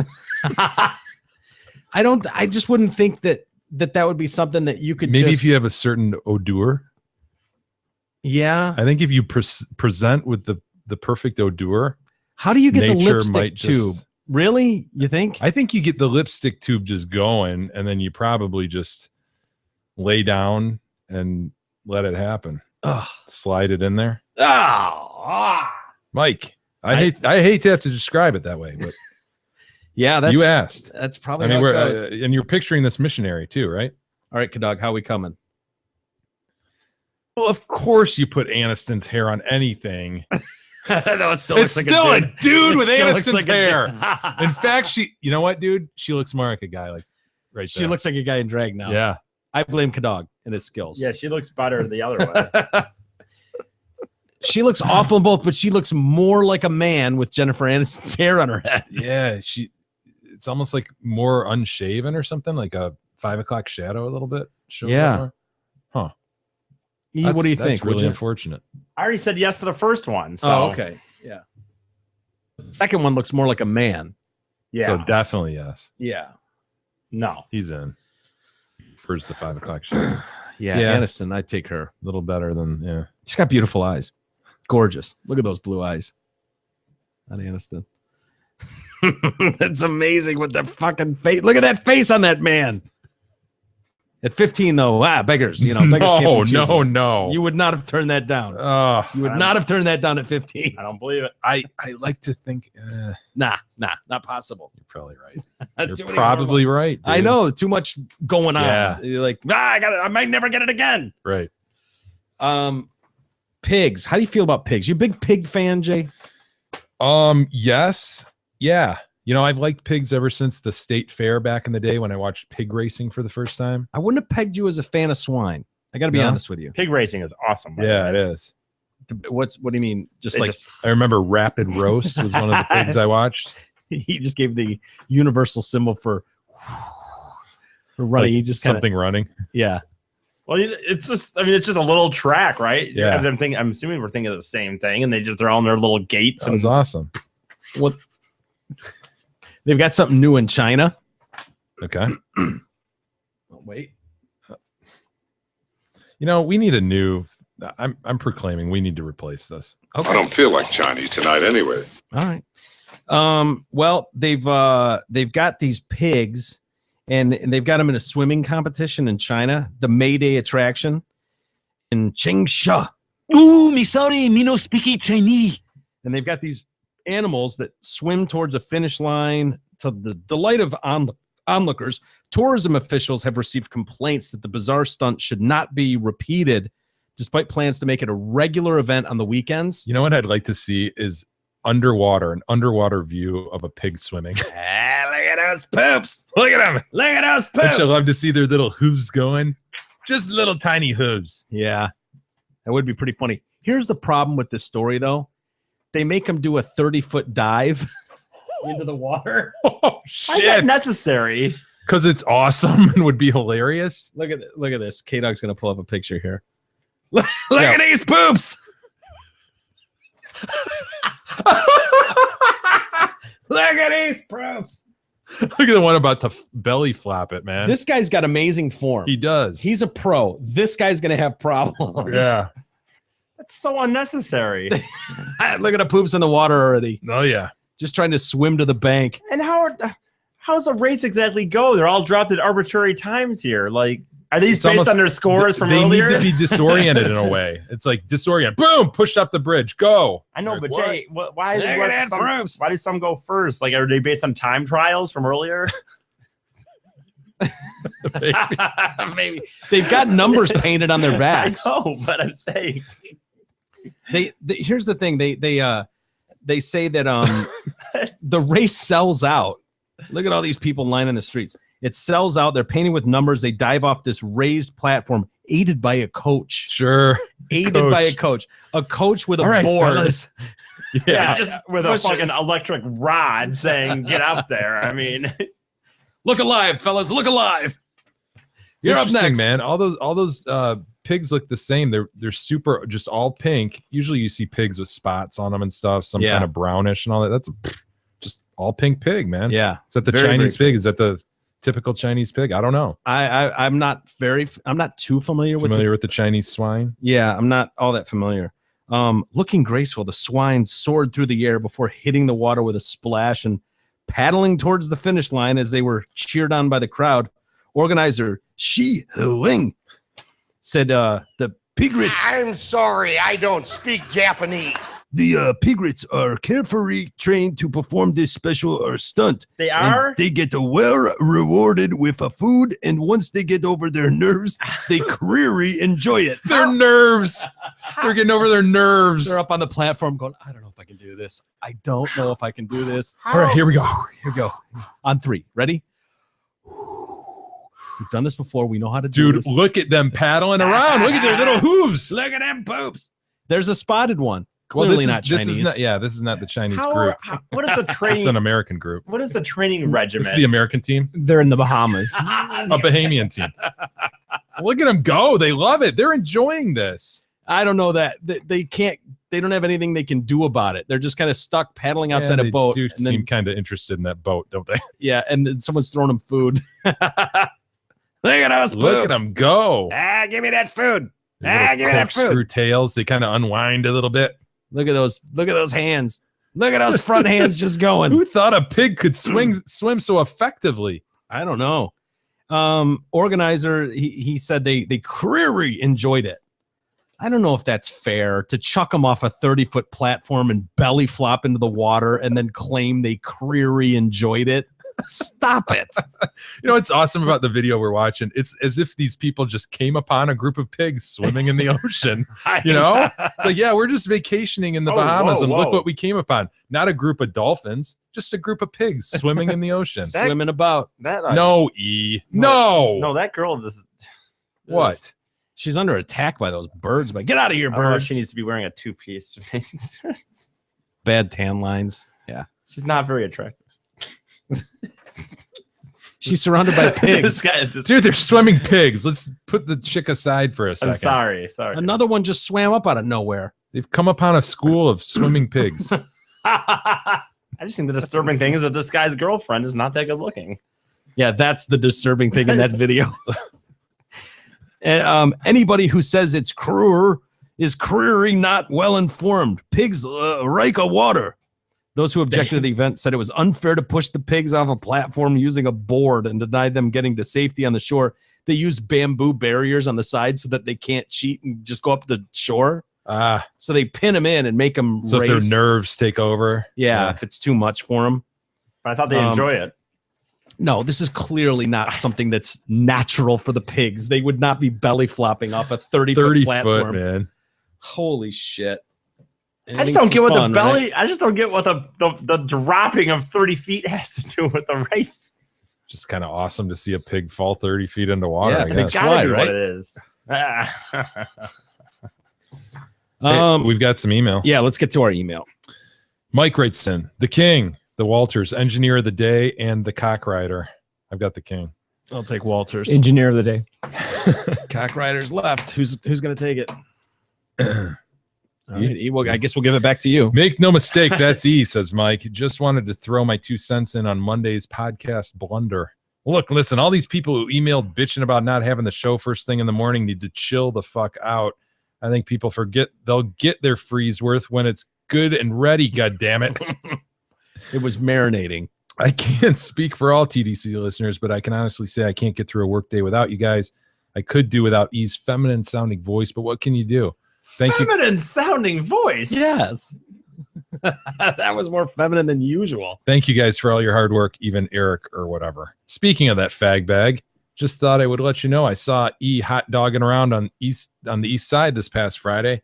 I just wouldn't think that would be something that you could maybe just, if you have a certain odor. Yeah. I think if you present with the perfect odor. How do you get the lipstick tube? Really? You think? I think you get the lipstick tube just going, and then you probably just lay down and let it happen. Ugh. Slide it in there. Mike, I hate to have to describe it that way, but yeah, you asked. That's probably. I mean, and you're picturing this missionary too, right? All right, Kadog, how we coming? Well, of course you put Aniston's hair on anything. No, it still it's looks still like a dude with Aniston's like hair. In fact, you know what, dude? She looks more like a guy like right She there. looks like a guy in drag now. Yeah. I blame Kadog and his skills. Yeah, she looks better the other way. She looks awful in both, but she looks more like a man with Jennifer Aniston's hair on her head. Yeah, it's almost like more unshaven or something, like a 5 o'clock shadow a little bit. Yeah. Huh. What do you think? That's really unfortunate. I already said yes to the first one. So. Oh, okay. Yeah. The second one looks more like a man. Yeah. So definitely yes. Yeah. No. He's in. Prefers the 5 o'clock shadow. Yeah, Aniston, I'd take her. A little better than, yeah. She's got beautiful eyes. Gorgeous. Look at those blue eyes on Aniston. That's amazing with that fucking face. Look at that face on that man. At 15, though, beggars. You know, beggars can't be choosers. No. You would not have turned that down. You would not have turned that down at 15. I don't believe it. I like to think, Nah, not possible. You're probably right. You're Too many probably right. Dude. I know, too much going on. Yeah. You're like, I might never get it again. Right. Pigs. How do you feel about pigs? You a big pig fan, Jay? Yes. Yeah. You know, I've liked pigs ever since the state fair back in the day when I watched pig racing for the first time. I wouldn't have pegged you as a fan of swine. I got to be honest with you. Pig racing is awesome. Yeah, it is. What do you mean? I remember Rapid Roast was one of the pigs I watched. He just gave the universal symbol for running. Like he just something running. Yeah. Well, it's just a little track, right? Yeah. I'm assuming we're thinking of the same thing, and they're all in their little gates. That was awesome. What? They've got something new in China. Okay. Wait. You know, we need a new. I'm proclaiming we need to replace this. Okay. I don't feel like Chinese tonight anyway. All right. Well, they've got these pigs, and they've got them in a swimming competition in China, the May Day attraction in Changsha. Ooh, me sorry, me no speaking Chinese. And they've got these animals that swim towards a finish line to the delight of onlookers. Tourism officials have received complaints that the bizarre stunt should not be repeated, despite plans to make it a regular event on the weekends. You know what I'd like to see is an underwater view of a pig swimming. Look at those poops. Look at them. Look at those poops. I'd love to see their little hooves going. Just little tiny hooves. Yeah, that would be pretty funny. Here's the problem with this story, though. They make them do a 30-foot dive into the water. Oh, shit. Why is that necessary? Because it's awesome and would be hilarious. Look at this. K-Dog's going to pull up a picture here. Look at these poops. Look at these poops. Look at the one about to belly flap it, man. This guy's got amazing form. He does. He's a pro. This guy's going to have problems. Yeah. That's so unnecessary. Look at the poops in the water already. Oh, yeah. Just trying to swim to the bank. And how's the race exactly go? They're all dropped at arbitrary times here. Like, are these based on their scores from earlier? They need to be disoriented in a way. It's like disorient. Boom! Pushed off the bridge. Go. I know, like, but what? Jay, why do some go first? Like, are they based on time trials from earlier? Maybe. They've got numbers painted on their backs. I know, but I'm saying here's the thing. They say that the race sells out. Look at all these people lining the streets. It sells out. They're painting with numbers. They dive off this raised platform, aided by a coach. Sure, aided by a coach. A coach with a board. Fellas. Yeah, just with a fucking electric rod saying, "Get up there." I mean, look alive, fellas. Look alive. You're up next, man. All those pigs look the same. They're super, just all pink. Usually, you see pigs with spots on them and stuff, some kind of brownish and all that. That's just all pink pig, man. Yeah. Is that the Chinese pig? Is that the typical Chinese pig? I don't know. I'm not too familiar with the Chinese swine. Yeah, I'm not all that familiar. Looking graceful, the swine soared through the air before hitting the water with a splash and paddling towards the finish line as they were cheered on by the crowd. Organizer Shi Huing said the pigrets. I'm sorry, I don't speak Japanese. The pigrets are carefully trained to perform this special stunt. They are? And they get well rewarded with a food, and once they get over their nerves, they clearly enjoy it. Their nerves. They're getting over their nerves. They're up on the platform going, I don't know if I can do this. I don't know if I can do this. All right, here we go. Here we go. On 3. Ready? We've done this before. We know how to do this. Dude, look at them paddling around. Look at their little hooves. Look at them poops. There's a spotted one. Clearly not Chinese. This is not the Chinese group. What is the training? It's an American group. What is the training regimen? It's the American team. They're in the Bahamas. A Bahamian team. Look at them go. They love it. They're enjoying this. I don't know that. They can't. They don't have anything they can do about it. They're just kind of stuck paddling outside a boat. They do seem kind of interested in that boat, don't they? Yeah, and then someone's throwing them food. Look at those poops. Look at them go. Give me that food. Give me that food. Screw tails. They kind of unwind a little bit. Look at those. Look at those hands. Look at those front hands just going. Who thought a pig could swim so effectively? I don't know. Organizer, he said they clearly enjoyed it. I don't know if that's fair to chuck them off a 30-foot platform and belly flop into the water and then claim they clearly enjoyed it. Stop it. You know what's awesome about the video we're watching? It's as if these people just came upon a group of pigs swimming in the ocean. You know? It's like, yeah, we're just vacationing in the Bahamas and look what we came upon. Not a group of dolphins, just a group of pigs swimming in the ocean. Swimming about. No, that girl is... What? She's under attack by those birds. But get out of here, birds. She needs to be wearing a 2-piece. Bad tan lines. Yeah. She's not very attractive. She's surrounded by pigs. Dude, they're swimming pigs. Let's put the chick aside for a second. I'm sorry. Another one just swam up out of nowhere. They've come upon a school of swimming pigs. I just think the disturbing thing is that this guy's girlfriend is not that good looking. Yeah, that's the disturbing thing in that video. And anybody who says it's cruel is clearly not well informed. Pigs like water. Those who objected to the event said it was unfair to push the pigs off a platform using a board and denied them getting to safety on the shore. They use bamboo barriers on the side so that they can't cheat and just go up the shore. So they pin them in and make them so race. If their nerves take over. Yeah, if it's too much for them. I thought they enjoy it. No, this is clearly not something that's natural for the pigs. They would not be belly flopping off a 30-foot platform. Foot, man. Holy shit. I just don't get what the belly. Right? I just don't get what the dropping of 30 feet has to do with the race. Just kind of awesome to see a pig fall 30 feet into water. Yeah, pigs fly, right? What it is. We've got some email. Yeah, let's get to our email. Mike writes in, the King, the Walters, engineer of the day, and the cock rider. I've got the King. I'll take Walters. Engineer of the day. Cock rider's left. Who's going to take it? All right, E, well, I guess we'll give it back to you. Make no mistake, that's E, says Mike. Just wanted to throw my 2 cents in on Monday's podcast blunder. Look, listen, all these people who emailed bitching about not having the show first thing in the morning need to chill the fuck out. I think people forget they'll get their freeze worth when it's good and ready, goddammit. It was marinating. I can't speak for all TDC listeners, but I can honestly say I can't get through a workday without you guys. I could do without E's feminine-sounding voice, but what can you do? Thank you. Feminine-sounding voice? Yes. That was more feminine than usual. Thank you guys for all your hard work, even Eric or whatever. Speaking of that fag bag, just thought I would let you know I saw E hot dogging around on the east side this past Friday.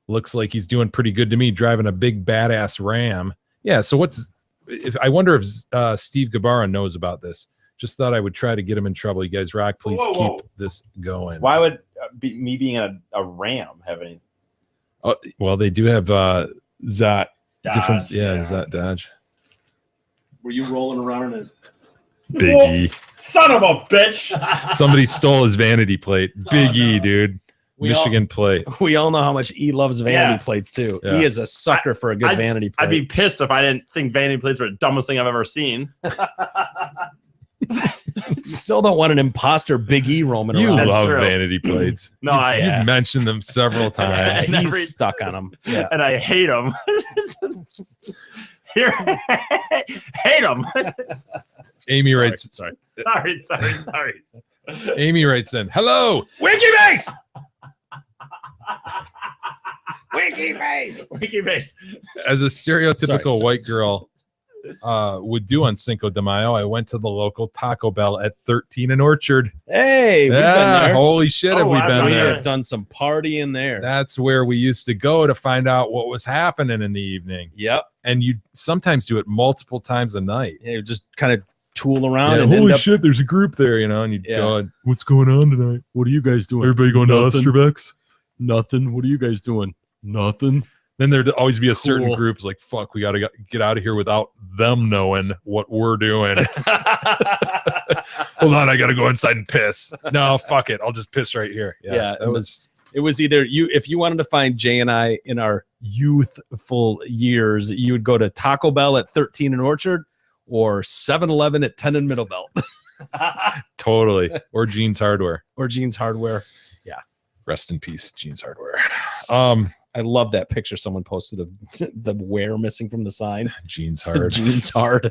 Looks like he's doing pretty good to me, driving a big badass Ram. Yeah, so I wonder if Steve Gabarra knows about this. Just thought I would try to get him in trouble. You guys rock. Please keep this going. Why would me being a Ram have any? Oh, well, they do have Zot. Dodge, different, yeah, Zot Dodge. Were you rolling around in Big E? Son of a bitch! Somebody stole his vanity plate. Big E, dude. Michigan plate. We all know how much E loves vanity plates too. Yeah. E is a sucker for a good vanity plate. I'd be pissed if I didn't think vanity plates were the dumbest thing I've ever seen. You still don't want an imposter Big E roaming You around. love vanity plates. No, you've mentioned them several times. He's stuck on them. Yeah, and I hate them. Here, hate them. Amy writes. Sorry. Amy writes in. Hello, WikiBase. WikiBase. As a stereotypical white girl would do on Cinco de Mayo, I went to the local Taco Bell at 13 and Orchard. Hey, we've been there. Holy shit, have we been there? We have done some partying there. That's where we used to go to find out what was happening in the evening. Yep. And you sometimes do it multiple times a night. Yeah, you just kind of tool around and holy shit, there's a group there, and you'd go, what's going on tonight? What are you guys doing? Everybody going to Osterbeck's? Nothing. What are you guys doing? Nothing. Then there'd always be a certain group like, fuck, we got to get out of here without them knowing what we're doing. Hold on, I got to go inside and piss. No, fuck it. I'll just piss right here. Yeah, it was either if you wanted to find Jay and I in our youthful years, you would go to Taco Bell at 13 and Orchard or 7-Eleven at 10 and Middle Belt. Totally. Or Jeans Hardware. Yeah. Rest in peace, Jeans Hardware. I love that picture someone posted of the where missing from the sign. Jeans hard. Jeans hard.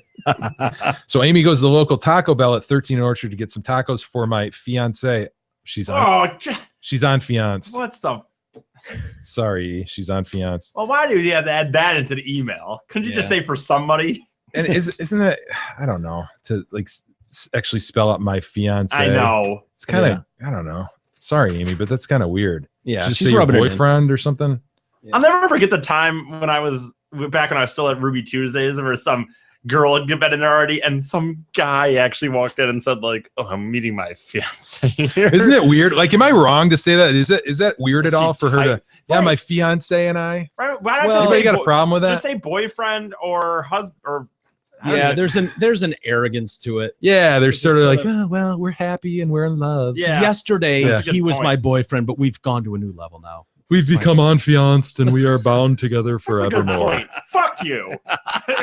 So Amy goes to the local Taco Bell at 13 Orchard to get some tacos for my fiance. She's on fiance. What's the? Sorry, she's on fiance. Well, why do you have to add that into the email? Couldn't you just say for somebody? And isn't that, I don't know, to like actually spell out my fiance? I know. It's kind of, I don't know. Sorry, Amy, but that's kind of weird. Yeah, just say your boyfriend or something. I'll never forget the time when I was still at Ruby Tuesdays, where some girl had been in there already, and some guy actually walked in and said, like, "Oh, I'm meeting my fiance here." Isn't it weird? Like, am I wrong to say that? Is that weird at all for her to? Yeah, my fiance and I. Right? Why not you got a problem with that? Just say boyfriend or husband or. Yeah, there's an arrogance to it. Yeah, they're sort of like, oh, well, we're happy and we're in love. Yeah. Yesterday, he was my boyfriend, but we've gone to a new level now. We've become enfianced and we are bound together forevermore. That's a good point. Fuck you.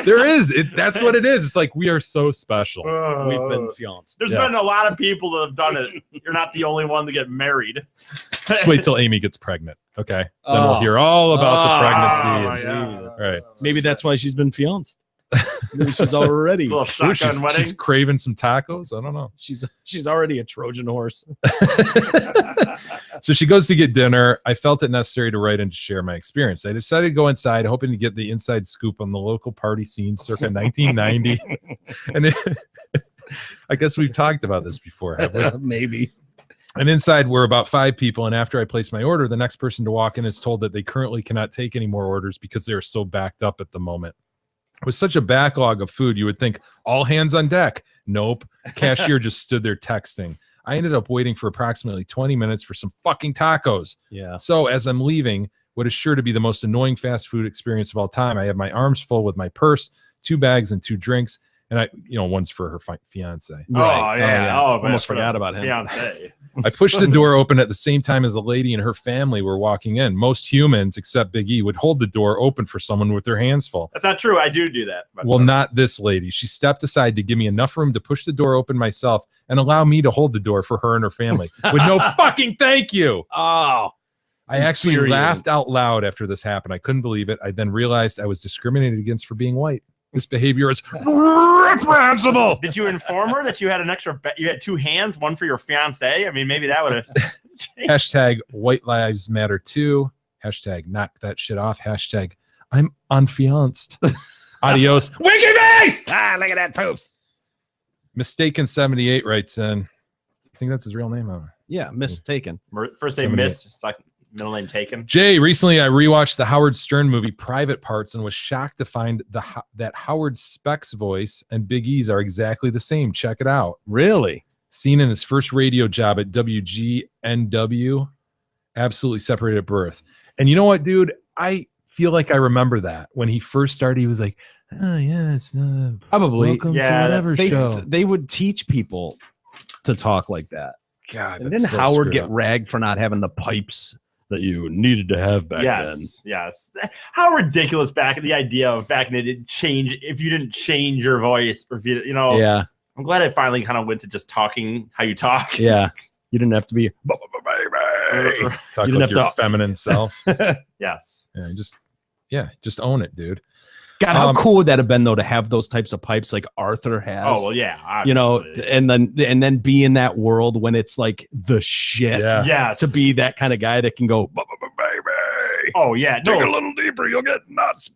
There is. That's what it is. It's like we are so special. We've been fianced. There's been a lot of people that have done it. You're not the only one to get married. Just wait till Amy gets pregnant. Okay. Then we'll hear all about the pregnancy. Right. Maybe that's why she's been fianced. Maybe she's already she's craving some tacos. I don't know. She's already a Trojan horse. So she goes to get dinner. I felt it necessary to write and to share my experience. I decided to go inside, hoping to get the inside scoop on the local party scene circa 1990. And I guess we've talked about this before, have we? Maybe. And inside were about 5 people. And after I place my order, the next person to walk in is told that they currently cannot take any more orders because they are so backed up at the moment. With such a backlog of food, you would think all hands on deck. Nope. Cashier just stood there texting. I ended up waiting for approximately 20 minutes for some fucking tacos. Yeah. So as I'm leaving, what is sure to be the most annoying fast food experience of all time, I have my arms full with my purse, 2 bags and 2 drinks. And one's for her fiance. Right. Oh, yeah. Almost forgot about him. Fiance. I pushed the door open at the same time as a lady and her family were walking in. Most humans, except Big E, would hold the door open for someone with their hands full. That's not true. I do that. Well, not this lady. She stepped aside to give me enough room to push the door open myself and allow me to hold the door for her and her family with no fucking thank you. Oh, I actually laughed out loud after this happened. I couldn't believe it. I then realized I was discriminated against for being white. This behavior is reprehensible. Did you inform her that you had an extra? You had 2 hands, one for your fiance? I mean, maybe that would have. Hashtag White Lives Matter too. Hashtag knock that shit off. Hashtag I'm unfianced. Adios. Winky face! Look at that poops. Mistaken 78 writes in. I think that's his real name. Yeah, mistaken. First name Miss, second middle name Taken. Jay, recently I rewatched the Howard Stern movie Private Parts and was shocked to find that Howard Speck's voice and Big E's are exactly the same. Check it out. Really? Seen in his first radio job at WGNW, absolutely separated at birth. And you know what, dude? I feel like I remember that when he first started. He was like, "Oh yeah, it's probably welcome to whatever show." They would teach people to talk like that. God, and then Howard get ragged for not having the pipes that you needed to have back then. Yes. How ridiculous back the idea of back then it change if you didn't change your voice or if you Yeah. I'm glad I finally kind of went to just talking how you talk. Yeah. You didn't have to be talk you like your feminine self. Yes. Yeah, just own it, dude. God, how cool would that have been though to have those types of pipes like Arthur has? Oh well, yeah, obviously. And then be in that world when it's like the shit. Yeah. Yes. To be that kind of guy that can go, baby. Oh yeah, dig a little deeper, you'll get nuts,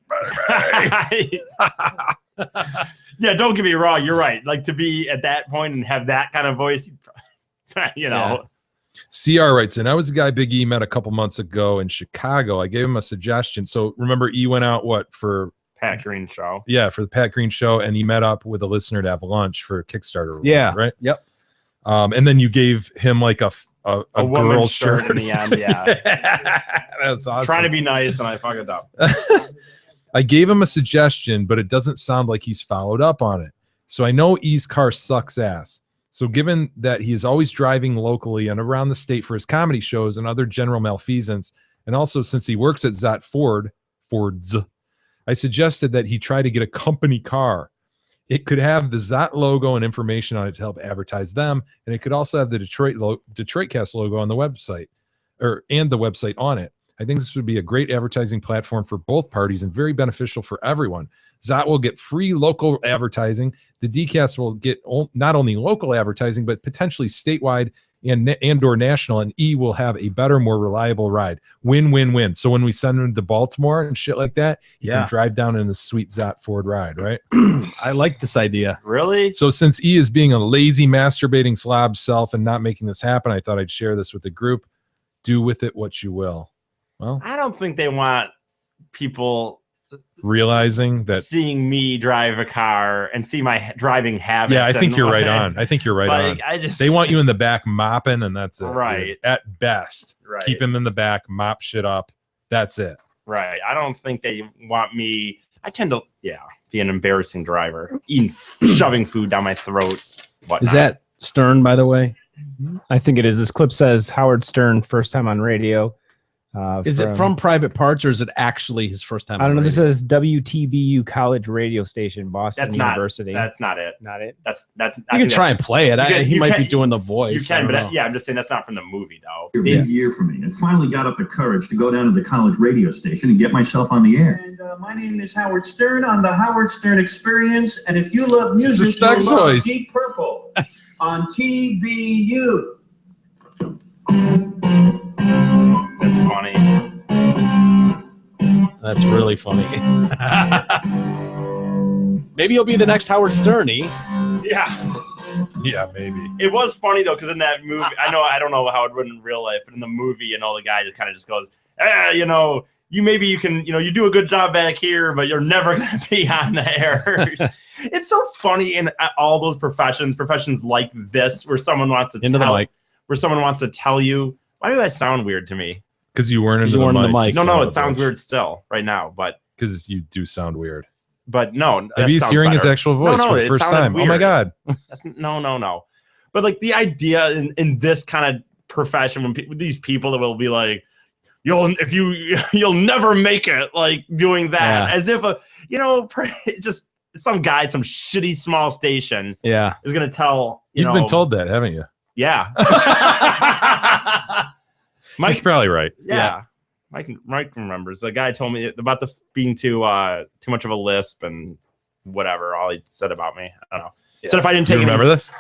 baby. Yeah, don't get me wrong, you're right. Like to be at that point and have that kind of voice, Yeah. CR writes in, I was the guy Big E met a couple months ago in Chicago. I gave him a suggestion. So remember, E went out for Pat Green show. Yeah, for the Pat Green show, and he met up with a listener to have lunch for a Kickstarter. Yeah, right. Yep. And then you gave him like a girl shirt in the end. Yeah, that's awesome. Trying to be nice, and I fucked it up. I gave him a suggestion, but it doesn't sound like he's followed up on it. So I know E's car sucks ass. So given that he is always driving locally and around the state for his comedy shows and other general malfeasance, and also since he works at Zot Ford's, I suggested that he try to get a company car. It could have the Zot logo and information on it to help advertise them, and it could also have the Detroitcast logo on the website, and the website on it. I think this would be a great advertising platform for both parties and very beneficial for everyone. Zot will get free local advertising. The DCast will get not only local advertising, but potentially statewide and or national, and E will have a better, more reliable ride. Win, win, win. So when we send him to Baltimore and shit like that, he can drive down in the sweet Zot Ford ride, right? I like this idea. Really? So since E is being a lazy, masturbating slob self and not making this happen, I thought I'd share this with the group. Do with it what you will. Well, I don't think they want people realizing that seeing me drive a car and see my driving habits. Yeah, I think you're right on. I think you're right on. They want you in the back mopping, and that's it. Right. Dude. At best. Right. Keep him in the back, mop shit up. That's it. Right. I don't think they want me. I tend to, be an embarrassing driver, shoving food down my throat. Whatnot. Is that Stern, by the way? I think it is. This clip says Howard Stern, first time on radio. Is it from Private Parts or is it actually his first time? I don't know. This is WTBU College Radio Station, Boston University. That's not it. Not it. That's. You can try and play it. He might be doing the voice. You can, but I'm just saying that's not from the movie, though. A big year for me, and finally got up the courage to go down to the college radio station and get myself on the air. And my name is Howard Stern on the Howard Stern Experience, and if you love music, you'll love Deep Purple on TBU. That's funny. That's really funny. Maybe he'll be the next Howard Stern. Yeah, maybe. It was funny though, because in that movie, I don't know how it would in real life, but in the movie, the guy just kind of just goes, you can, you do a good job back here, but you're never going to be on the air. It's so funny in all those professions like this, where someone wants to tell you. Why do I sound weird to me? Because you weren't into the mic. No, it sounds weird still right now, but because you do sound weird. But no, maybe he's hearing his actual voice for the first time. Weird. Oh my god! No. But like the idea in this kind of profession, when these people that will be like, you'll never make it, like doing that, as if just some guy, some shitty small station, is gonna tell You've been told that, haven't you? Yeah. Mike's probably right. Yeah. Mike remembers. The guy told me about being too much of a lisp and whatever. All he said about me. I don't know. Yeah. Said if I didn't take remember this?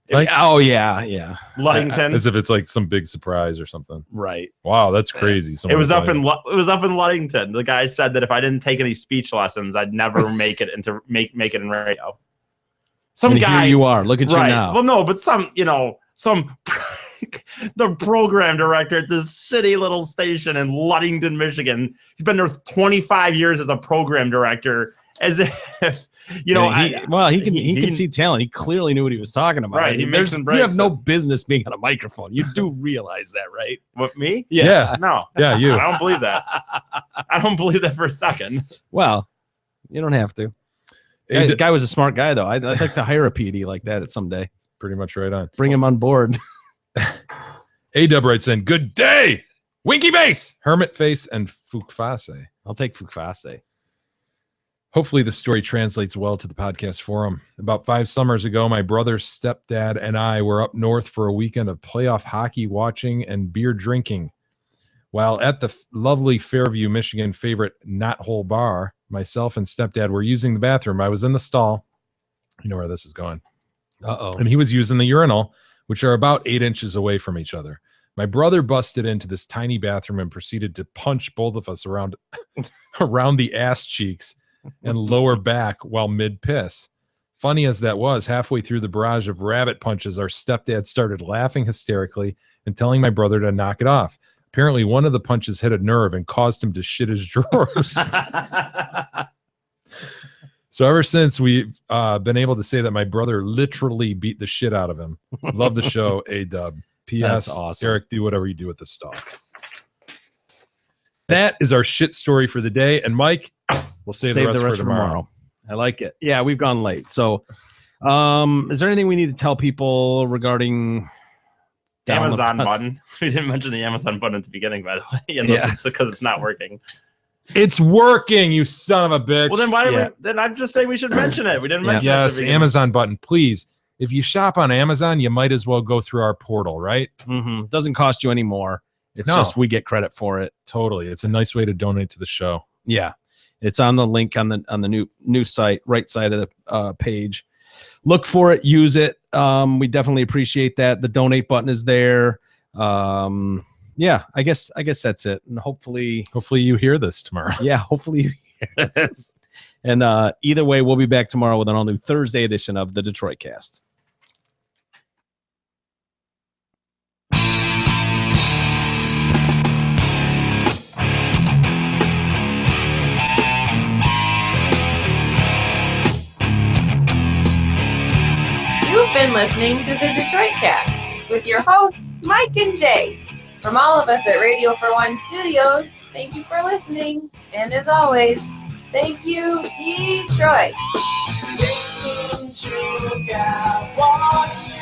Yeah. Ludington. As if it's like some big surprise or something. Right. Wow, that's crazy. It was up in Ludington. The guy said that if I didn't take any speech lessons, I'd never make it make it in radio. Some guy. Here you are. Look at you now. Well, no, but some the program director at this shitty little station in Ludington, Michigan. He's been there 25 years as a program director, as if he can see talent. He clearly knew what he was talking about. Right. You have no business being on a microphone. You do realize that, right? What, me? Yeah. No. Yeah, you. I don't believe that. I don't believe that for a second. Well, you don't have to. The guy was a smart guy, though. I'd like to hire a PD like that someday. It's pretty much right on. Bring him on board. A-Dub writes in, good day, Winky Base, Hermit Face, and Fukfase. I'll take Fukfase. Hopefully the story translates well to the podcast forum. About 5 summers ago, my brother, stepdad, and I were up north for a weekend of playoff hockey watching and beer drinking. While at the lovely Fairview, Michigan favorite Knot Hole Bar, myself and stepdad were using the bathroom. I was in the stall. You know where this is going. Uh-oh. And he was using the urinal, which are about 8 inches away from each other. My brother busted into this tiny bathroom and proceeded to punch both of us around the ass cheeks and lower back while mid-piss. Funny as that was, halfway through the barrage of rabbit punches, our stepdad started laughing hysterically and telling my brother to knock it off. Apparently, one of the punches hit a nerve and caused him to shit his drawers. So ever since, we've been able to say that my brother literally beat the shit out of him. Love the show, A-Dub. P.S. That's awesome. Eric, do whatever you do with this stock. That is our shit story for the day. And Mike, we'll save the rest for tomorrow. I like it. Yeah, we've gone late. So is there anything we need to tell people regarding Amazon button? We didn't mention the Amazon button at the beginning, by the way. It's because it's not working. It's working, you son of a bitch. Well, then why did then I'm just saying we should mention it. We didn't mention it. Yes, Amazon button, please. If you shop on Amazon, you might as well go through our portal, right? Mm-hmm. Doesn't cost you any more. It's just we get credit for it. Totally. It's a nice way to donate to the show. Yeah. It's on the link on the new site, right side of the page. Look for it, use it. We definitely appreciate that. The donate button is there. Yeah, I guess that's it. And hopefully you hear this tomorrow. Yeah, hopefully you hear this. And either way, we'll be back tomorrow with an all-new Thursday edition of the Detroit Cast. You've been listening to the Detroit Cast with your hosts, Mike and Jay. From all of us at Radio for One Studios, thank you for listening. And as always, thank you, Detroit. Listen to God, watch